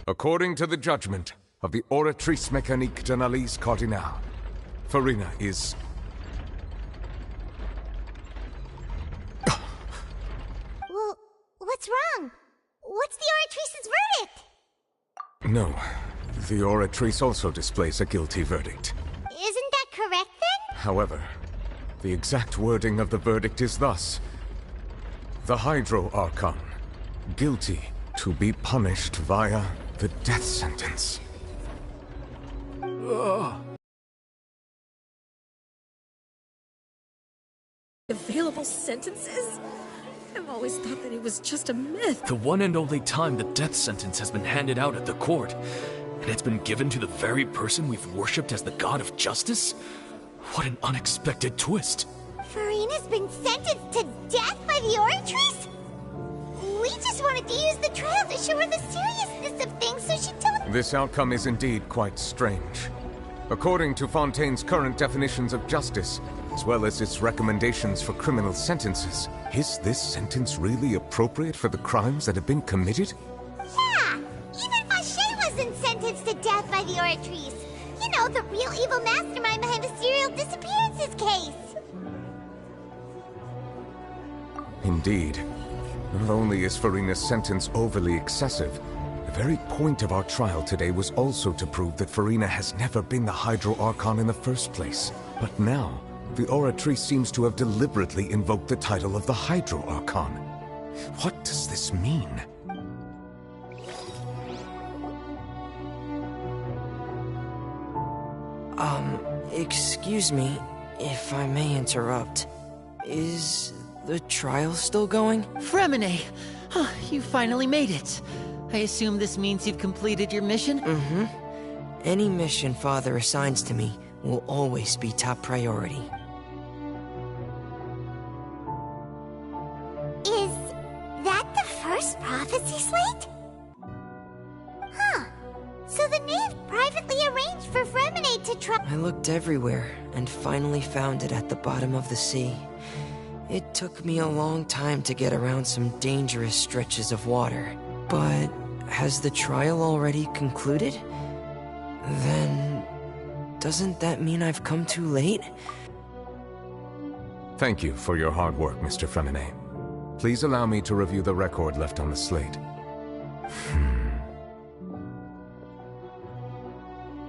According to the judgment of the Oratrice Mécanique d'Analyse Cardinale, Farina is Well, what's wrong? What's the Oratrice's verdict? No. The Oratrice also displays a guilty verdict. Isn't that correct then? However, the exact wording of the verdict is thus: the Hydro Archon, guilty to be punished via the death sentence. Available sentences? I've always thought that it was just a myth. The one and only time the death sentence has been handed out at the court, and it's been given to the very person we've worshipped as the god of justice? What an unexpected twist. Farina's been sentenced to death by the Oratrice? We just wanted to use the trial to show her the seriousness of things so she'd tell us. This outcome is indeed quite strange. According to Fontaine's current definitions of justice, as well as its recommendations for criminal sentences, is this sentence really appropriate for the crimes that have been committed? Yeah! Even Vacher wasn't sentenced to death by the Oratrice. You know, the real evil mastermind behind the serial disappearances case. Indeed. Not only is Farina's sentence overly excessive, the very point of our trial today was also to prove that Farina has never been the Hydro Archon in the first place. But now, the Oratrice seems to have deliberately invoked the title of the Hydro Archon. What does this mean? Excuse me, if I may interrupt. Is the trial still going? Fremine! You finally made it. I assume this means you've completed your mission? Mm-hmm. Any mission Father assigns to me will always be top priority. Is that the first prophecy slate? Huh. So the knave privately arranged for Fremine to try— I looked everywhere and finally found it at the bottom of the sea. It took me a long time to get around some dangerous stretches of water. But has the trial already concluded? Then doesn't that mean I've come too late? Thank you for your hard work, Mr. Fremine. Please allow me to review the record left on the slate.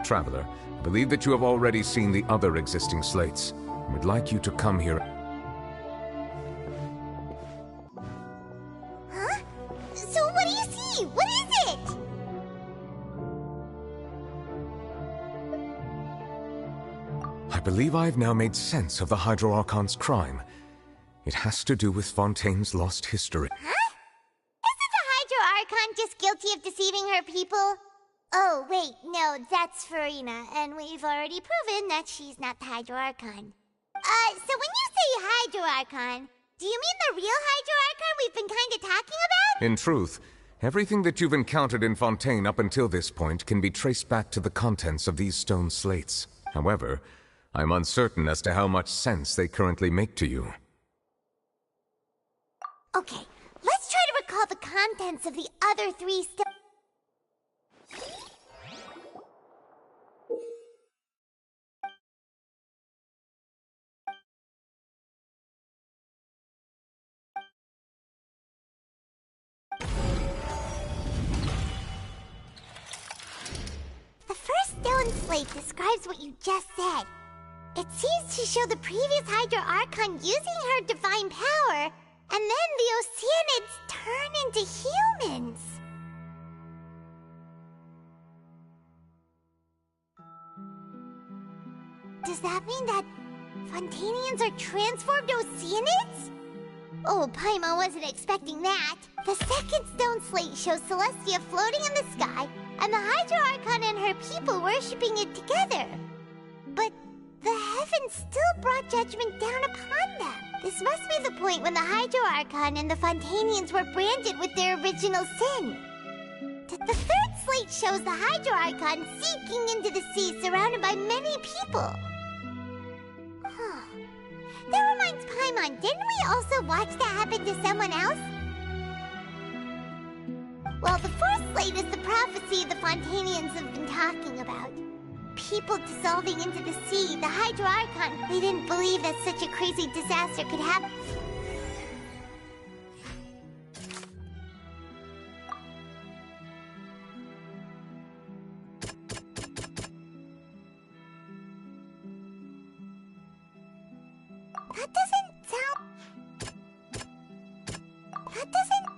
Traveler, I believe that you have already seen the other existing slates. I would like you to come here. Huh? So what do you see? What is it? I believe I have now made sense of the Hydro Archon's crime. It has to do with Fontaine's lost history. Huh? Isn't the Hydro Archon just guilty of deceiving her people? Oh, wait, no, that's Farina, and we've already proven that she's not the Hydro Archon. So when you say Hydro Archon, do you mean the real Hydro Archon we've been kinda talking about? In truth, everything that you've encountered in Fontaine up until this point can be traced back to the contents of these stone slates. However, I'm uncertain as to how much sense they currently make to you. Okay, let's try to recall the contents of the other 3 The first stone slate describes what you just said. It seems to show the previous Hydro Archon using her divine power, and then the Oceanids turn into humans. Does that mean that Fontanians are transformed Oceanids? Oh, Paimon wasn't expecting that. The second stone slate shows Celestia floating in the sky, and the Hydro Archon and her people worshipping it together. But the heavens still brought judgment down upon them. This must be the point when the Hydro Archon and the Fontanians were branded with their original sin. The third slate shows the Hydro Archon sinking into the sea surrounded by many people. That reminds Paimon, didn't we also watch that happen to someone else? Well, the fourth slate is the prophecy the Fontanians have been talking about. People dissolving into the sea, the Hydro Archon. They didn't believe that such a crazy disaster could happen. That doesn't sound... That doesn't...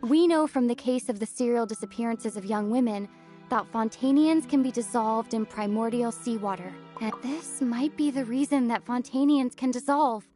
We know from the case of the serial disappearances of young women that Fontanians can be dissolved in primordial seawater. And this might be the reason that Fontanians can dissolve.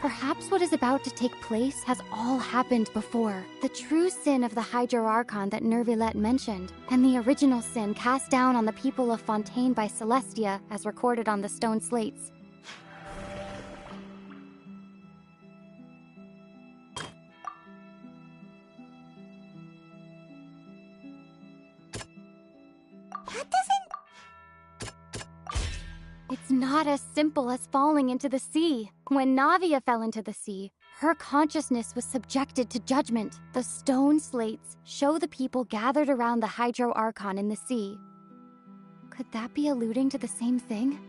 Perhaps what is about to take place has all happened before. The true sin of the Hydro Archon that Nervilette mentioned, and the original sin cast down on the people of Fontaine by Celestia, as recorded on the stone slates. It's not as simple as falling into the sea. When Navia fell into the sea, her consciousness was subjected to judgment. The stone slates show the people gathered around the Hydro Archon in the sea. Could that be alluding to the same thing?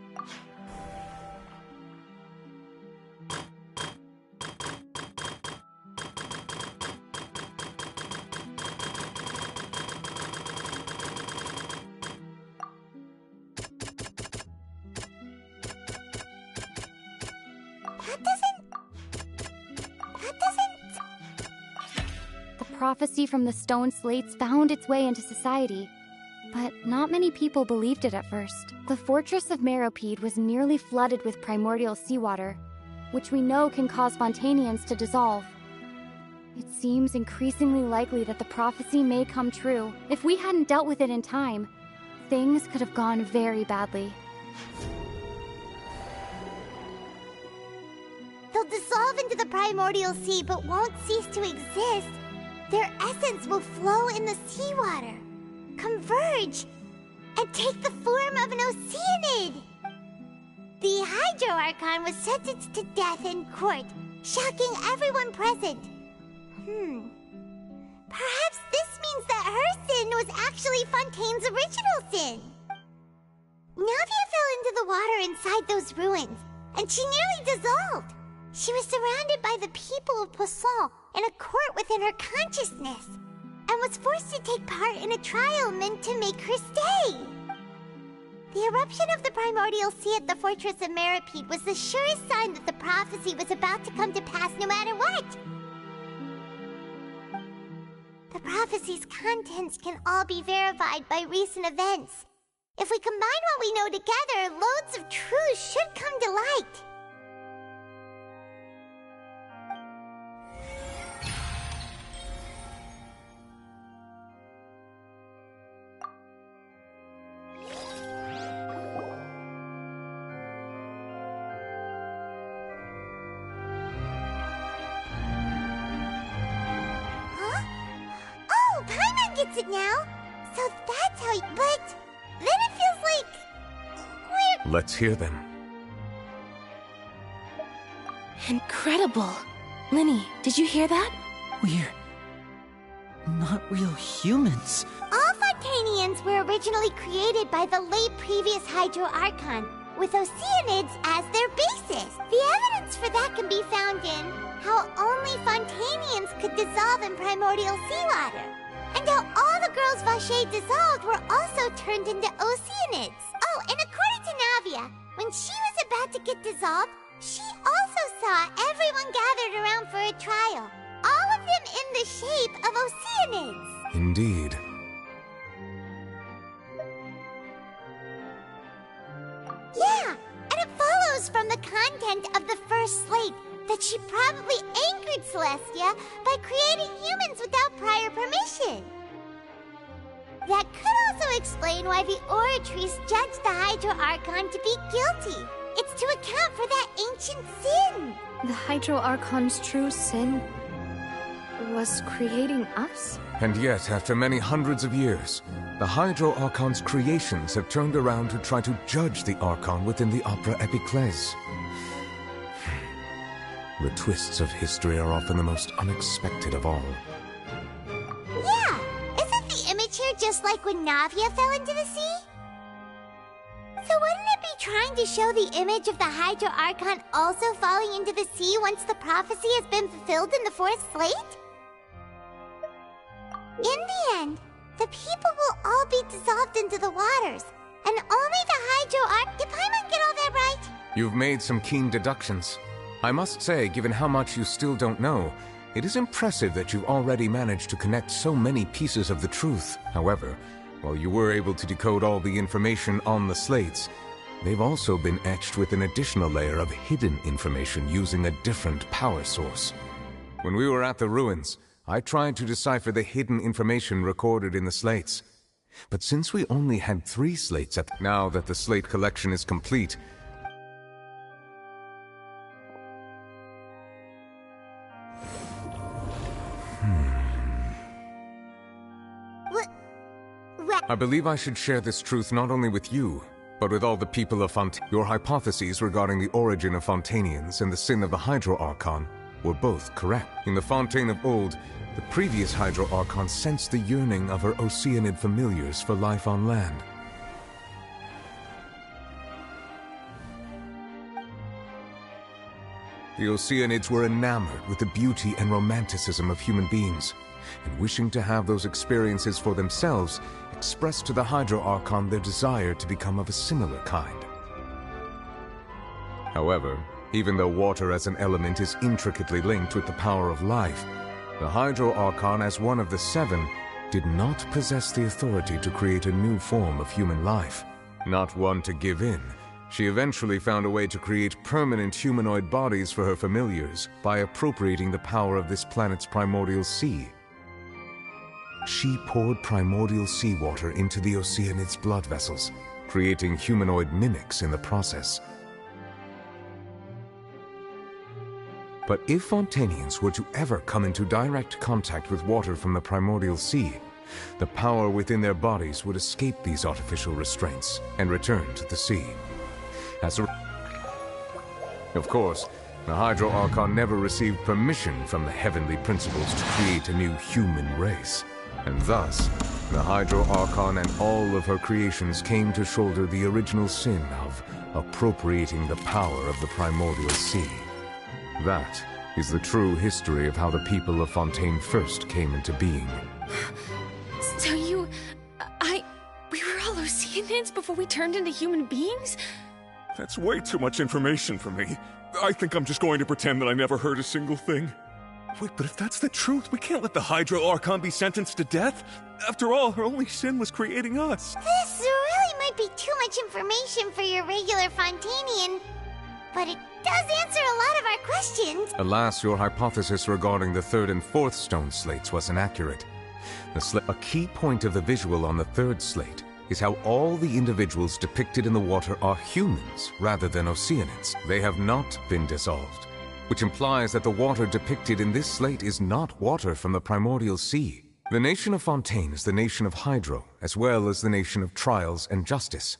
Prophecy from the stone slates found its way into society, but not many people believed it at first. The fortress of Meropide was nearly flooded with primordial seawater, which we know can cause Fontanians to dissolve. It seems increasingly likely that the prophecy may come true. If we hadn't dealt with it in time, things could have gone very badly. They'll dissolve into the primordial sea but won't cease to exist. Their essence will flow in the seawater, converge, and take the form of an Oceanid. The Hydro Archon was sentenced to death in court, shocking everyone present. Perhaps this means that her sin was actually Fontaine's original sin. Navia fell into the water inside those ruins, and she nearly dissolved. She was surrounded by the people of Poisson in a court within her consciousness, and was forced to take part in a trial meant to make her stay. The eruption of the primordial sea at the fortress of Meropide was the surest sign that the prophecy was about to come to pass no matter what. The prophecy's contents can all be verified by recent events. If we combine what we know together, loads of truth should come to light. Gets it now, so that's how. But then it feels like we're. Let's hear them. Incredible. Linny, did you hear that? We're not real humans. All Fontanians were originally created by the late previous Hydro Archon, with Oceanids as their basis. The evidence for that can be found in how only Fontanians could dissolve in primordial seawater. And how all the girls Vacher dissolved were also turned into Oceanids. Oh, and according to Navia, when she was about to get dissolved, she also saw everyone gathered around for a trial. All of them in the shape of Oceanids. Indeed. Yeah, and it follows from the content of the first slate that she probably anchored Celestia by creating humans without prior permission. That could also explain why the Oratrice judged the Hydro Archon to be guilty. It's to account for that ancient sin. The Hydro Archon's true sin was creating us? And yet, after many hundreds of years, the Hydro Archon's creations have turned around to try to judge the Archon within the Opera Epiclese. The twists of history are often the most unexpected of all. Yeah! Isn't the image here just like when Navia fell into the sea? So wouldn't it be trying to show the image of the Hydro Archon also falling into the sea once the prophecy has been fulfilled in the fourth slate? In the end, the people will all be dissolved into the waters, and only the Hydro Did Paimon get all that right? You've made some keen deductions. I must say, given how much you still don't know, it is impressive that you've already managed to connect so many pieces of the truth. However, while you were able to decode all the information on the slates, they've also been etched with an additional layer of hidden information using a different power source. When we were at the ruins, I tried to decipher the hidden information recorded in the slates. But since we only had 3 slates now that the slate collection is complete, I believe I should share this truth not only with you, but with all the people of Your hypotheses regarding the origin of Fontanians and the sin of the Hydro Archon were both correct. In the Fontaine of old, the previous Hydro Archon sensed the yearning of her Oceanid familiars for life on land. The Oceanids were enamored with the beauty and romanticism of human beings, and wishing to have those experiences for themselves, expressed to the Hydro Archon their desire to become of a similar kind. However, even though water as an element is intricately linked with the power of life, the Hydro Archon, as one of the 7, did not possess the authority to create a new form of human life. Not one to give in, she eventually found a way to create permanent humanoid bodies for her familiars by appropriating the power of this planet's primordial sea. She poured primordial seawater into the Oceanids' blood vessels, creating humanoid mimics in the process. But if Fontanians were to ever come into direct contact with water from the primordial sea, the power within their bodies would escape these artificial restraints and return to the sea. Of course, the Hydro Archon never received permission from the heavenly principles to create a new human race. And thus, the Hydro Archon and all of her creations came to shoulder the original sin of appropriating the power of the primordial sea. That is the true history of how the people of Fontaine first came into being. So we were all Oceanids? sentience before we turned into human beings? That's way too much information for me. I think I'm just going to pretend that I never heard a single thing. Wait, but if that's the truth, we can't let the Hydro Archon be sentenced to death. After all, her only sin was creating us. This really might be too much information for your regular Fontanian, but it does answer a lot of our questions. Alas, your hypothesis regarding the third and fourth stone slates was inaccurate. A key point of the visual on the third slate is how all the individuals depicted in the water are humans rather than Oceanids. They have not been dissolved, which implies that the water depicted in this slate is not water from the primordial sea. The nation of Fontaine is the nation of Hydro, as well as the nation of Trials and Justice.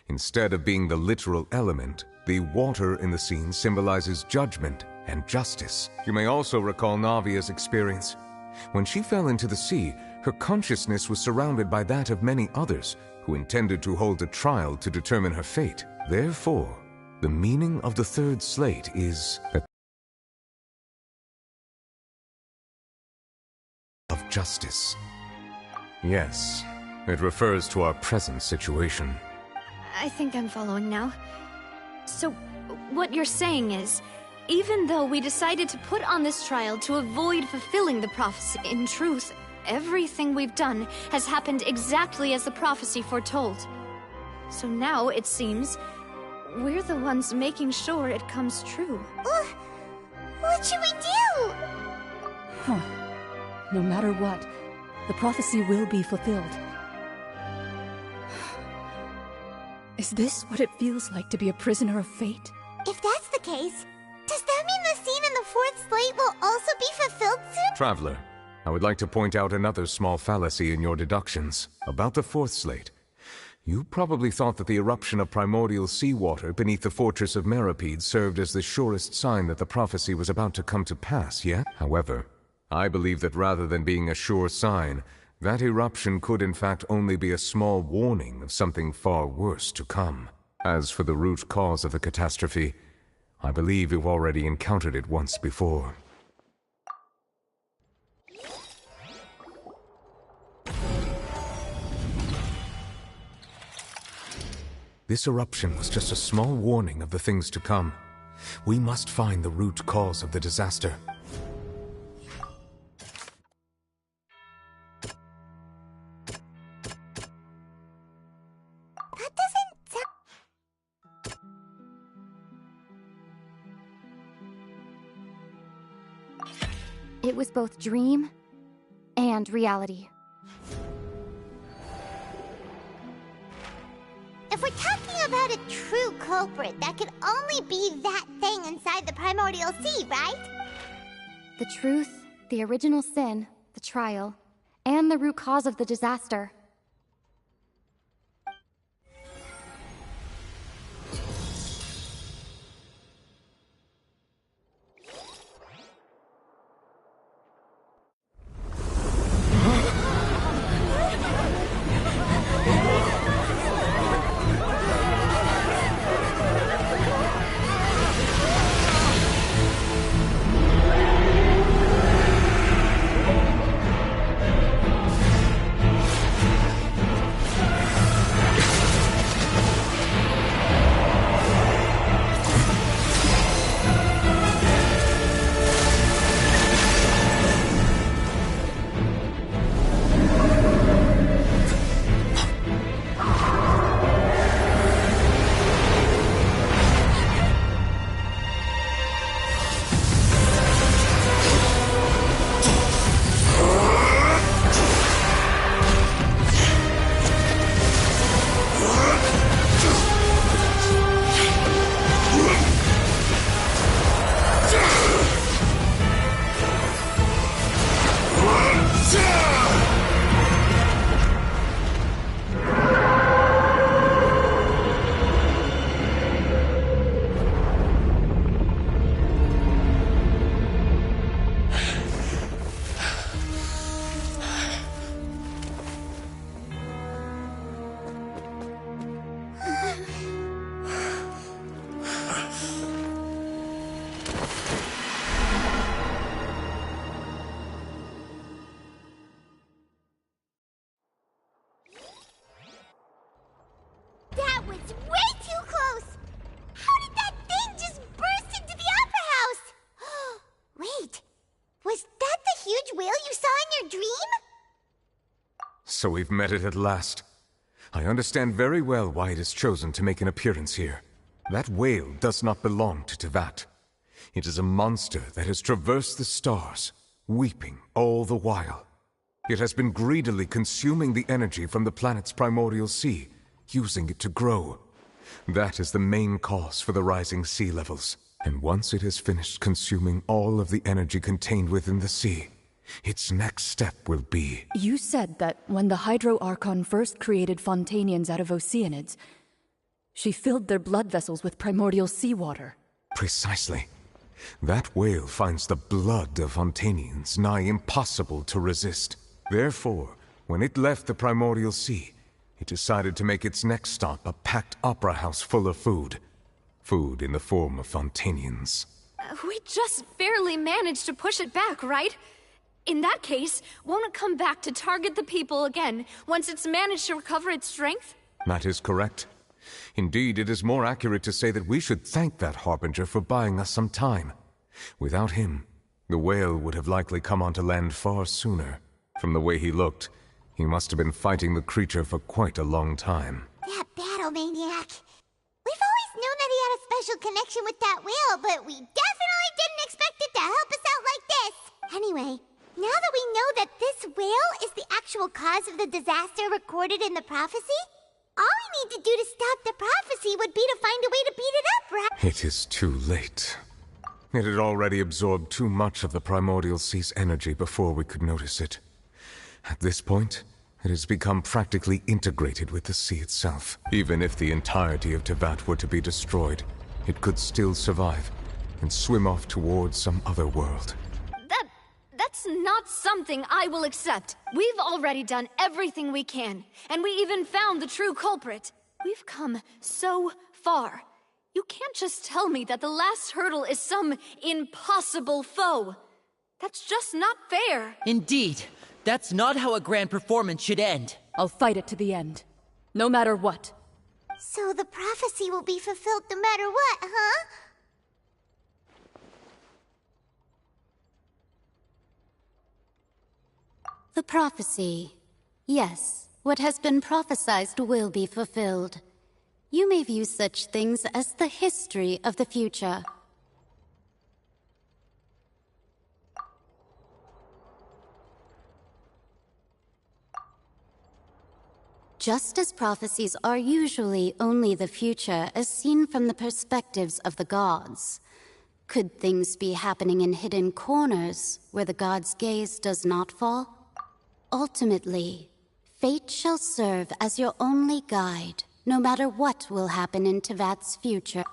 Instead of being the literal element, the water in the scene symbolizes judgment and justice. You may also recall Navia's experience. When she fell into the sea, her consciousness was surrounded by that of many others who intended to hold a trial to determine her fate. Therefore, the meaning of the third slate is that of justice. Yes, it refers to our present situation. I think I'm following now. So, what you're saying is, even though we decided to put on this trial to avoid fulfilling the prophecy, in truth, everything we've done has happened exactly as the prophecy foretold. So now, it seems, we're the ones making sure it comes true. What should we do? Huh. No matter what, the prophecy will be fulfilled. Is this what it feels like to be a prisoner of fate? If that's the case, does that mean the scene in the fourth slate will also be fulfilled soon? Traveler, I would like to point out another small fallacy in your deductions. About the fourth slate, you probably thought that the eruption of primordial seawater beneath the fortress of Meropide served as the surest sign that the prophecy was about to come to pass, yet? However, I believe that rather than being a sure sign, that eruption could in fact only be a small warning of something far worse to come. As for the root cause of the catastrophe, I believe you've already encountered it once before. This eruption was just a small warning of the things to come. We must find the root cause of the disaster. That doesn't sound... It was both dream and reality. If we're talking about a true culprit, that could only be that thing inside the primordial sea, right? The truth, the original sin, the trial, and the root cause of the disaster. So we've met it at last. I understand very well why it has chosen to make an appearance here. That whale does not belong to Tevat. It is a monster that has traversed the stars, weeping all the while. It has been greedily consuming the energy from the planet's primordial sea, using it to grow. That is the main cause for the rising sea levels. And once it has finished consuming all of the energy contained within the sea, its next step will be... You said that when the Hydro Archon first created Fontanians out of Oceanids, she filled their blood vessels with primordial seawater. Precisely. That whale finds the blood of Fontanians nigh impossible to resist. Therefore, when it left the primordial sea, it decided to make its next stop a packed opera house full of food. Food in the form of Fontanians. We just barely managed to push it back, right? In that case, won't it come back to target the people again once it's managed to recover its strength? That is correct. Indeed, it is more accurate to say that we should thank that Harbinger for buying us some time. Without him, the whale would have likely come onto land far sooner. From the way he looked, he must have been fighting the creature for quite a long time. That battle maniac. We've always known that he had a special connection with that whale, but we definitely didn't expect it to help us out like this. Anyway, now that we know that this whale is the actual cause of the disaster recorded in the prophecy, all we need to do to stop the prophecy would be to find a way to beat it up, right? It is too late. It had already absorbed too much of the primordial sea's energy before we could notice it. At this point, it has become practically integrated with the sea itself. Even if the entirety of Tevat were to be destroyed, it could still survive and swim off towards some other world. That's not something I will accept. We've already done everything we can, and we even found the true culprit. We've come so far. You can't just tell me that the last hurdle is some impossible foe. That's just not fair. Indeed. That's not how a grand performance should end. I'll fight it to the end. No matter what. So the prophecy will be fulfilled no matter what, huh? The prophecy. Yes, what has been prophesied will be fulfilled. You may view such things as the history of the future. Just as prophecies are usually only the future as seen from the perspectives of the gods, could things be happening in hidden corners where the gods' gaze does not fall? Ultimately, fate shall serve as your only guide, no matter what will happen in Tevat's future.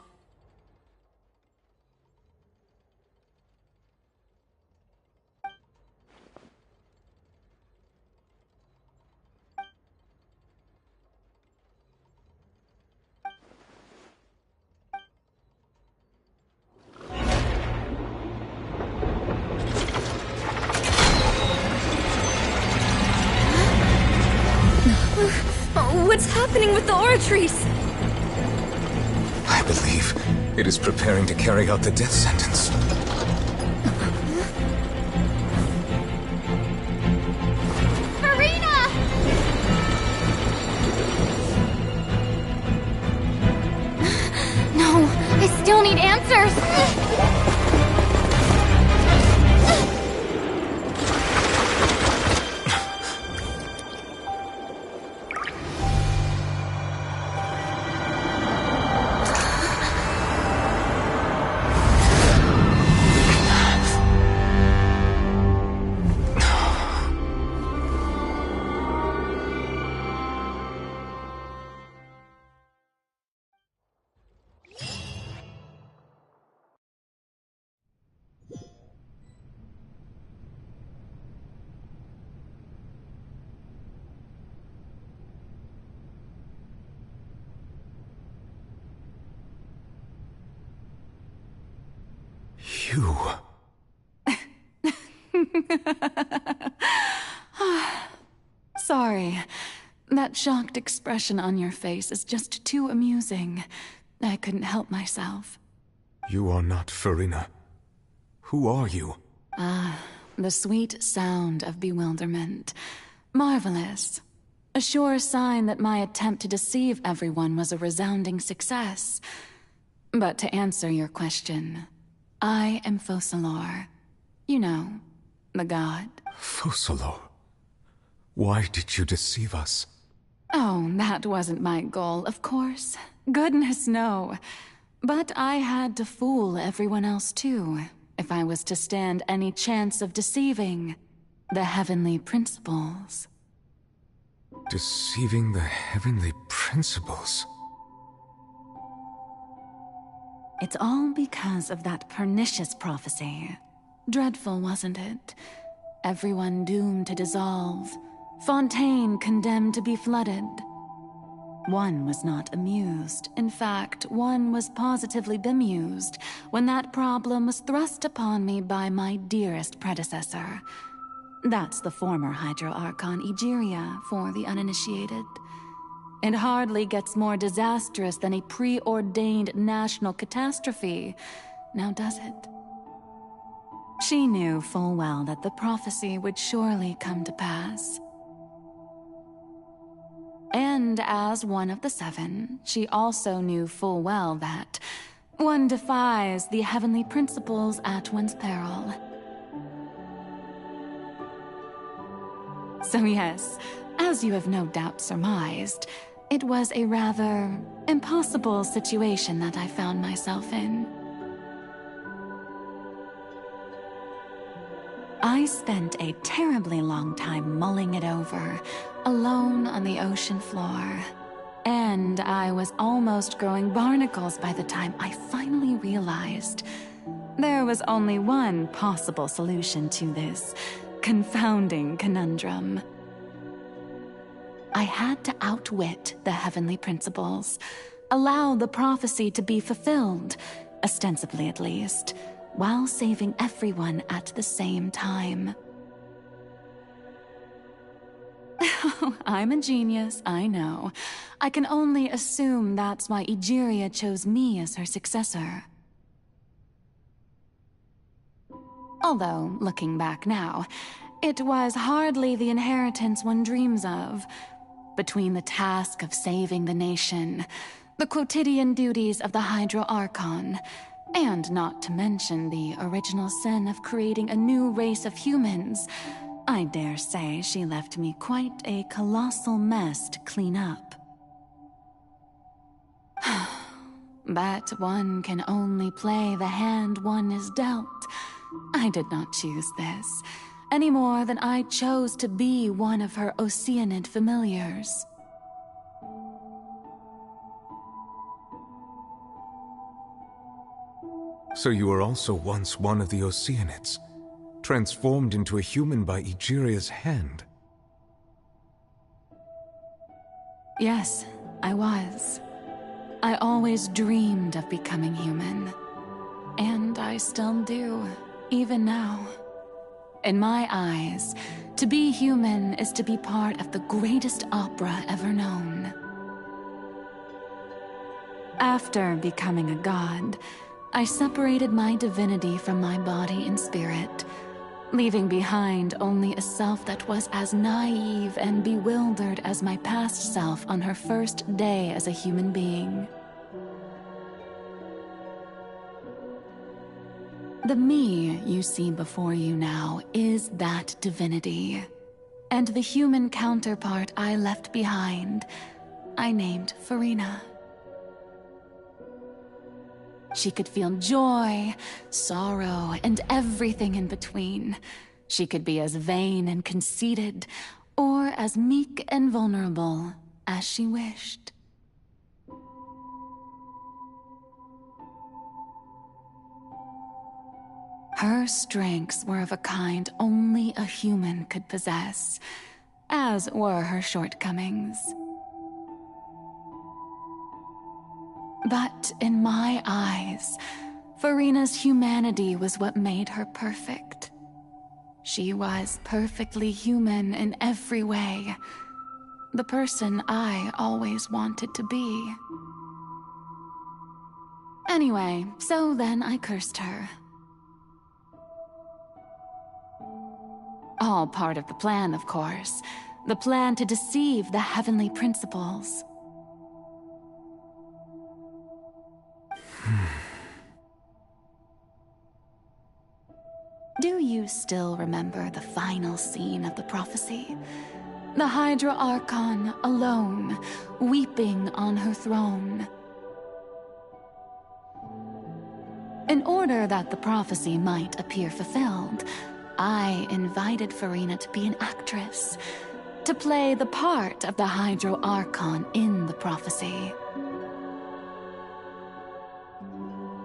What's happening with the oratories? I believe it is preparing to carry out the death sentence. Marina! No, I still need answers. You... Sorry. That shocked expression on your face is just too amusing. I couldn't help myself. You are not Farina. Who are you? Ah, the sweet sound of bewilderment. Marvelous. A sure sign that my attempt to deceive everyone was a resounding success. But to answer your question, I am Focalor. You know, the god. Focalor? Why did you deceive us? Oh, that wasn't my goal, of course. Goodness, no. But I had to fool everyone else too, if I was to stand any chance of deceiving the heavenly principles. Deceiving the heavenly principles? It's all because of that pernicious prophecy. Dreadful, wasn't it? Everyone doomed to dissolve. Fontaine condemned to be flooded. One was not amused. In fact, one was positively bemused when that problem was thrust upon me by my dearest predecessor. That's the former Hydro Archon Egeria, for the uninitiated. It hardly gets more disastrous than a preordained national catastrophe, now does it? She knew full well that the prophecy would surely come to pass. And as one of the seven, she also knew full well that one defies the heavenly principles at one's peril. So yes, as you have no doubt surmised, it was a rather impossible situation that I found myself in. I spent a terribly long time mulling it over, alone on the ocean floor. And I was almost growing barnacles by the time I finally realized there was only one possible solution to this confounding conundrum. I had to outwit the heavenly principles, allow the prophecy to be fulfilled, ostensibly at least, while saving everyone at the same time. I'm a genius, I know. I can only assume that's why Egeria chose me as her successor. Although, looking back now, it was hardly the inheritance one dreams of. Between the task of saving the nation, the quotidian duties of the Hydro Archon, and not to mention the original sin of creating a new race of humans, I dare say she left me quite a colossal mess to clean up. But one can only play the hand one is dealt. I did not choose this, any more than I chose to be one of her Oceanid familiars. So you were also once one of the Oceanids, transformed into a human by Egeria's hand. Yes, I was. I always dreamed of becoming human. And I still do, even now. In my eyes, to be human is to be part of the greatest opera ever known. After becoming a god, I separated my divinity from my body and spirit, leaving behind only a self that was as naive and bewildered as my past self on her first day as a human being. The me you see before you now is that divinity, and the human counterpart I left behind, I named Furina. She could feel joy, sorrow, and everything in between. She could be as vain and conceited, or as meek and vulnerable as she wished. Her strengths were of a kind only a human could possess, as were her shortcomings. But in my eyes, Furina's humanity was what made her perfect. She was perfectly human in every way, the person I always wanted to be. Anyway, so then I cursed her. All part of the plan, of course. The plan to deceive the heavenly principles. Do you still remember the final scene of the prophecy? The Hydra Archon, alone, weeping on her throne. In order that the prophecy might appear fulfilled, I invited Furina to be an actress, to play the part of the Hydra Archon in the prophecy.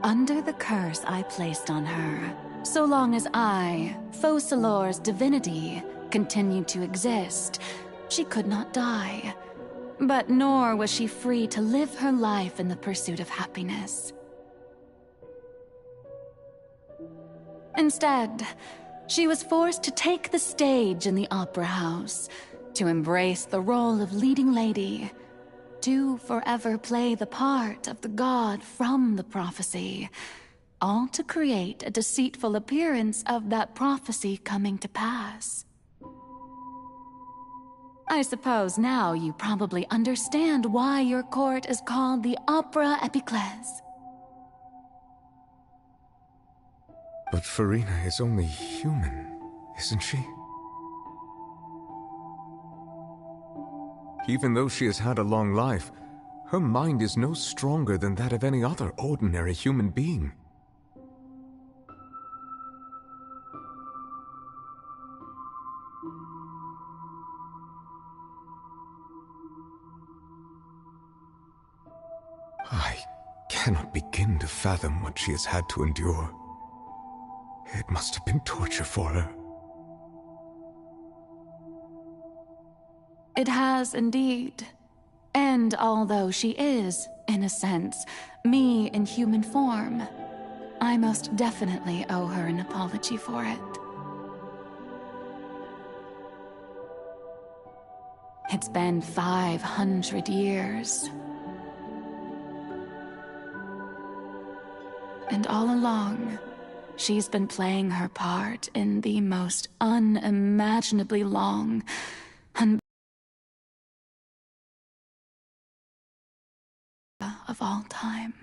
Under the curse I placed on her, so long as I, Focalor's divinity, continued to exist, she could not die. But nor was she free to live her life in the pursuit of happiness. Instead, she was forced to take the stage in the opera house, to embrace the role of leading lady, to forever play the part of the god from the prophecy, all to create a deceitful appearance of that prophecy coming to pass. I suppose now you probably understand why your court is called the Opera Epiclese. But Furina is only human, isn't she? Even though she has had a long life, her mind is no stronger than that of any other ordinary human being. I cannot begin to fathom what she has had to endure. It must have been torture for her. It has indeed. And although she is, in a sense, me in human form, I most definitely owe her an apology for it. It's been 500 years. And all along, she's been playing her part in the most unimaginably long of all time.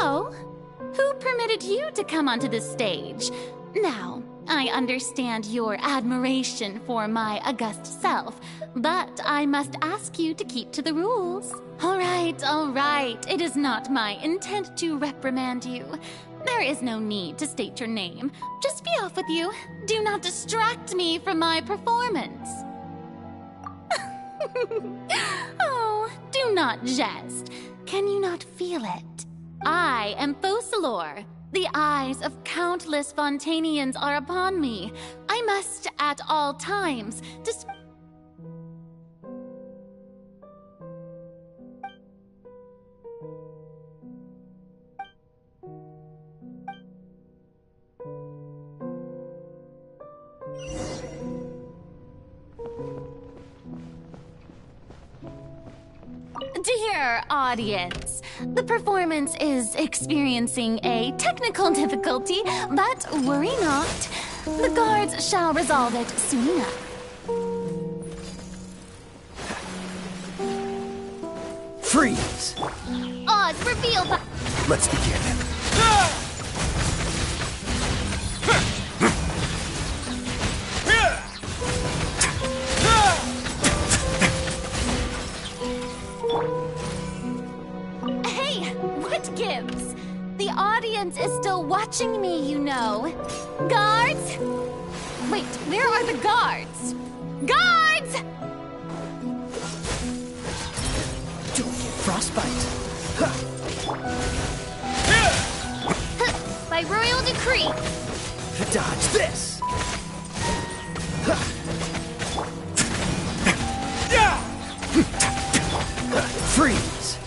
Oh, who permitted you to come onto this stage? Now, I understand your admiration for my august self, but I must ask you to keep to the rules. All right. It is not my intent to reprimand you. There is no need to state your name. Just be off with you. Do not distract me from my performance. Oh, do not jest. Can you not feel it? I am Focalor. The eyes of countless Fontanians are upon me. I must, at all times, Dear our audience. The performance is experiencing a technical difficulty, but worry not. The guards shall resolve it soon enough. Freeze! Oz, reveal the... Let's begin. Hey, what gives? The audience is still watching me, you know. Guards? Wait, where are the guards? Guards! Don't get frostbite. By royal decree. Dodge this. Freeze.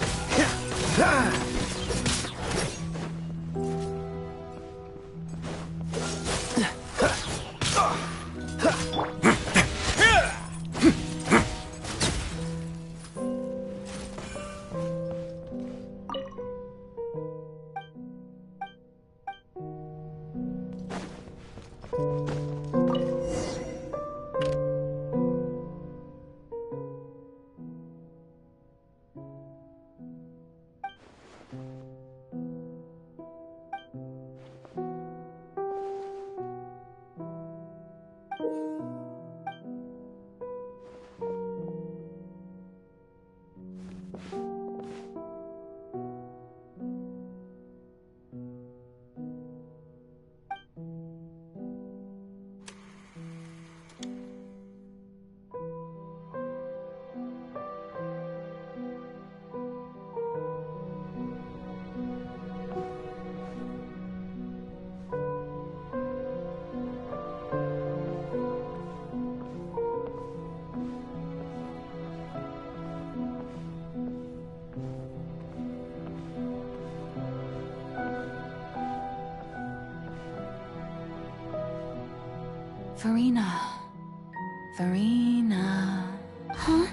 Farina. Huh?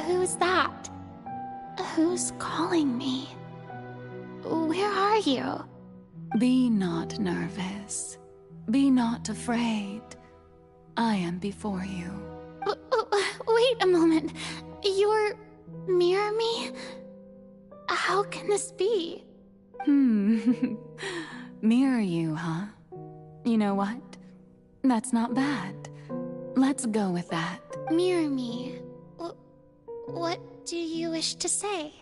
Who's that? Who's calling me? Where are you? Be not nervous. Be not afraid. I am before you. Wait a moment. You're... near me? How can this be? Mirror you, huh? You know what? That's not bad. Let's go with that. Mirror me. What do you wish to say?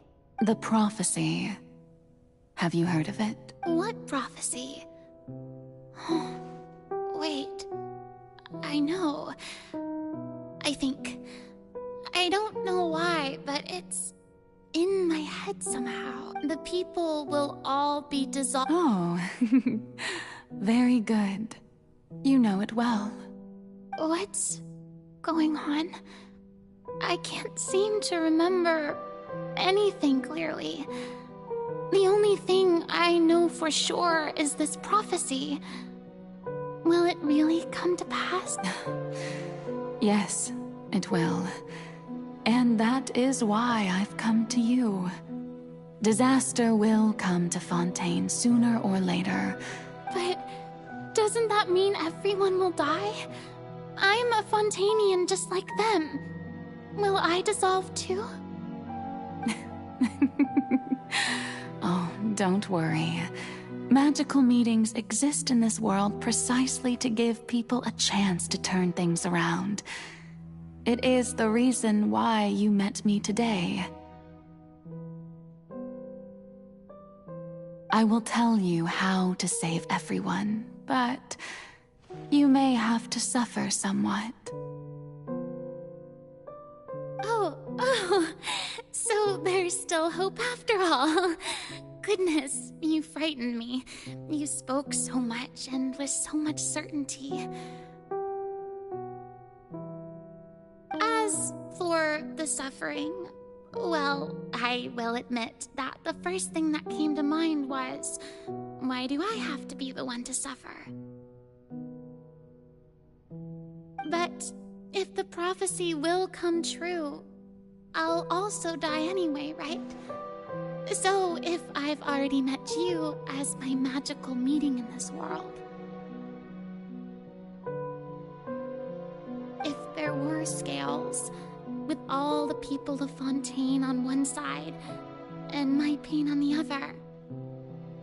The prophecy. Have you heard of it? What prophecy? Wait. I know. I think... I don't know why, but it's in my head somehow. The people will all be dissolved. Oh, very good. You know it well. What's going on? I can't seem to remember anything clearly. The only thing I know for sure is this prophecy. Will it really come to pass? Yes, it will. And that is why I've come to you. Disaster will come to Fontaine sooner or later. But doesn't that mean everyone will die? I'm a Fontainian just like them. Will I dissolve too? Oh, don't worry. Magical meetings exist in this world precisely to give people a chance to turn things around. It is the reason why you met me today. I will tell you how to save everyone, but you may have to suffer somewhat. Oh, so there's still hope after all. Goodness, you frightened me. You spoke so much and with so much certainty. As for the suffering, well, I will admit that the first thing that came to mind was, why do I have to be the one to suffer? But if the prophecy will come true, I'll also die anyway, right? So if I've already met you as my magical meeting in this world, if there were scales, with all the people of Fontaine on one side and my pain on the other,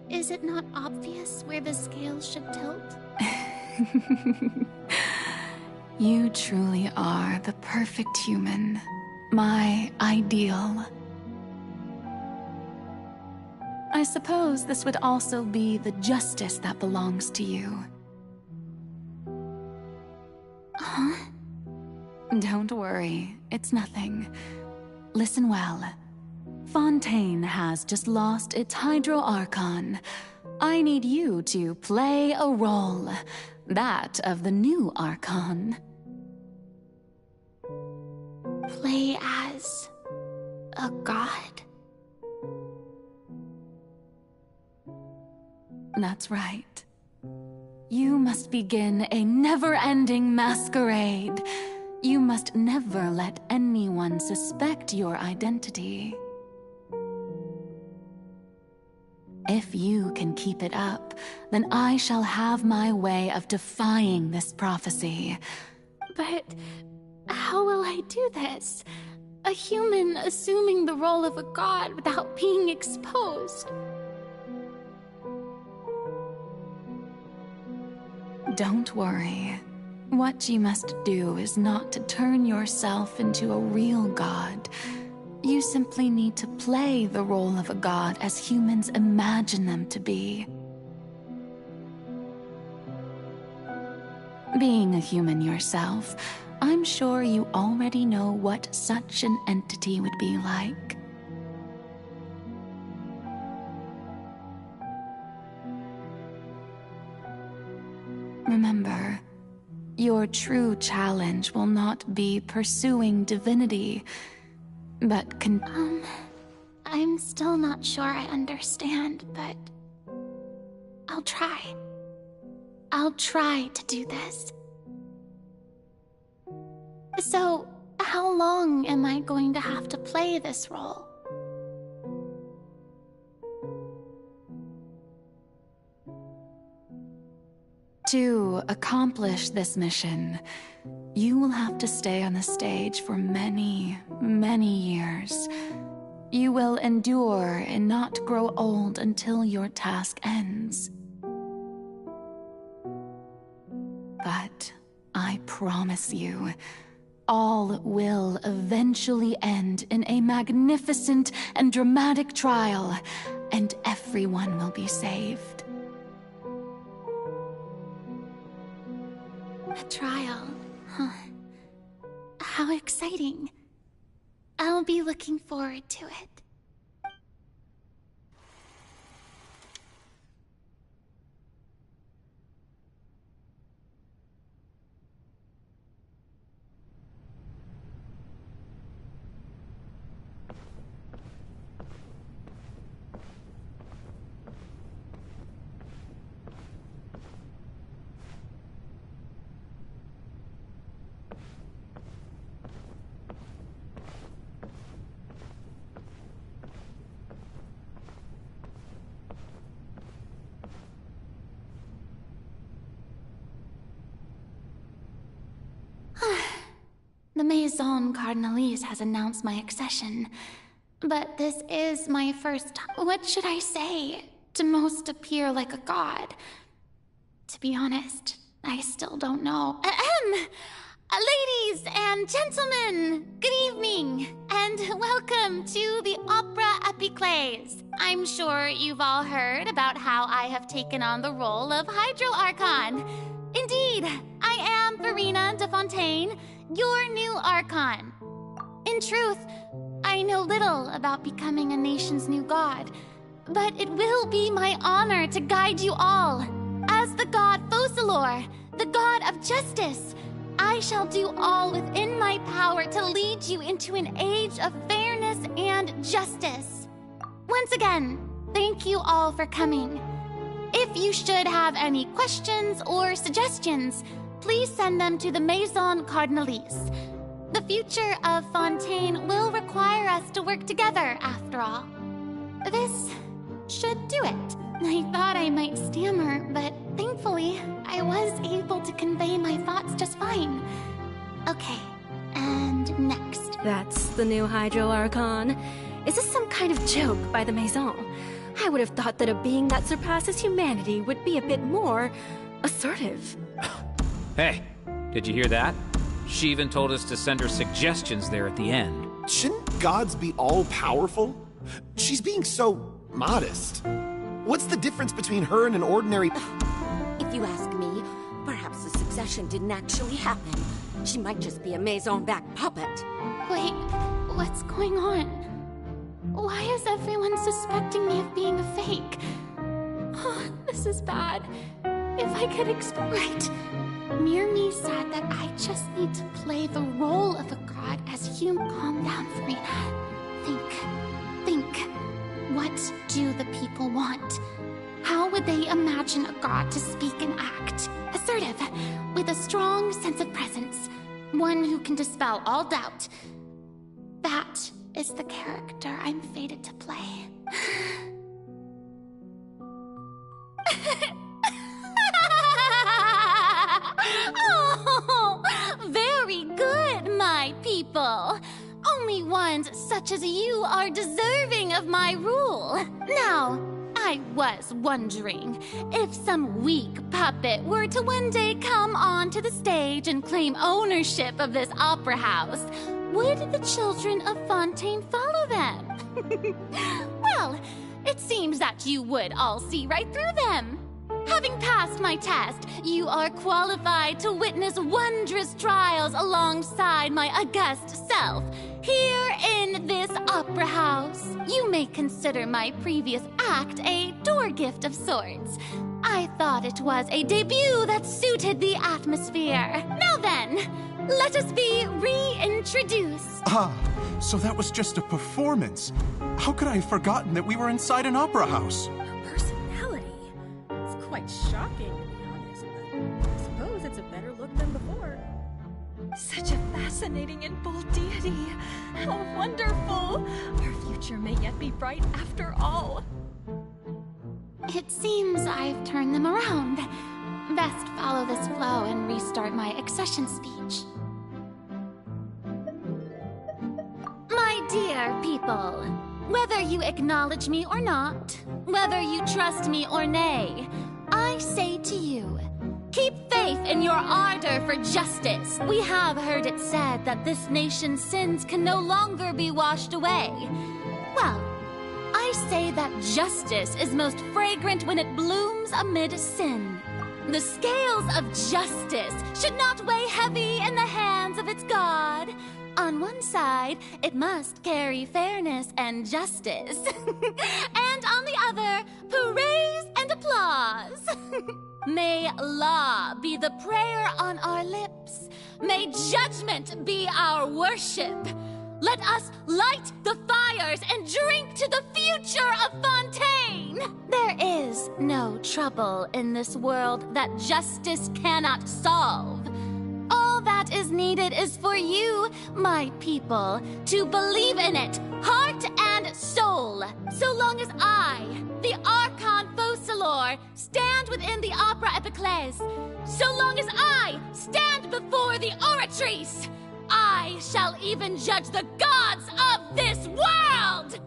is it not obvious where the scales should tilt? You truly are the perfect human. My ideal. I suppose this would also be the justice that belongs to you. Huh? Don't worry, it's nothing. Listen well. Fontaine has just lost its Hydro Archon. I need you to play a role. That of the new Archon. Play as a god? That's right. You must begin a never-ending masquerade. You must never let anyone suspect your identity. If you can keep it up, then I shall have my way of defying this prophecy. But how will I do this? A human assuming the role of a god without being exposed. Don't worry. What you must do is not to turn yourself into a real god. You simply need to play the role of a god as humans imagine them to be. Being a human yourself, I'm sure you already know what such an entity would be like. Remember, your true challenge will not be pursuing divinity, but I'm still not sure I understand, but I'll try. I'll try to do this. So, how long am I going to have to play this role? To accomplish this mission, you will have to stay on the stage for many, many years. You will endure and not grow old until your task ends. But I promise you, all will eventually end in a magnificent and dramatic trial, and everyone will be saved. A trial, huh? How exciting. I'll be looking forward to it. The Maison Cardinalise has announced my accession, but this is my first time. What should I say to most appear like a god? To be honest, I still don't know. Ladies and gentlemen, good evening, and welcome to the Opera Epiclese. I'm sure you've all heard about how I have taken on the role of Hydro Archon. Indeed, I am Farina de Fontaine, your new Archon. In truth, I know little about becoming a nation's new god, but it will be my honor to guide you all. As the god Focalor, the god of justice, I shall do all within my power to lead you into an age of fairness and justice. Once again, thank you all for coming. If you should have any questions or suggestions, please send them to the Maison Cardinalise. The future of Fontaine will require us to work together, after all. This should do it. I thought I might stammer, but thankfully, I was able to convey my thoughts just fine. Okay, and next. That's the new Hydro Archon. Is this some kind of joke by the Maison? I would have thought that a being that surpasses humanity would be a bit more assertive. Hey, did you hear that? She even told us to send her suggestions there at the end. Shouldn't gods be all-powerful? She's being so modest. What's the difference between her and an ordinary... If you ask me, perhaps the succession didn't actually happen. She might just be a Maison-backed puppet. Wait, what's going on? Why is everyone suspecting me of being a fake? Oh, this is bad. If I could explain... Right. Mirmi said that I just need to play the role of a god as human. Calm down, Farina. Think. What do the people want? How would they imagine a god to speak and act? Assertive, with a strong sense of presence. One who can dispel all doubt. That is the character I'm fated to play. Oh, very good, my people. Only ones such as you are deserving of my rule. Now, I was wondering, if some weak puppet were to one day come onto the stage and claim ownership of this opera house, would the children of Fontaine follow them? Well, it seems that you would all see right through them. Having passed my test, you are qualified to witness wondrous trials alongside my august self, here in this opera house. You may consider my previous act a door gift of sorts. I thought it was a debut that suited the atmosphere. Now then, let us be reintroduced. Ah, so that was just a performance. How could I have forgotten that we were inside an opera house? Quite shocking, to be honest, but I suppose it's a better look than before. Such a fascinating and bold deity. How wonderful! Our future may yet be bright after all. It seems I've turned them around. Best follow this flow and restart my accession speech. My dear people, whether you acknowledge me or not, whether you trust me or nay, I say to you, keep faith in your ardor for justice. We have heard it said that this nation's sins can no longer be washed away. Well, I say that justice is most fragrant when it blooms amid sin. The scales of justice should not weigh heavy in the hands of its God. On one side, it must carry fairness and justice. And on the other, praise and applause. May law be the prayer on our lips. May judgment be our worship. Let us light the fires and drink to the future of Fontaine. There is no trouble in this world that justice cannot solve. All that is needed is for you, my people, to believe in it, heart and soul. So long as I, the Archon Focalor, stand within the Opera Epiclese, so long as I stand before the Oratrice, I shall even judge the gods of this world!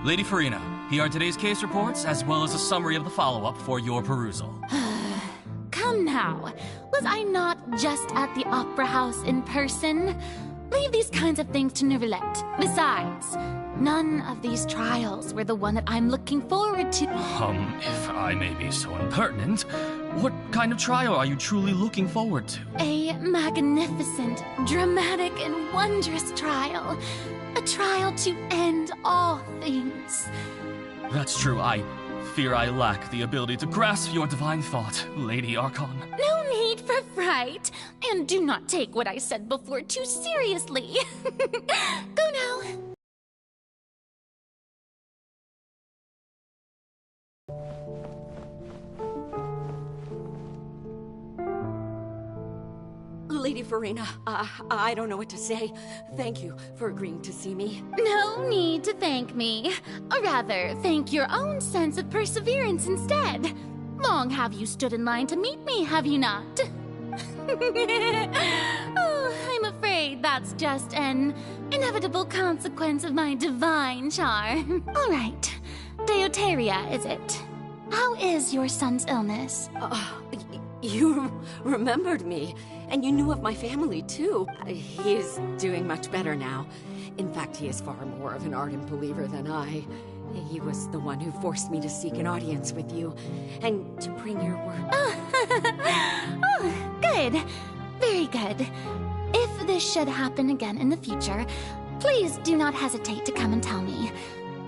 Lady Farina, here are today's case reports, as well as a summary of the follow-up for your perusal. Come now, was I not just at the Opera House in person? Leave these kinds of things to Neuvillette. Besides, none of these trials were the one that I'm looking forward to. If I may be so impertinent, what kind of trial are you truly looking forward to? A magnificent, dramatic, and wondrous trial. A trial to end all things. That's true. I fear I lack the ability to grasp your divine thought, Lady Archon. No need for fright, and do not take what I said before too seriously. Go now. Lady Farina, I don't know what to say. Thank you for agreeing to see me. No need to thank me. Rather, thank your own sense of perseverance instead. Long have you stood in line to meet me, have you not? Oh, I'm afraid that's just an inevitable consequence of my divine charm. All right. Deoteria, is it? How is your son's illness? You remembered me, and you knew of my family, too. He is doing much better now. In fact, he is far more of an ardent believer than I. He was the one who forced me to seek an audience with you, and to bring your word. Oh, good. Very good. If this should happen again in the future, please do not hesitate to come and tell me.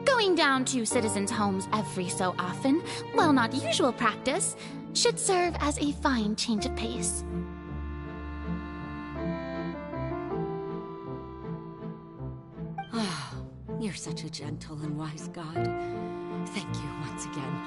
Going down to citizens' homes every so often, while not usual practice, should serve as a fine change of pace. Ah, you're such a gentle and wise god. Thank you once again.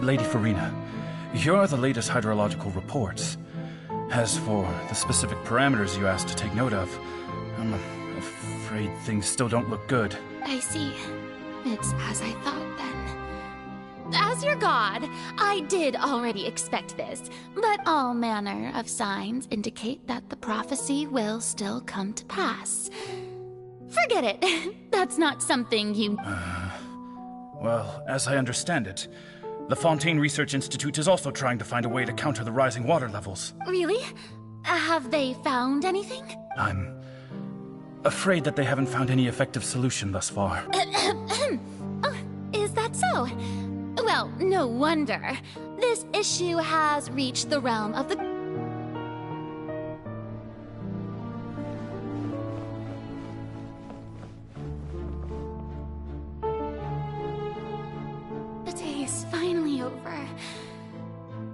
Lady Farina, here are the latest hydrological reports. As for the specific parameters you asked to take note of, I'm afraid things still don't look good. I see. It's as I thought then. As your god, I did already expect this, but all manner of signs indicate that the prophecy will still come to pass. Forget it. That's not something you... Well, as I understand it, the Fontaine Research Institute is also trying to find a way to counter the rising water levels. Really? Have they found anything? I'm afraid that they haven't found any effective solution thus far. Oh, is that so? Well, no wonder. This issue has reached the realm of the... The day is finally over.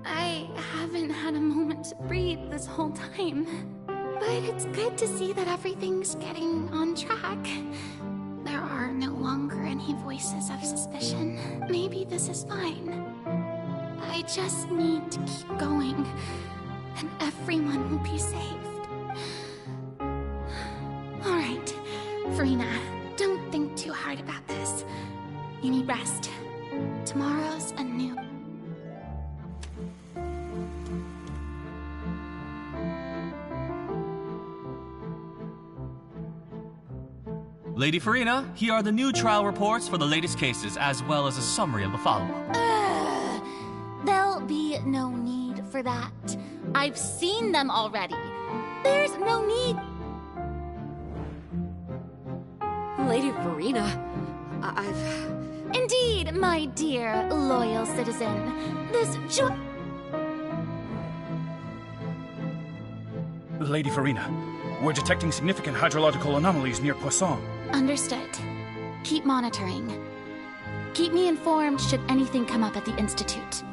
I haven't had a moment to breathe this whole time. But it's good to see that everything's getting on track. There are no longer any voices of suspicion. Maybe this is fine. I just need to keep going, and everyone will be saved. Alright, Farina, don't think too hard about this. You need rest. Tomorrow's a new... Lady Farina, here are the new trial reports for the latest cases, as well as a summary of the follow-up. There'll be no need for that. I've seen them already. There's no need... Lady Farina, I've... Indeed, my dear, loyal citizen. This Lady Farina, we're detecting significant hydrological anomalies near Poisson. Understood. Keep monitoring. Keep me informed should anything come up at the Institute.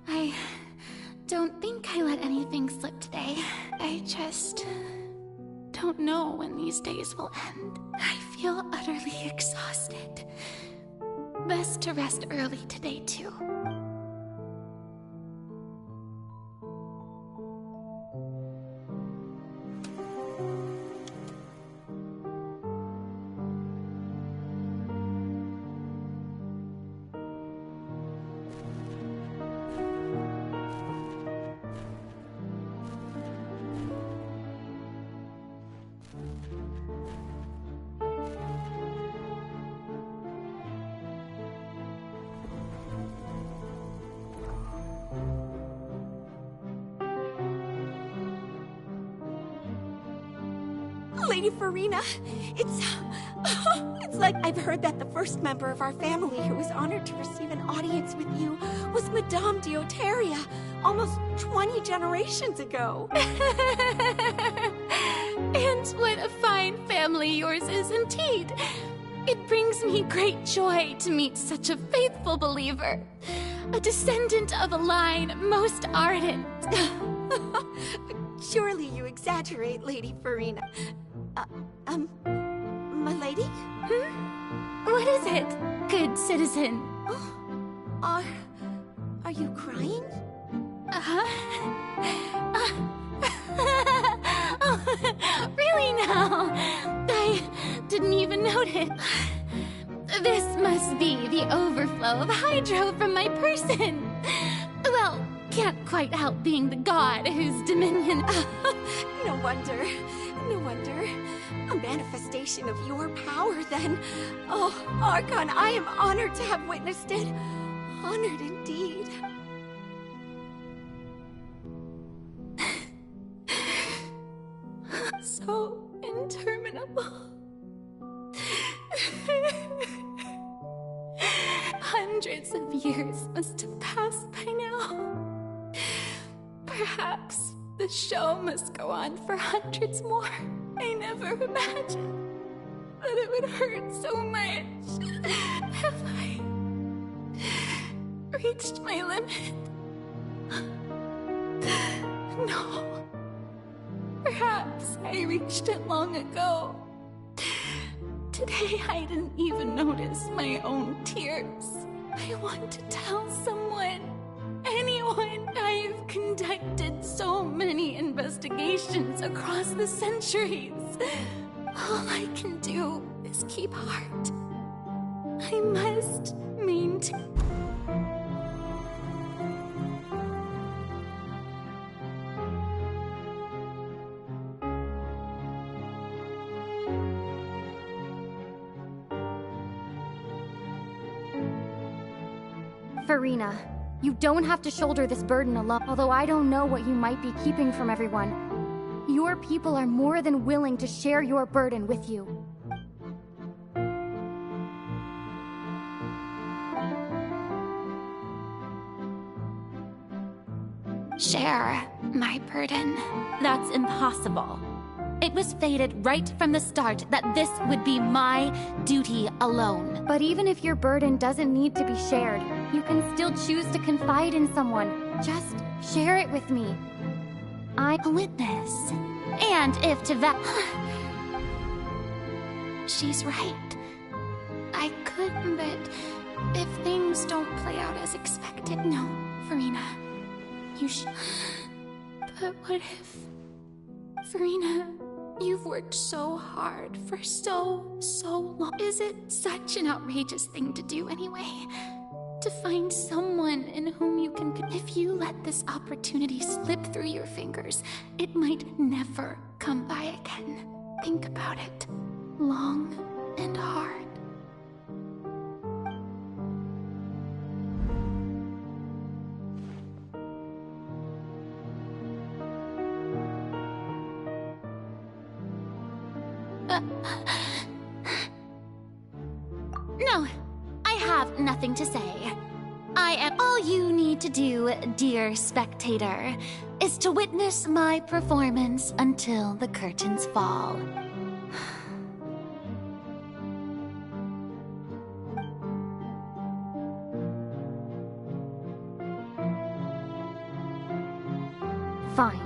I don't think I let anything slip today. I just don't know when these days will end. I feel utterly exhausted. Best to rest early today, too. Lady Farina, it's like I've heard that the first member of our family who was honored to receive an audience with you was Madame Deoteria, almost 20 generations ago. And what a fine family yours is indeed. It brings me great joy to meet such a faithful believer, a descendant of a line most ardent. Surely you exaggerate, Lady Farina. My lady? What is it, good citizen? Are you crying? Really now? I didn't even notice. This must be the overflow of hydro from my person. Well, can't quite help being the god whose dominion... No wonder. No wonder. A manifestation of your power, then. Oh, Archon, I am honored to have witnessed it. Honored indeed. So interminable. Hundreds of years must have passed by now. Perhaps the show must go on for hundreds more. I never imagined that it would hurt so much. Have I reached my limit? No. Perhaps I reached it long ago. Today I didn't even notice my own tears. I want to tell someone, anyone. I've conducted so many investigations across the centuries. All I can do is keep heart. I must maintain. Farina, you don't have to shoulder this burden alone, although I don't know what you might be keeping from everyone. Your people are more than willing to share your burden with you. Share my burden. That's impossible. It was fated right from the start that this would be my duty alone. But even if your burden doesn't need to be shared, you can still choose to confide in someone. Just share it with me. I'm a witness. And if to that... She's right. I could, but if things don't play out as expected... No, Farina. You should... But what if... Farina, you've worked so hard for so long. Is it such an outrageous thing to do anyway? To find someone in whom you can... If you let this opportunity slip through your fingers, it might never come by again. Think about it. Long and hard. No, I have nothing to say. All you need to do, dear spectator, is to witness my performance until the curtains fall. Fine.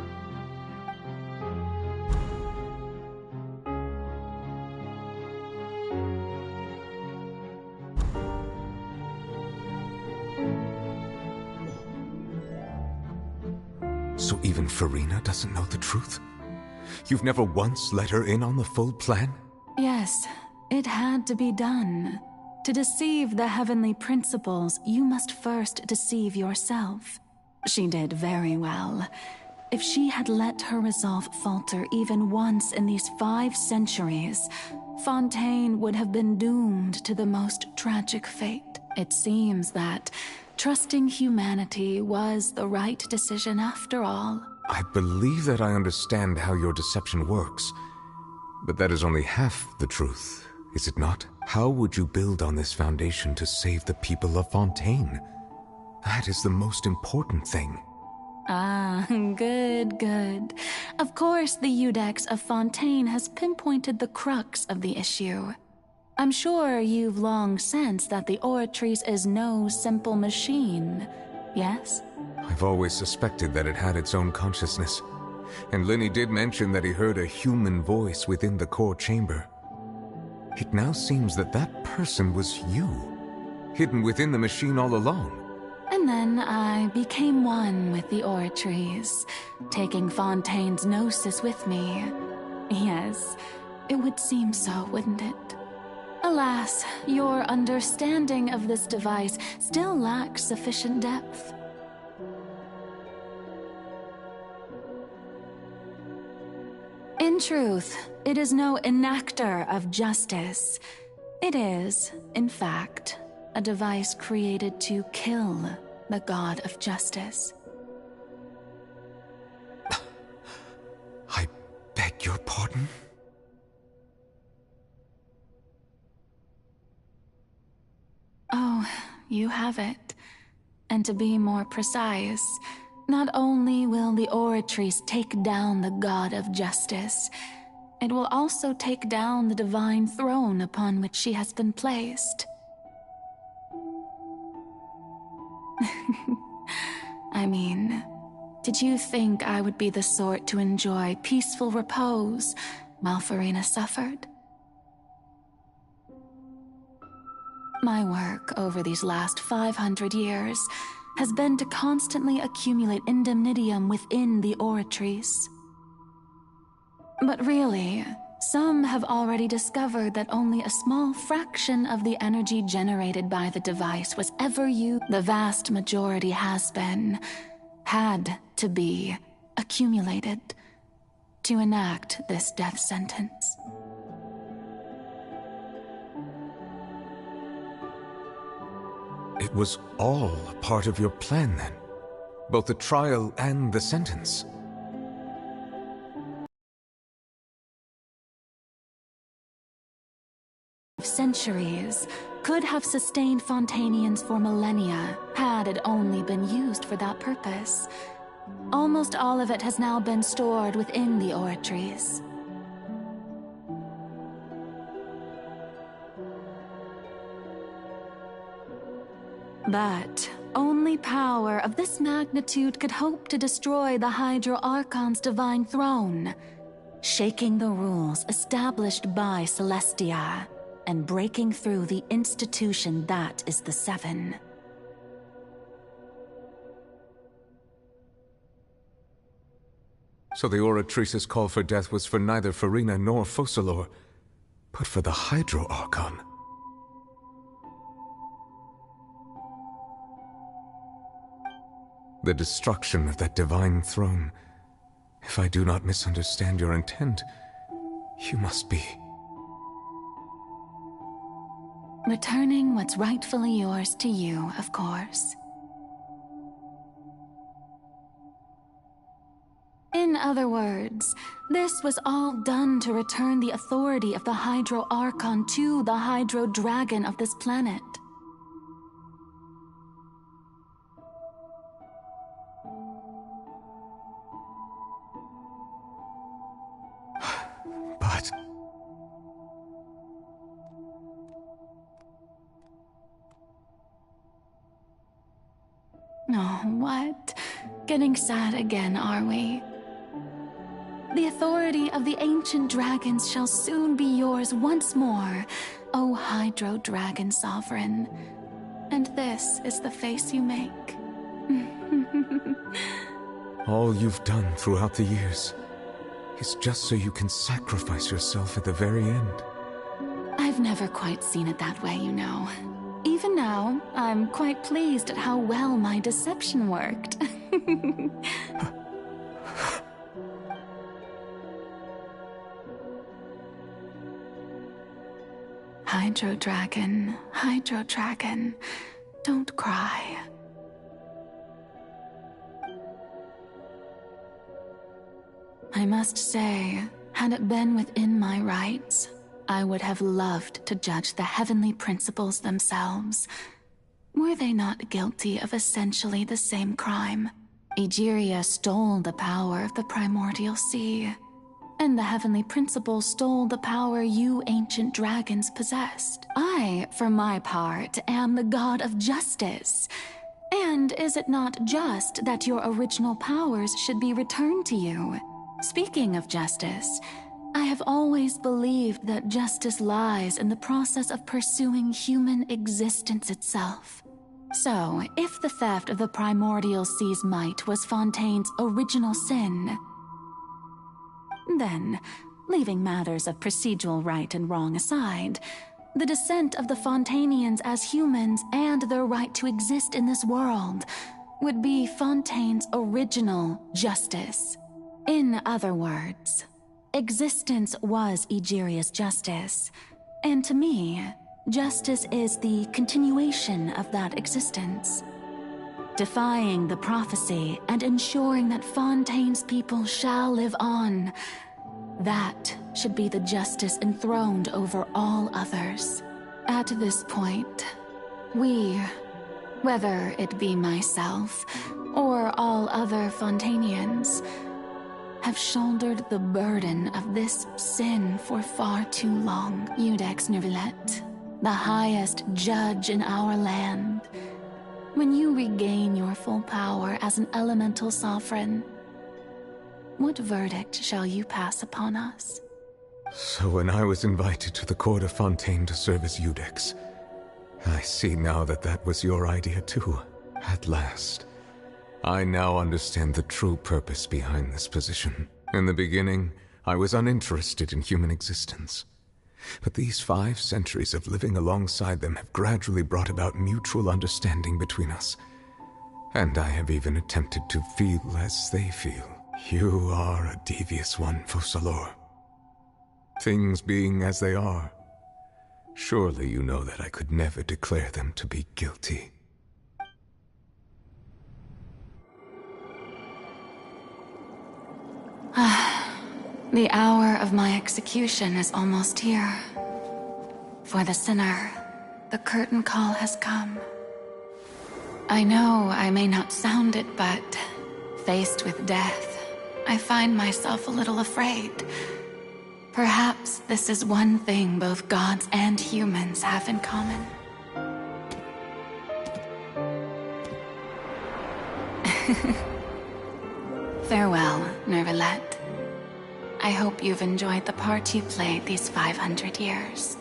So even Farina doesn't know the truth? You've never once let her in on the full plan? Yes, it had to be done. To deceive the heavenly principles, you must first deceive yourself. She did very well. If she had let her resolve falter even once in these 5 centuries, Fontaine would have been doomed to the most tragic fate. It seems that trusting humanity was the right decision after all. I believe that I understand how your deception works. But that is only half the truth, is it not? How would you build on this foundation to save the people of Fontaine? That is the most important thing. Ah, good. Of course, the Iudex of Fontaine has pinpointed the crux of the issue. I'm sure you've long sensed that the Oratrice is no simple machine, yes? I've always suspected that it had its own consciousness. And Lenny did mention that he heard a human voice within the core chamber. It now seems that that person was you, hidden within the machine all along. And then I became one with the Oratrice, taking Fontaine's gnosis with me. Yes, it would seem so, wouldn't it? Alas, your understanding of this device still lacks sufficient depth. In truth, it is no enactor of justice. It is, in fact, a device created to kill the god of justice. I beg your pardon? Oh, you have it. And to be more precise, not only will the Oratrice take down the god of justice, it will also take down the divine throne upon which she has been placed. I mean, did you think I would be the sort to enjoy peaceful repose while Farina suffered? My work over these last 500 years has been to constantly accumulate indemnitium within the Oratrice. But really, some have already discovered that only a small fraction of the energy generated by the device was ever used. The vast majority had to be accumulated to enact this death sentence. It was all a part of your plan, then? Both the trial and the sentence? Centuries could have sustained Fontainians for millennia had it only been used for that purpose. Almost all of it has now been stored within the Oratrice. But only power of this magnitude could hope to destroy the Hydro Archon's divine throne, shaking the rules established by Celestia and breaking through the institution that is the Seven. So the Oratrice's call for death was for neither Farina nor Focalor, but for the Hydro Archon. The destruction of that divine throne. If I do not misunderstand your intent, you must be... returning what's rightfully yours to you, of course. In other words, this was all done to return the authority of the Hydro Archon to the Hydro Dragon of this planet. But... Oh, what? Getting sad again, are we? The authority of the ancient dragons shall soon be yours once more, O Hydro Dragon Sovereign. And this is the face you make. all you've done throughout the years is just so you can sacrifice yourself at the very end. I've never quite seen it that way, you know. Even now, I'm quite pleased at how well my deception worked. Hydro Dragon, don't cry. I must say, Had it been within my rights, I would have loved to judge the heavenly principles themselves. Were they not guilty of essentially the same crime? Egeria stole the power of the primordial sea, and the heavenly principles stole the power you ancient dragons possessed. I, for my part, am the god of justice. And is it not just that your original powers should be returned to you? Speaking of justice, I have always believed that justice lies in the process of pursuing human existence itself. So, if the theft of the primordial sea's might was Fontaine's original sin, then, leaving matters of procedural right and wrong aside, the descent of the Fontanians as humans and their right to exist in this world would be Fontaine's original justice. In other words, existence was Egeria's justice, and to me, justice is the continuation of that existence. Defying the prophecy and ensuring that Fontaine's people shall live on, that should be the justice enthroned over all others. At this point, we, whether it be myself or all other Fontanians, have shouldered the burden of this sin for far too long. Iudex Neuvillette, the highest judge in our land, when you regain your full power as an elemental sovereign, what verdict shall you pass upon us? So when I was invited to the court of Fontaine to serve as Iudex, I see now that that was your idea too. At last. I now understand the true purpose behind this position. In the beginning, I was uninterested in human existence. But these 5 centuries of living alongside them have gradually brought about mutual understanding between us. And I have even attempted to feel as they feel. You are a devious one, Focalors. Things being as they are, surely you know that I could never declare them to be guilty. The hour of my execution is almost here. For the sinner, the curtain call has come. I know I may not sound it, but faced with death, I find myself a little afraid. Perhaps this is one thing both gods and humans have in common. Farewell, Neuvillette. I hope you've enjoyed the part you played these 500 years.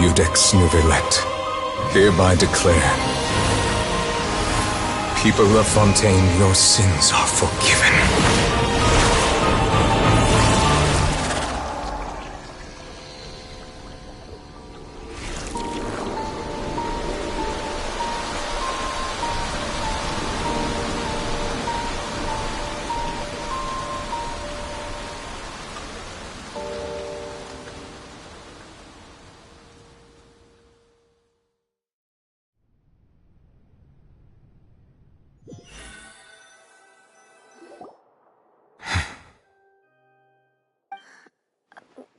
Iudex Neuvillette, hereby declare People of Fontaine, your sins are forgiven.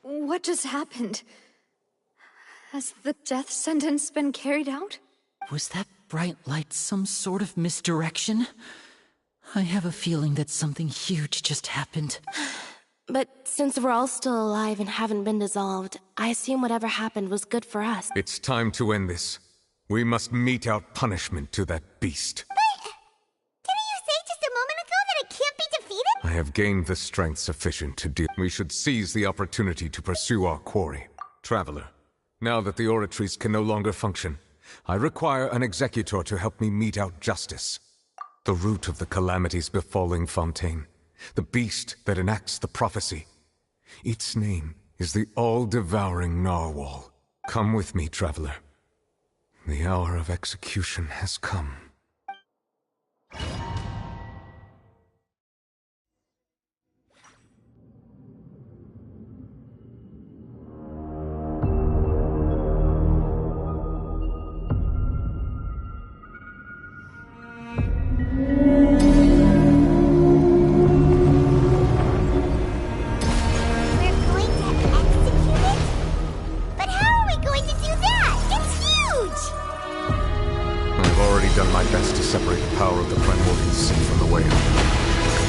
What just happened? Has the death sentence been carried out? Was that bright light some sort of misdirection? I have a feeling that something huge just happened. But since we're all still alive and haven't been dissolved, I assume whatever happened was good for us. It's time to end this. We must mete out punishment to that beast. Didn't you say just a moment ago that it can't be defeated? I have gained the strength sufficient to deal. We should seize the opportunity to pursue our quarry. Traveler, now that the oratories can no longer function, I require an executor to help me mete out justice. The root of the calamities befalling Fontaine, the beast that enacts the prophecy. Its name is the all-devouring narwhal. Come with me, traveler. The hour of execution has come.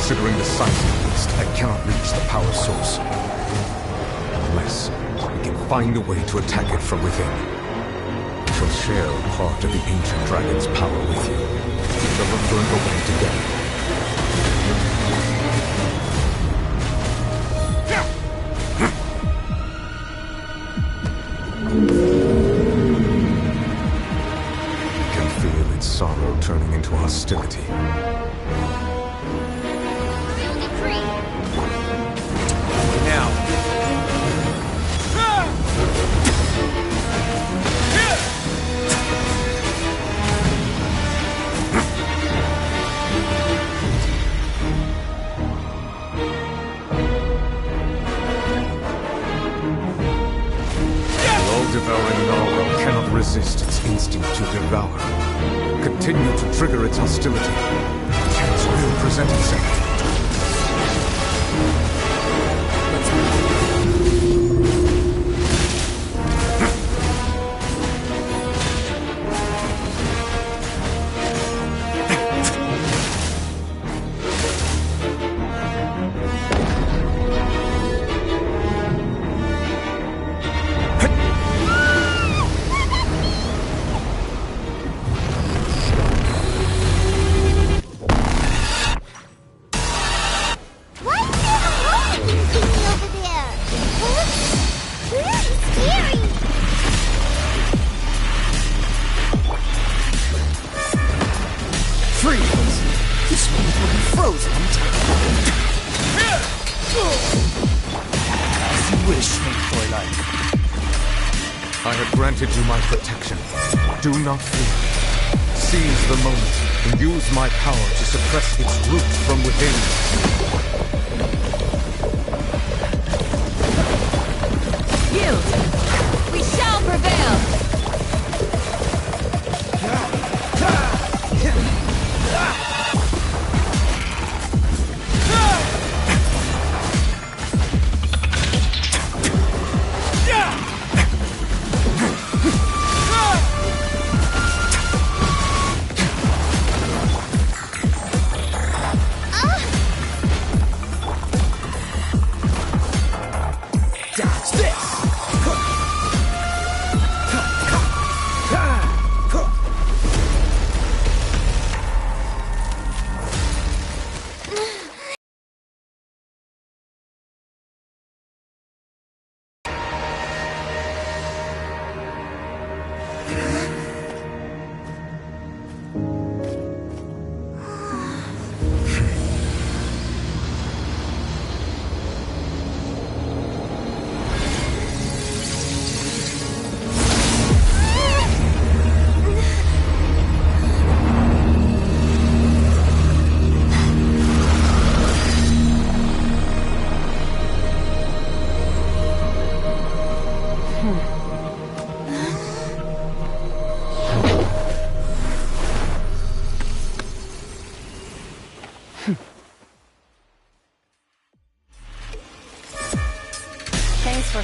Considering the size of the beast, I cannot reach the power source. Unless we can find a way to attack it from within. I shall share a part of the ancient dragon's power with you. We shall look for a way together. I can feel its sorrow turning into hostility. Devouring narwhal cannot resist its instinct to devour. Continue to trigger its hostility. Chance will present itself. I have granted you my protection. Do not fear. Seize the moment and use my power to suppress its roots from within. Yield! We shall prevail! Dodge this!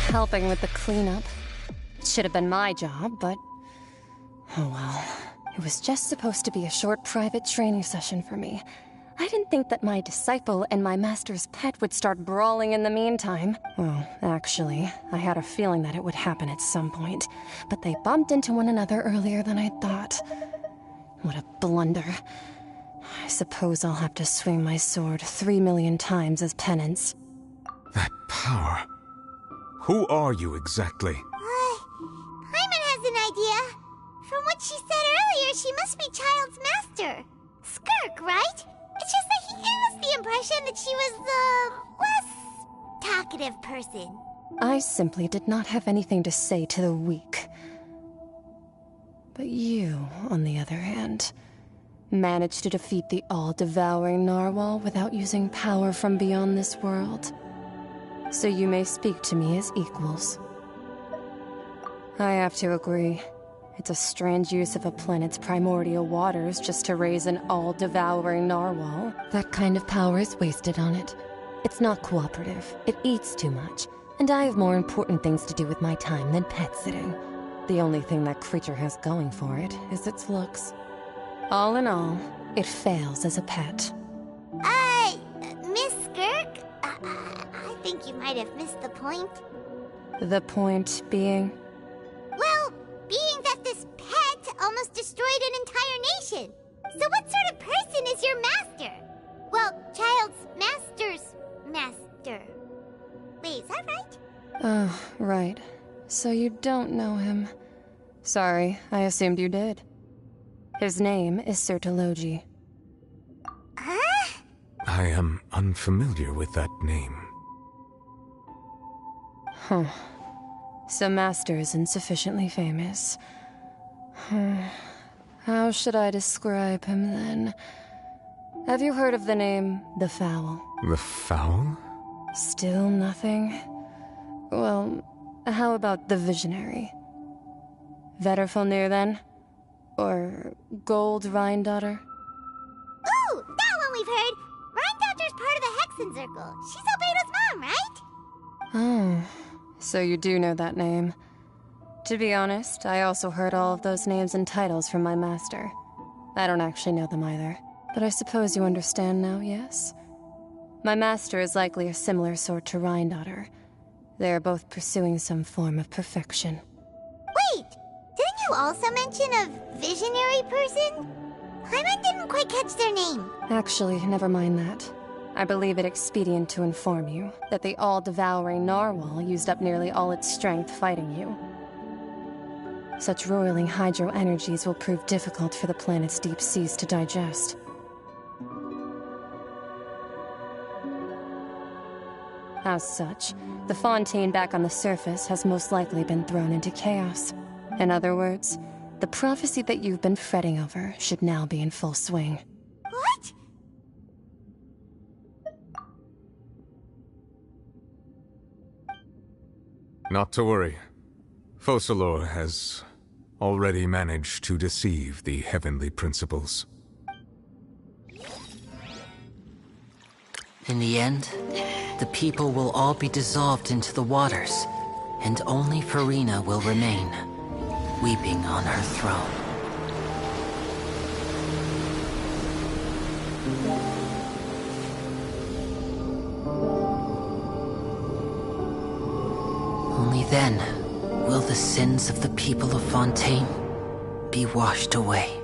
helping with the cleanup. It should have been my job, but... oh well. It was just supposed to be a short private training session for me. I didn't think that my disciple and my master's pet would start brawling in the meantime. Well, actually, I had a feeling that it would happen at some point, but they bumped into one another earlier than I thought. What a blunder. I suppose I'll have to swing my sword 3 million times as penance. That power. Who are you exactly? Hyman has an idea. From what she said earlier, she must be Child's master. Skirk, right? It's just that he gave us the impression that she was the less talkative person. I simply did not have anything to say to the weak. But you, on the other hand, managed to defeat the all-devouring narwhal without using power from beyond this world. So you may speak to me as equals. I have to agree. It's a strange use of a planet's primordial waters just to raise an all-devouring narwhal. That kind of power is wasted on it. It's not cooperative. It eats too much. And I have more important things to do with my time than pet sitting. The only thing that creature has going for it is its looks. All in all, it fails as a pet. Miss Skirk? I think you might have missed the point. The point being? Well, being that this pet almost destroyed an entire nation. So what sort of person is your master? Well, Child's master's master. Wait, is that right? Oh, right. So you don't know him. Sorry, I assumed you did. His name is Sertologi. Huh? I am unfamiliar with that name. Huh. So Master isn't sufficiently famous. How should I describe him then? Have you heard of the name The Fowl? The Fowl? Still nothing? Well, how about the Visionary? Vetterfulnir then? Or Gold Rhindaughter? Ooh, that one we've heard! Rhindaughter's part of the Hexen Circle. She's Albedo's mom, right? Oh, so you do know that name. To be honest, I also heard all of those names and titles from my master. I don't actually know them either, but I suppose you understand now, yes? My master is likely a similar sort to Rhindaughter. They are both pursuing some form of perfection. Wait! Didn't you also mention a visionary person? Hyman didn't quite catch their name. Actually, never mind that. I believe it expedient to inform you that the all-devouring narwhal used up nearly all its strength fighting you. Such roiling hydro energies will prove difficult for the planet's deep seas to digest. As such, the fontaine back on the surface has most likely been thrown into chaos. In other words, the prophecy that you've been fretting over should now be in full swing. What? Not to worry. Focalor has already managed to deceive the heavenly principles. In the end, the people will all be dissolved into the waters, and only Farina will remain, weeping on her throne. Only then will the sins of the people of Fontaine be washed away.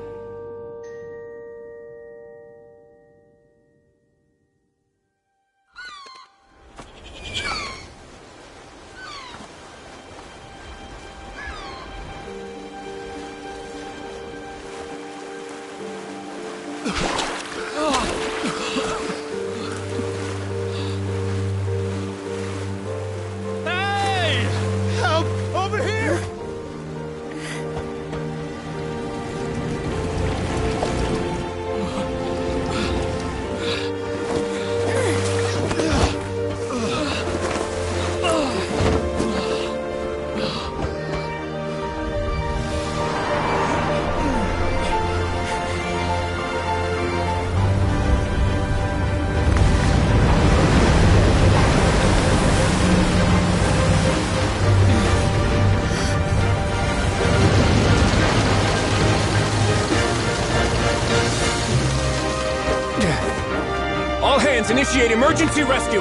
hands, initiate emergency rescue!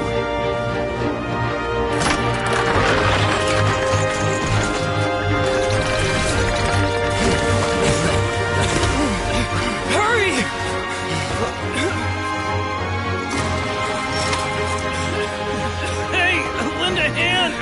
Hurry! Hey, lend a hand!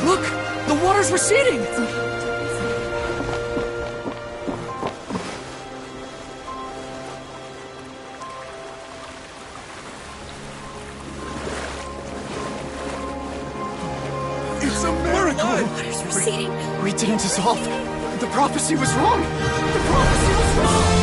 Look! The water's receding! It's a miracle! Water's receding. We didn't dissolve. The prophecy was wrong. The prophecy was wrong. The prophecy was wrong.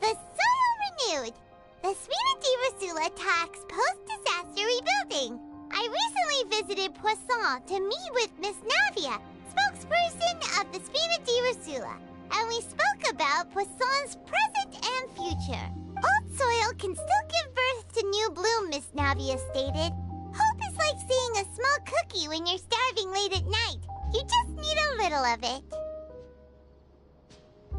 The soil renewed. The Spina di Rosula tax post-disaster rebuilding. I recently visited Poisson to meet with Miss Navia, spokesperson of the Spina di Rosula, and we spoke about Poisson's present and future. Old soil can still give birth to new bloom, Miss Navia stated. Hope is like seeing a small cookie when you're starving late at night. You just need a little of it.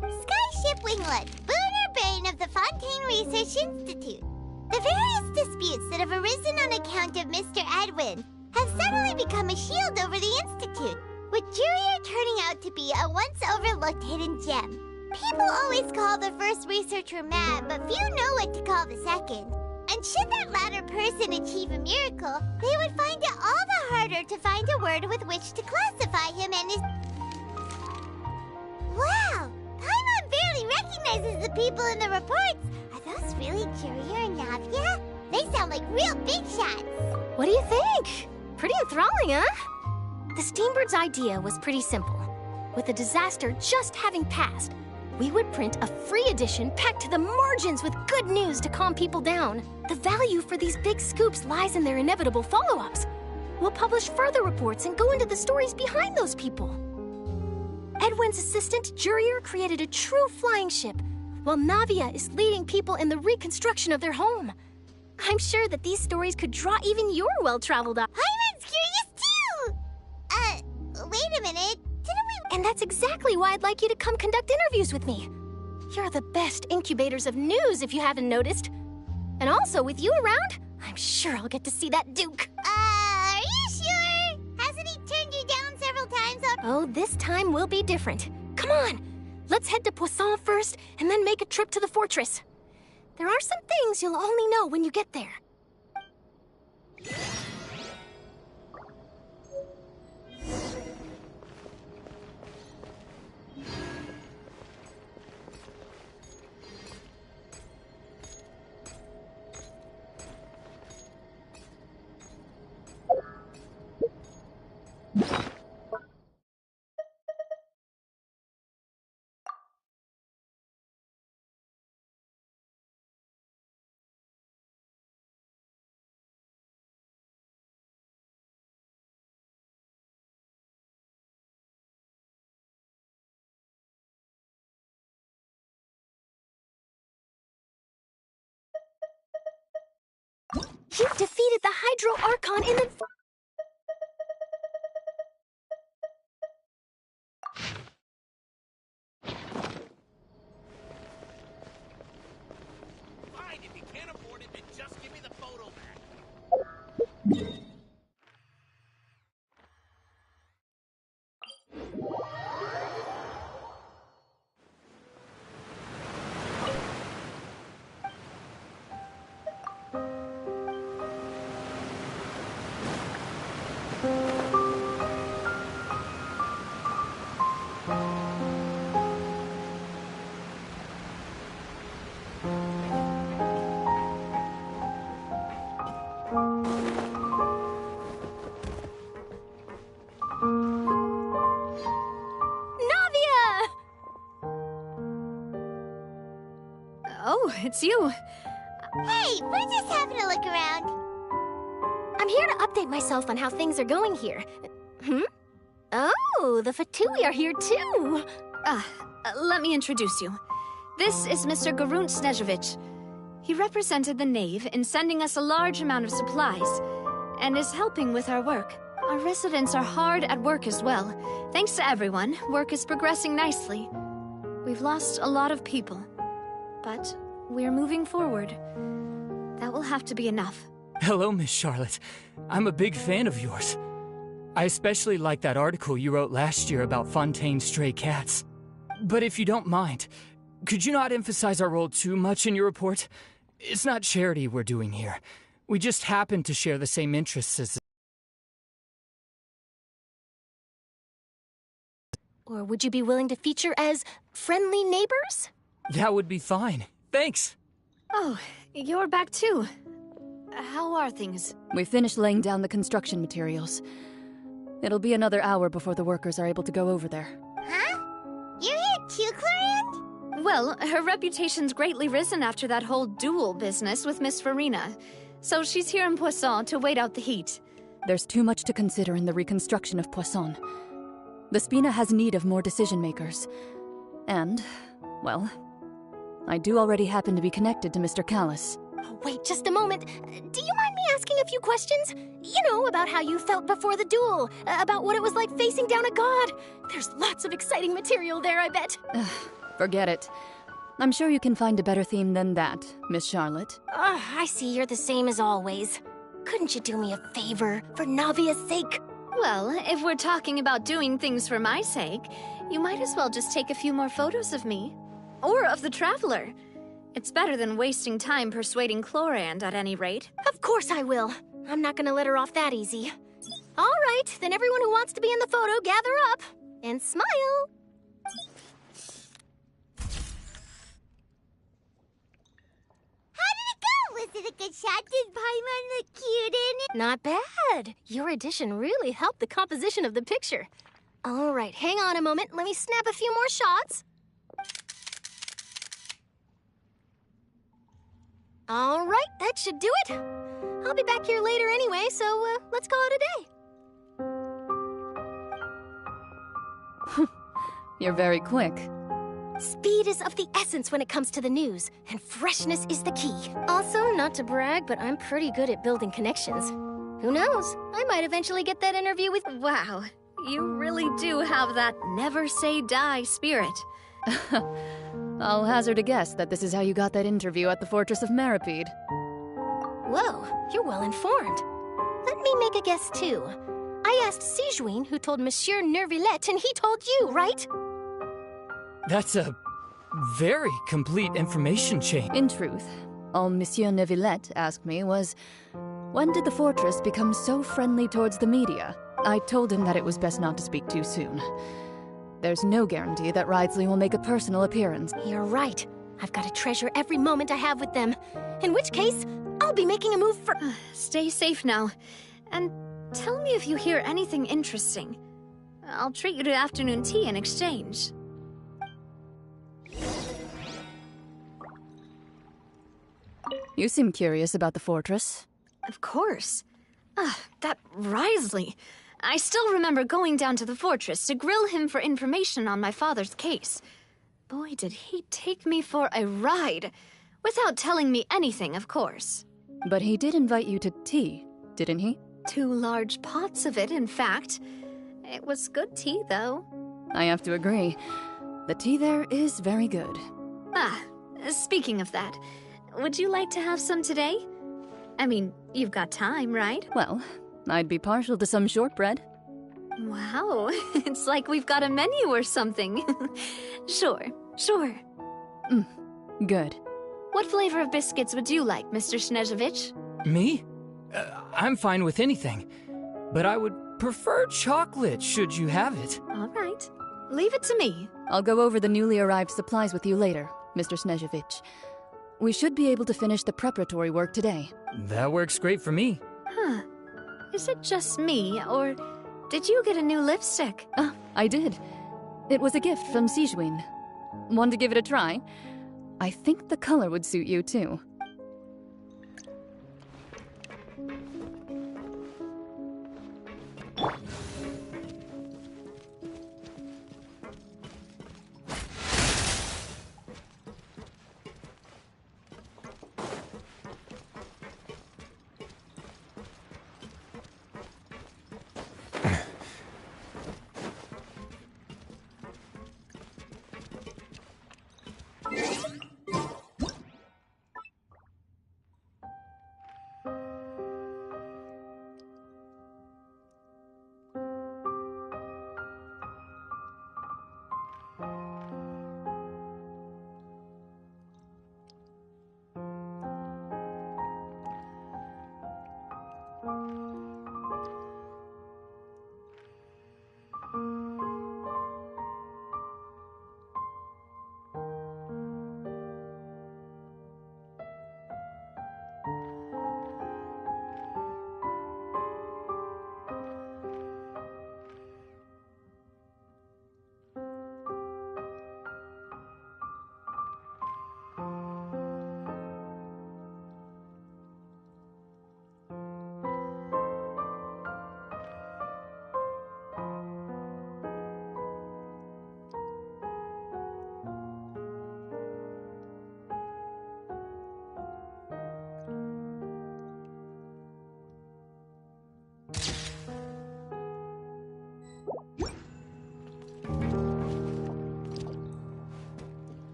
Skyship Winglet, lunar brain of the Fontaine Research Institute. The various disputes that have arisen on account of Mr. Edwin have suddenly become a shield over the Institute, with Jurier turning out to be a once overlooked hidden gem. People always call the first researcher mad, but few know what to call the second. And should that latter person achieve a miracle, they would find it all the harder to find a word with which to classify him and his... Wow! Paimon barely recognizes the people in the reports. Are those really Jurier and Navia? They sound like real big shots. What do you think? Pretty enthralling, huh? The Steambird's idea was pretty simple. With the disaster just having passed, we would print a free edition packed to the margins with good news to calm people down. The value for these big scoops lies in their inevitable follow-ups. We'll publish further reports and go into the stories behind those people. Edwin's assistant, Jurier, created a true flying ship, while Navia is leading people in the reconstruction of their home. I'm sure that these stories could draw even your well-traveled eye. Paimon's curious too! Wait a minute. Didn't we... And that's exactly why I'd like you to come conduct interviews with me. You're the best incubators of news, if you haven't noticed. And also, with you around, I'm sure I'll get to see that Duke. Are you sure? Hasn't he turned you down several times already? Oh, this time will be different. Come on! Let's head to Poisson first, and then make a trip to the fortress. There are some things you'll only know when you get there. You defeated the Hydro Archon in the... Oh, it's you. Hey, we're just having a look around. I'm here to update myself on how things are going here. Oh, the Fatui are here too. Let me introduce you. This is Mr. Garunt Snezhevich. He represented the Knave in sending us a large amount of supplies, and is helping with our work. Our residents are hard at work as well. Thanks to everyone, work is progressing nicely. We've lost a lot of people, but we're moving forward. That will have to be enough. Hello, Miss Charlotte. I'm a big fan of yours. I especially like that article you wrote last year about Fontaine's stray cats. But if you don't mind, could you not emphasize our role too much in your report? It's not charity we're doing here. We just happen to share the same interests as... Or would you be willing to feature as friendly neighbors? That would be fine. Thanks. Oh, you're back too. How are things? We finished laying down the construction materials. It'll be another hour before the workers are able to go over there. Huh? You're here too, Clorian? Well, her reputation's greatly risen after that whole duel business with Miss Farina. So she's here in Poisson to wait out the heat. There's too much to consider in the reconstruction of Poisson. The Spina has need of more decision-makers. And, well, I do already happen to be connected to Mr. Callis. Oh, wait just a moment. Do you mind me asking a few questions? You know, about how you felt before the duel, about what it was like facing down a god. There's lots of exciting material there, I bet. Forget it. I'm sure you can find a better theme than that, Miss Charlotte. I see you're the same as always. Couldn't you do me a favor, for Navia's sake? Well, if we're talking about doing things for my sake, you might as well just take a few more photos of me. Or of the Traveler. It's better than wasting time persuading Chlorand, at any rate. Of course I will. I'm not gonna let her off that easy. All right, then everyone who wants to be in the photo, gather up. And smile. How did it go? Was it a good shot? Did Paimon look cute in it? Not bad. Your addition really helped the composition of the picture. All right, hang on a moment. Let me snap a few more shots. All right, that should do it. I'll be back here later anyway, so let's call it a day. You're very quick. Speed is of the essence when it comes to the news, and freshness is the key. Also, not to brag, but I'm pretty good at building connections. Who knows? I might eventually get that interview with... Wow, you really do have that never-say-die spirit. I'll hazard a guess that this is how you got that interview at the Fortress of Maripede. Whoa, you're well informed. Let me make a guess, too. I asked Sijuin, who told Monsieur Nervillette, and he told you, right? That's a very complete information chain. In truth, all Monsieur Nervillette asked me was, when did the Fortress become so friendly towards the media? I told him that it was best not to speak too soon. There's no guarantee that Ridesley will make a personal appearance. You're right. I've got to treasure every moment I have with them. In which case, I'll be making a move for... Stay safe now. And tell me if you hear anything interesting. I'll treat you to afternoon tea in exchange. You seem curious about the fortress. Of course. That Ridesley. I still remember going down to the fortress to grill him for information on my father's case. Boy, did he take me for a ride. Without telling me anything, of course. But he did invite you to tea, didn't he? 2 large pots of it, in fact. It was good tea, though. I have to agree. The tea there is very good. Speaking of that, would you like to have some today? I mean, you've got time, right? Well, I'd be partial to some shortbread. Wow, it's like we've got a menu or something. Sure. Good. What flavor of biscuits would you like, Mr. Snezhevich? Me? I'm fine with anything. But I would prefer chocolate, should you have it. All right. Leave it to me. I'll go over the newly arrived supplies with you later, Mr. Snezhevich. We should be able to finish the preparatory work today. That works great for me. Huh. Is it just me, or did you get a new lipstick? I did. It was a gift from Sijuin. Want to give it a try? I think the color would suit you, too.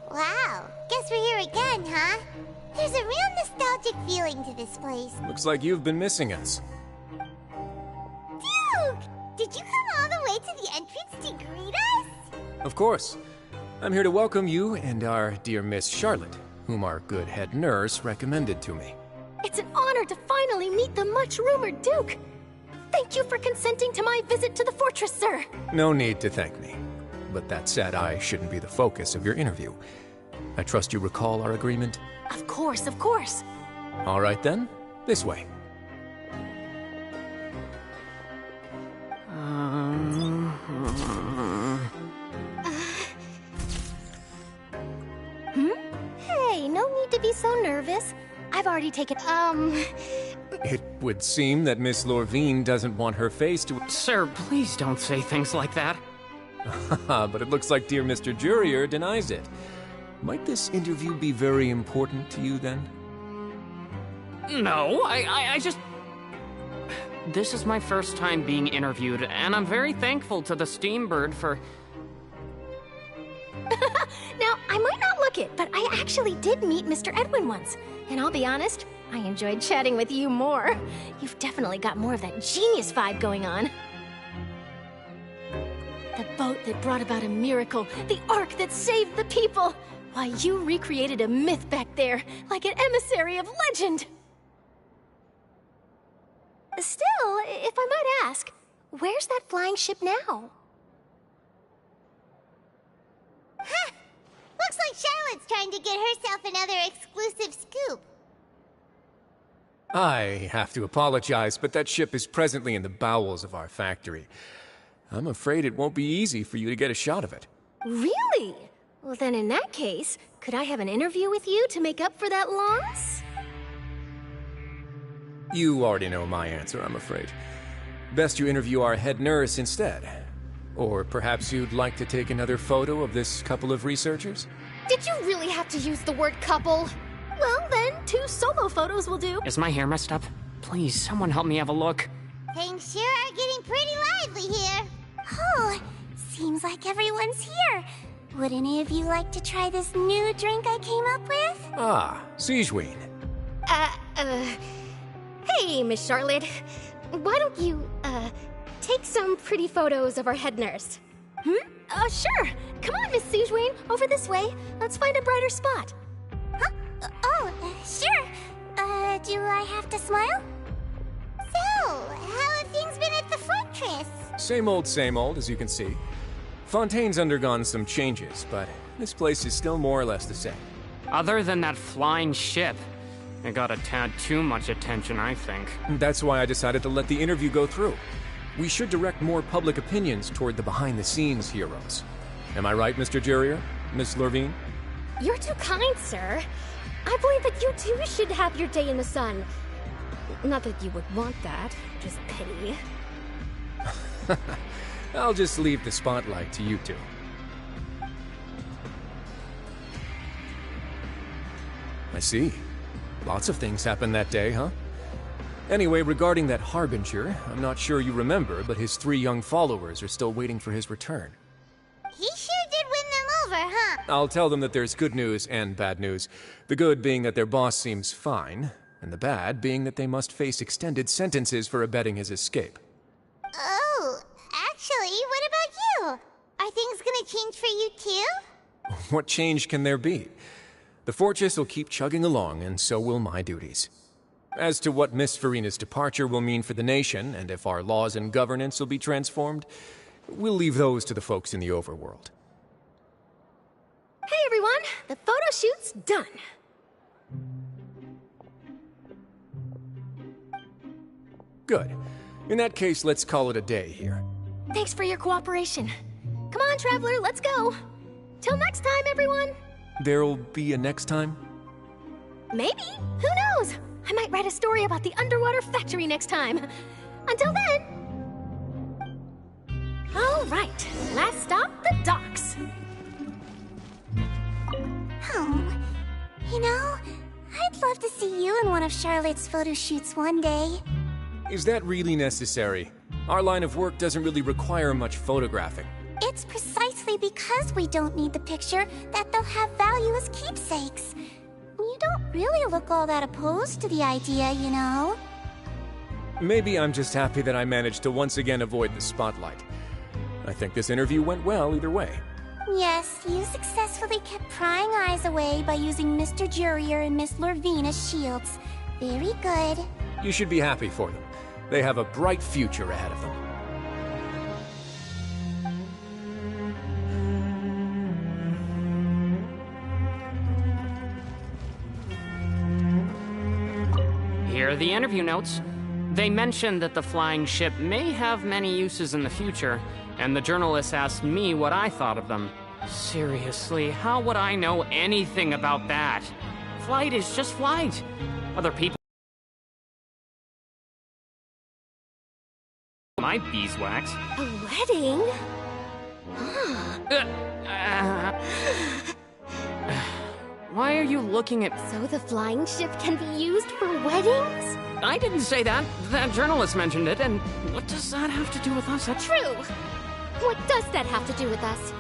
Wow, guess we're here again, huh? There's a real nostalgic feeling to this place. Looks like you've been missing us. Duke! Did you come all the way to the entrance to greet us? Of course. I'm here to welcome you and our dear Miss Charlotte, whom our good head nurse recommended to me. It's an honor to finally meet the much-rumored Duke. Thank you for consenting to my visit to the fortress, sir. No need to thank me. But that said, I shouldn't be the focus of your interview. I trust you recall our agreement? Of course, of course. All right then, this way. Hey, no need to be so nervous. I've already taken, It would seem that Miss Lorvine doesn't want her face to... Sir, please don't say things like that. But it looks like dear Mr. Jurier denies it. Might this interview be very important to you, then? No, I just... This is my first time being interviewed, and I'm very thankful to the Steambird for... Now, I might not look it, but I actually did meet Mr. Edwin once. And I'll be honest, I enjoyed chatting with you more. You've definitely got more of that genius vibe going on. The boat that brought about a miracle, the ark that saved the people. Why, you recreated a myth back there, like an emissary of legend. Still, if I might ask, where's that flying ship now? Huh! Looks like Charlotte's trying to get herself another exclusive scoop. I have to apologize, but that ship is presently in the bowels of our factory. I'm afraid it won't be easy for you to get a shot of it. Really? Well, then in that case, could I have an interview with you to make up for that loss? You already know my answer, I'm afraid. Best you interview our head nurse instead. Or perhaps you'd like to take another photo of this couple of researchers? Did you really have to use the word couple? Well, then, 2 solo photos will do. Is my hair messed up? Please, someone help me have a look. Things sure are getting pretty lively here. Oh, seems like everyone's here. Would any of you like to try this new drink I came up with? Ah, Siegeween. Hey, Miss Charlotte. Why don't you, take some pretty photos of our head nurse? Sure. Come on, Miss Siegeween. Over this way. Let's find a brighter spot. Huh? Sure. Do I have to smile? So, how have things been at the fortress? Same old, as you can see. Fontaine's undergone some changes, but this place is still more or less the same. Other than that flying ship, it got a tad too much attention, I think. That's why I decided to let the interview go through. We should direct more public opinions toward the behind-the-scenes heroes. Am I right, Mr. Jurier? Miss Lurvine? You're too kind, sir. I believe that you too should have your day in the sun. Not that you would want that, just pity. I'll just leave the spotlight to you two. I see. Lots of things happened that day, huh? Anyway, regarding that Harbinger, I'm not sure you remember, but his 3 young followers are still waiting for his return. He sure did win them over, huh? I'll tell them that there's good news and bad news. The good being that their boss seems fine, and the bad being that they must face extended sentences for abetting his escape. Oh, actually, what about you? Are things gonna change for you too? What change can there be? The fortress will keep chugging along, and so will my duties. As to what Miss Farina's departure will mean for the nation, and if our laws and governance will be transformed, we'll leave those to the folks in the overworld. Hey everyone, the photo shoot's done. Good. In that case, let's call it a day here. Thanks for your cooperation. Come on, Traveler, let's go. Till next time, everyone. There'll be a next time? Maybe. Who knows? I might write a story about the underwater factory next time. Until then. All right, last stop, the docks. Oh, you know, I'd love to see you in one of Charlotte's photo shoots one day. Is that really necessary? Our line of work doesn't really require much photographing. It's precisely because we don't need the picture that they'll have value as keepsakes. You don't really look all that opposed to the idea, you know. Maybe I'm just happy that I managed to once again avoid the spotlight. I think this interview went well either way. Yes, you successfully kept prying eyes away by using Mr. Jurier and Miss Lurvine as shields. Very good. You should be happy for them. They have a bright future ahead of them. Here are the interview notes. They mentioned that the flying ship may have many uses in the future, and the journalist asked me what I thought of them. Seriously, how would I know anything about that? Flight is just flight. Other people my beeswax. A wedding? Why are you looking at... So the flying ship can be used for weddings? I didn't say that. That journalist mentioned it, and what does that have to do with us? True. What does that have to do with us?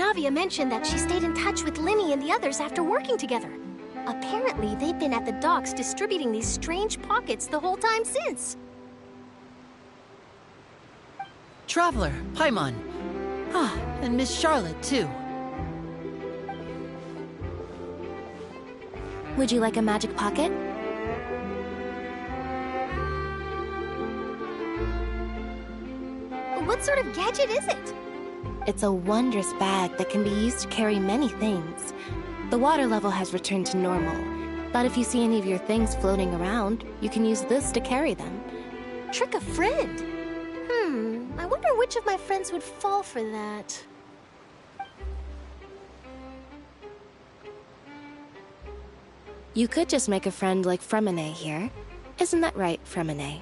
Navia mentioned that she stayed in touch with Linny and the others after working together. Apparently, they've been at the docks distributing these strange pockets the whole time since. Traveler, Paimon. Ah, and Miss Charlotte, too. Would you like a magic pocket? What sort of gadget is it? It's a wondrous bag that can be used to carry many things. The water level has returned to normal, but if you see any of your things floating around, you can use this to carry them. Trick a friend? I wonder which of my friends would fall for that. You could just make a friend like Fremine here. Isn't that right, Fremine?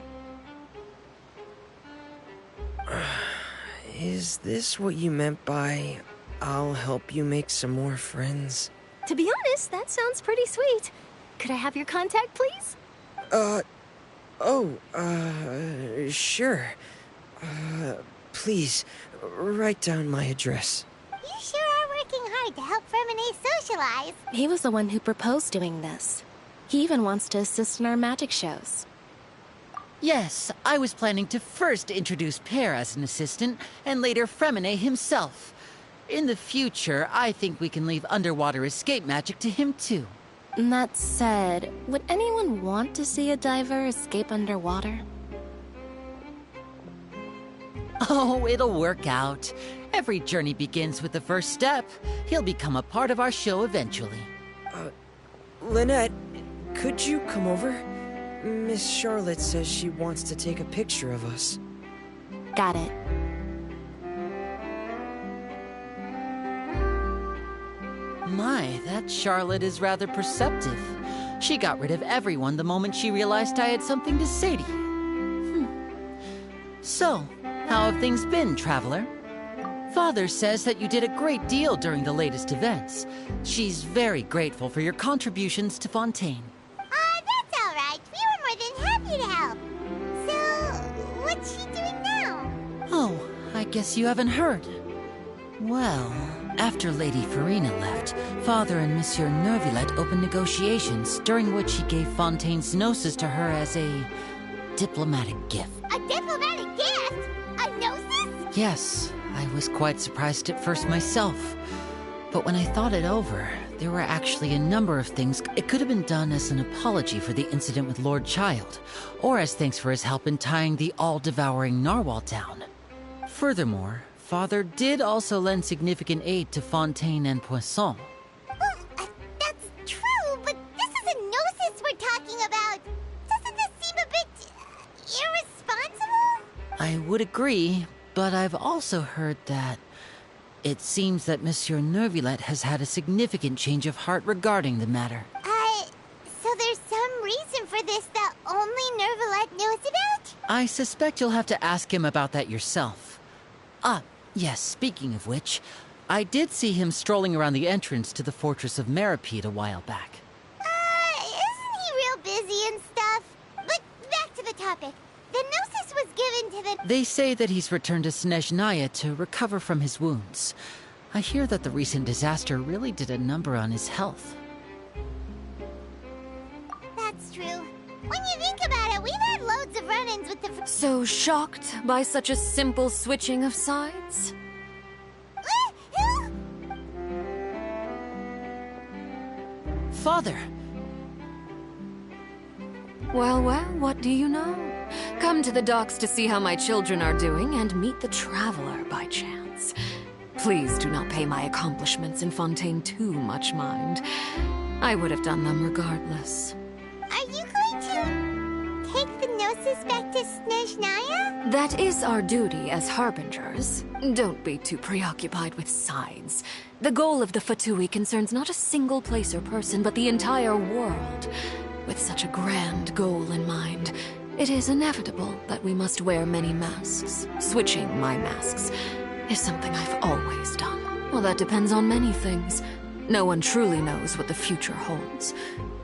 Is this what you meant by, I'll help you make some more friends? To be honest, that sounds pretty sweet. Could I have your contact, please? Sure. Please, write down my address. You sure are working hard to help Fremine socialize. He was the one who proposed doing this. He even wants to assist in our magic shows. Yes, I was planning to first introduce Pear as an assistant, and later Fremine himself. In the future, I think we can leave underwater escape magic to him too. That said, would anyone want to see a diver escape underwater? Oh, it'll work out. Every journey begins with the first step. He'll become a part of our show eventually. Lynette, could you come over? Miss Charlotte says she wants to take a picture of us. Got it. My, that Charlotte is rather perceptive. She got rid of everyone the moment she realized I had something to say to you. So, how have things been, Traveler? Father says that you did a great deal during the latest events. She's very grateful for your contributions to Fontaine. That's all right. We were more than happy to help. So, what's she doing now? Oh, I guess you haven't heard. Well, after Lady Farina left, Father and Monsieur Neuvillette opened negotiations, during which he gave Fontaine's gnosis to her as a diplomatic gift. A diplomatic gift? A gnosis? Yes, I was quite surprised at first myself. But when I thought it over, there were actually a number of things. It could have been done as an apology for the incident with Lord Child, or as thanks for his help in tying the all-devouring narwhal down. Furthermore, Father did also lend significant aid to Fontaine and Poisson. That's true, but this is a gnosis we're talking about. Doesn't this seem a bit irresponsible? I would agree, but I've also heard that it seems that Monsieur Neuvillette has had a significant change of heart regarding the matter. So there's some reason for this that only Neuvillette knows about? I suspect you'll have to ask him about that yourself. Yes, speaking of which, I did see him strolling around the entrance to the Fortress of Meripede a while back. Isn't he real busy and stuff? But back to the topic. The gnosis was given to the... They say that he's returned to Snezhnaya to recover from his wounds. I hear that the recent disaster really did a number on his health. That's true. When you think about it, we've had loads of run-ins with the... So shocked by such a simple switching of sides? Father! Well, what do you know? Come to the docks to see how my children are doing and meet the Traveler by chance. Please do not pay my accomplishments in Fontaine too much mind. I would have done them regardless. Are you going to take the gnosis back to Snezhnaya? That is our duty as harbingers. Don't be too preoccupied with sides. The goal of the Fatui concerns not a single place or person, but the entire world. With such a grand goal in mind, it is inevitable that we must wear many masks. Switching my masks is something I've always done. Well, that depends on many things. No one truly knows what the future holds.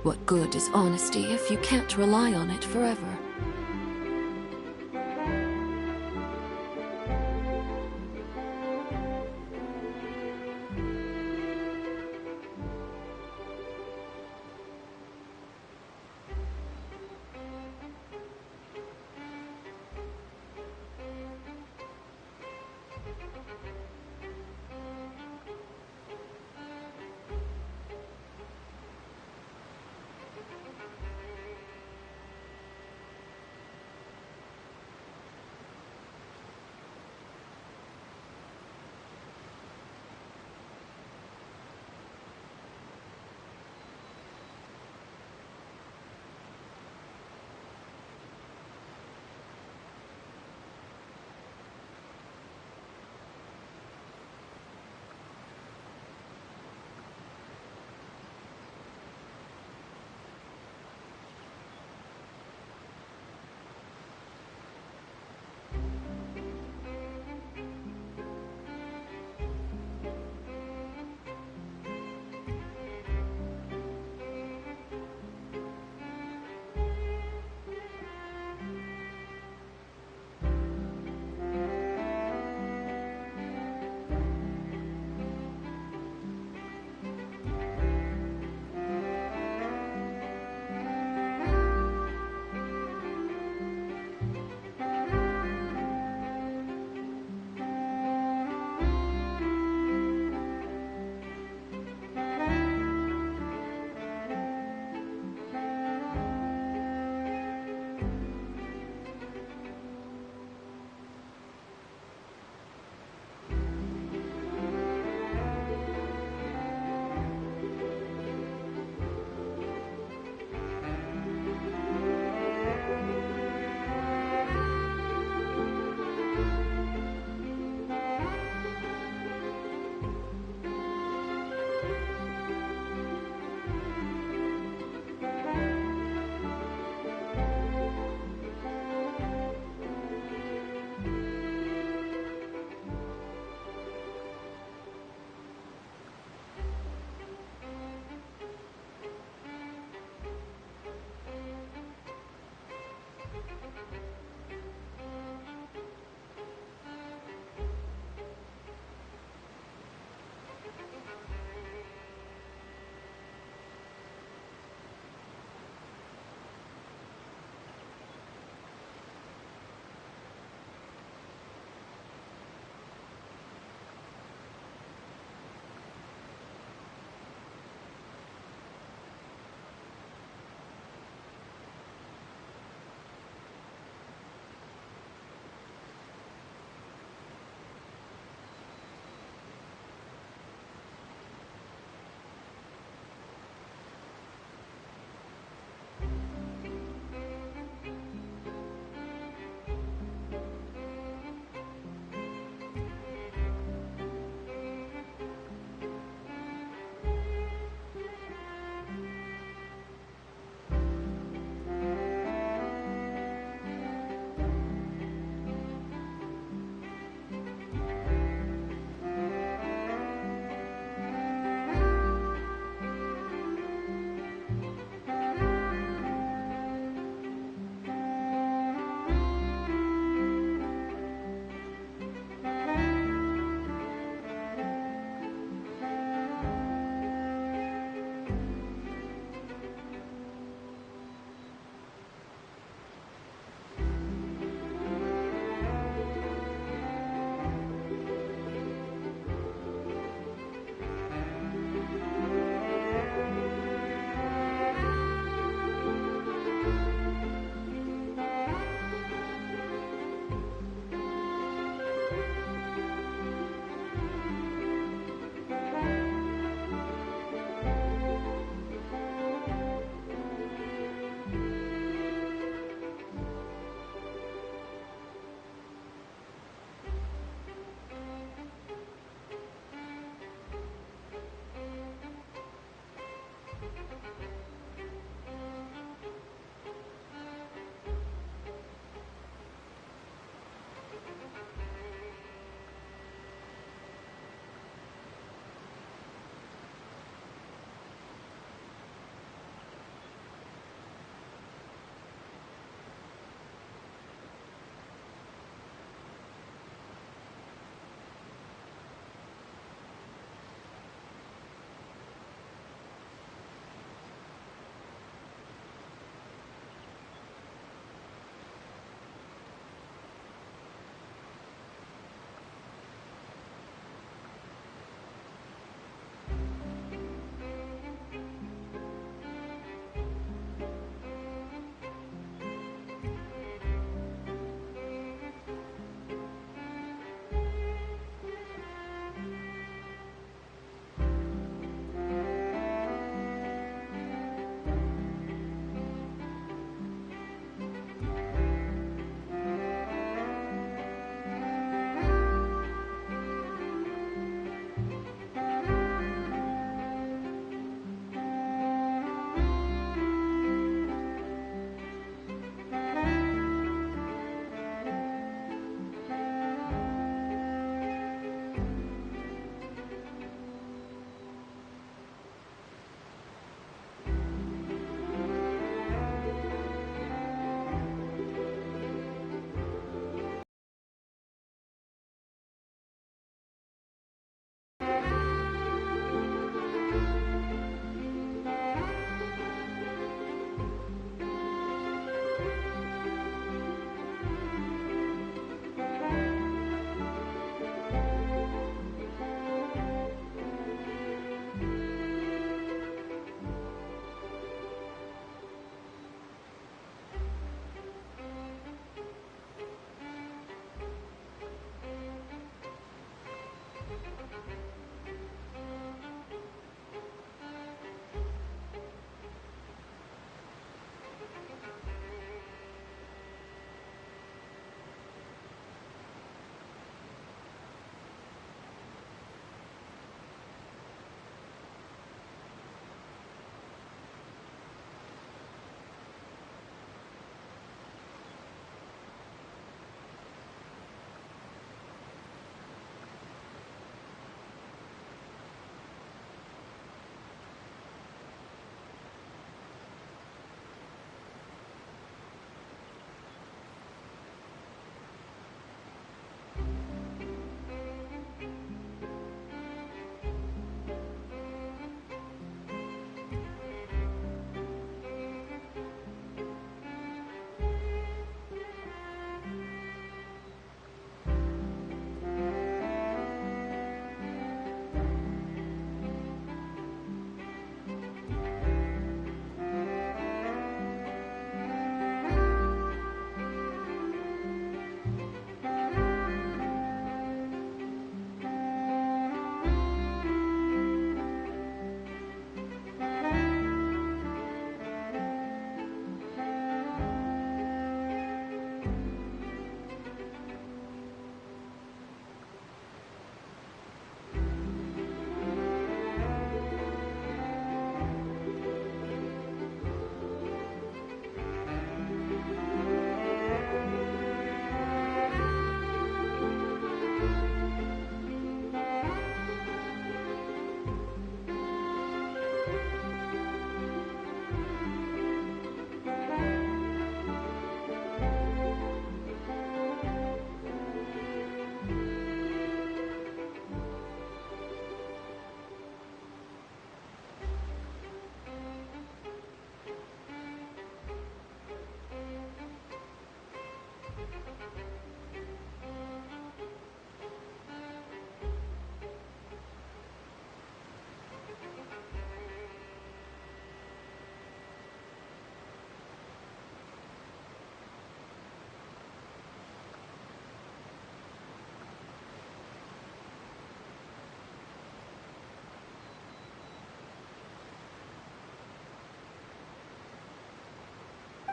What good is honesty if you can't rely on it forever?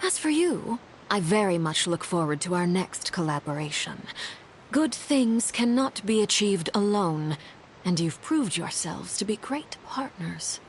As for you, I very much look forward to our next collaboration. Good things cannot be achieved alone, and you've proved yourselves to be great partners.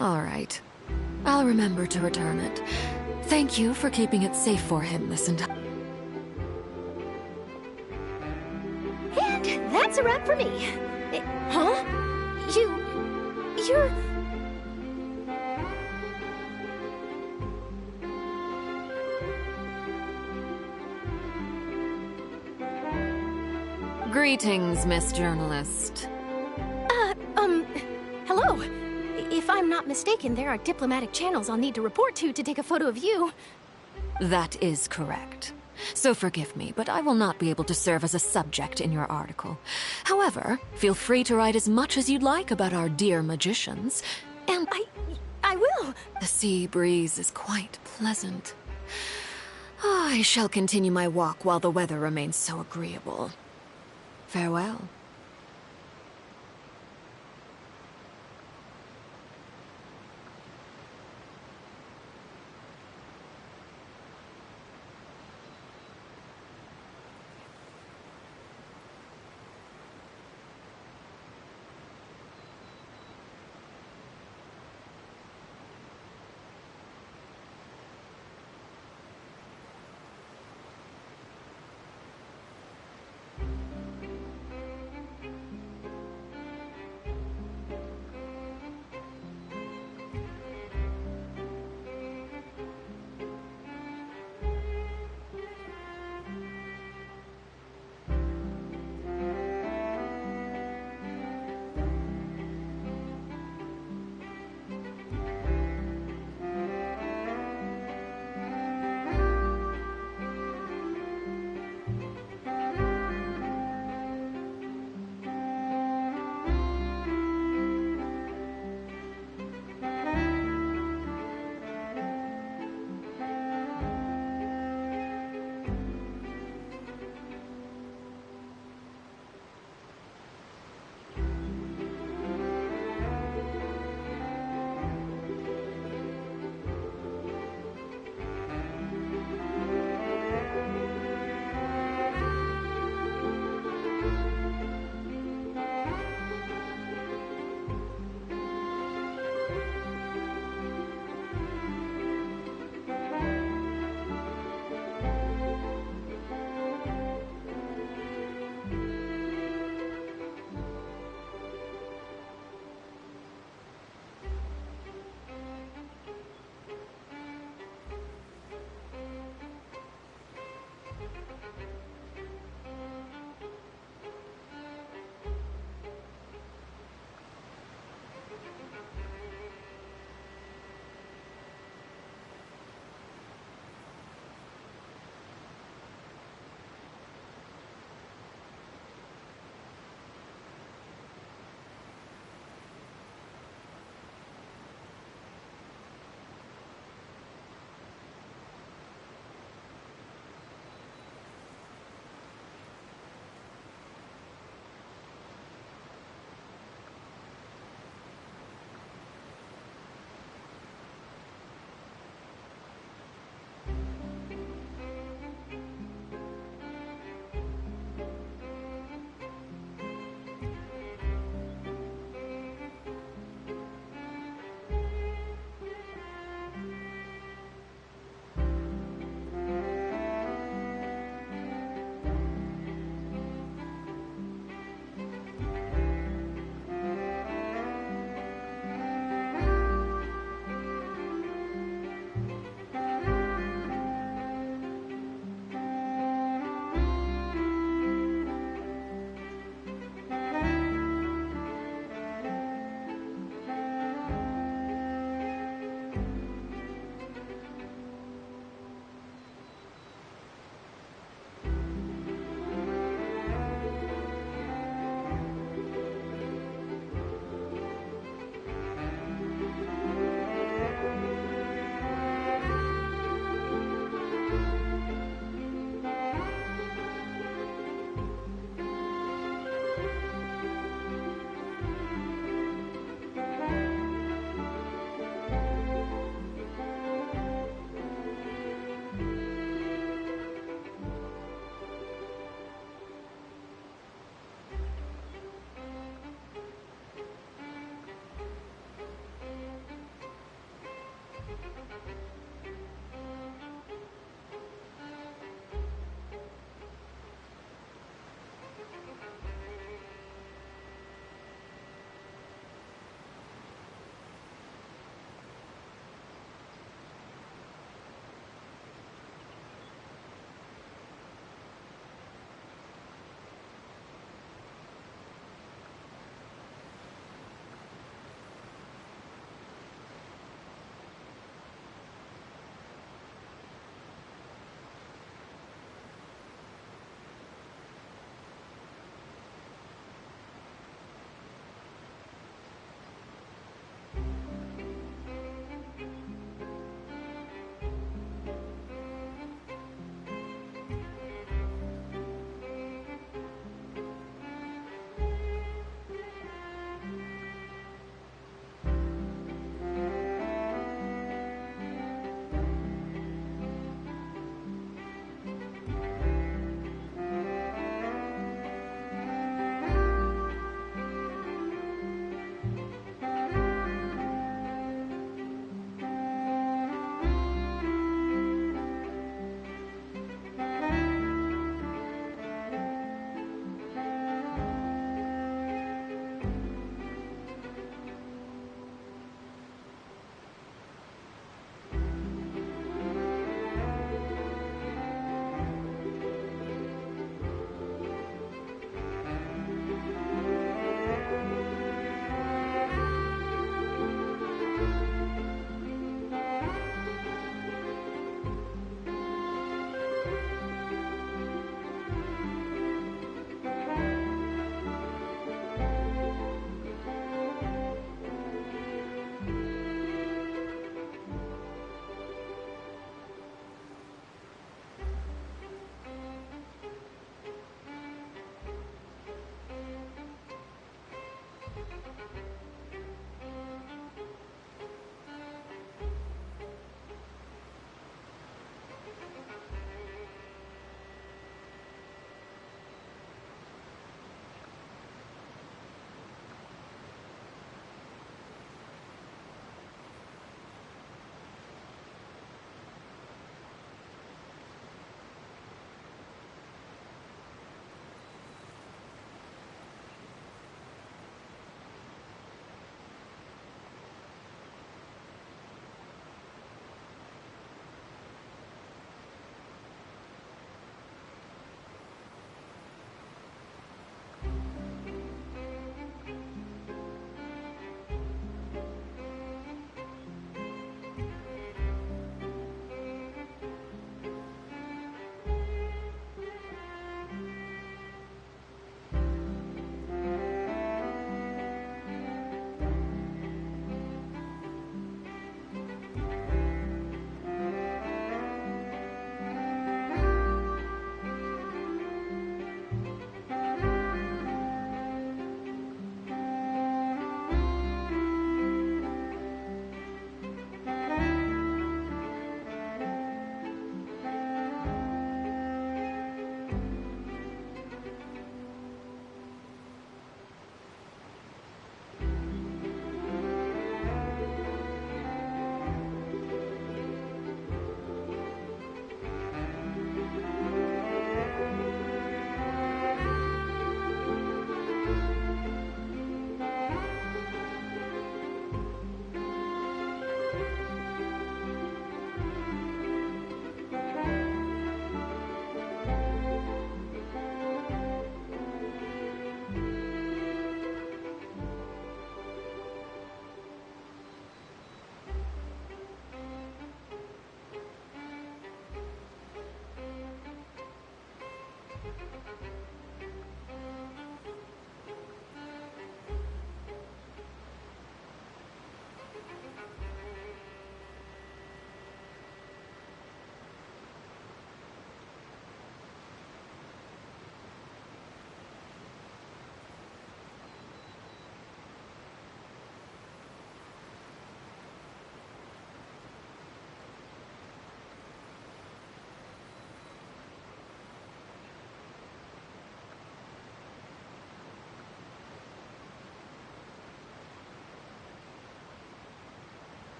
All right. I'll remember to return it. Thank you for keeping it safe for him this entire... And that's a wrap for me. Huh? You're... Greetings, Miss Journalist. Hello. If I'm not mistaken, there are diplomatic channels I'll need to report to take a photo of you. That is correct. So forgive me, but I will not be able to serve as a subject in your article. However, feel free to write as much as you'd like about our dear magicians, and I will. The sea breeze is quite pleasant. I shall continue my walk while the weather remains so agreeable. Farewell.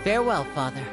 Farewell, Father.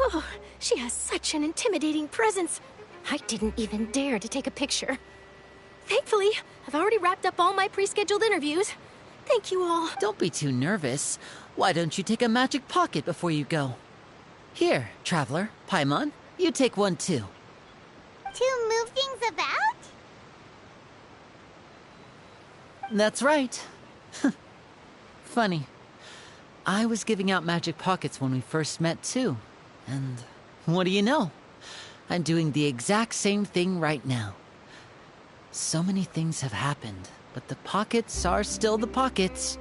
Oh, she has such an intimidating presence. I didn't even dare to take a picture. Thankfully, I've already wrapped up all my pre-scheduled interviews. Thank you all. Don't be too nervous. Why don't you take a magic pocket before you go? Here, Traveler, Paimon, you take one too. To move things about? That's right. Funny. I was giving out magic pockets when we first met too. And what do you know? I'm doing the exact same thing right now. So many things have happened, but the pockets are still the pockets.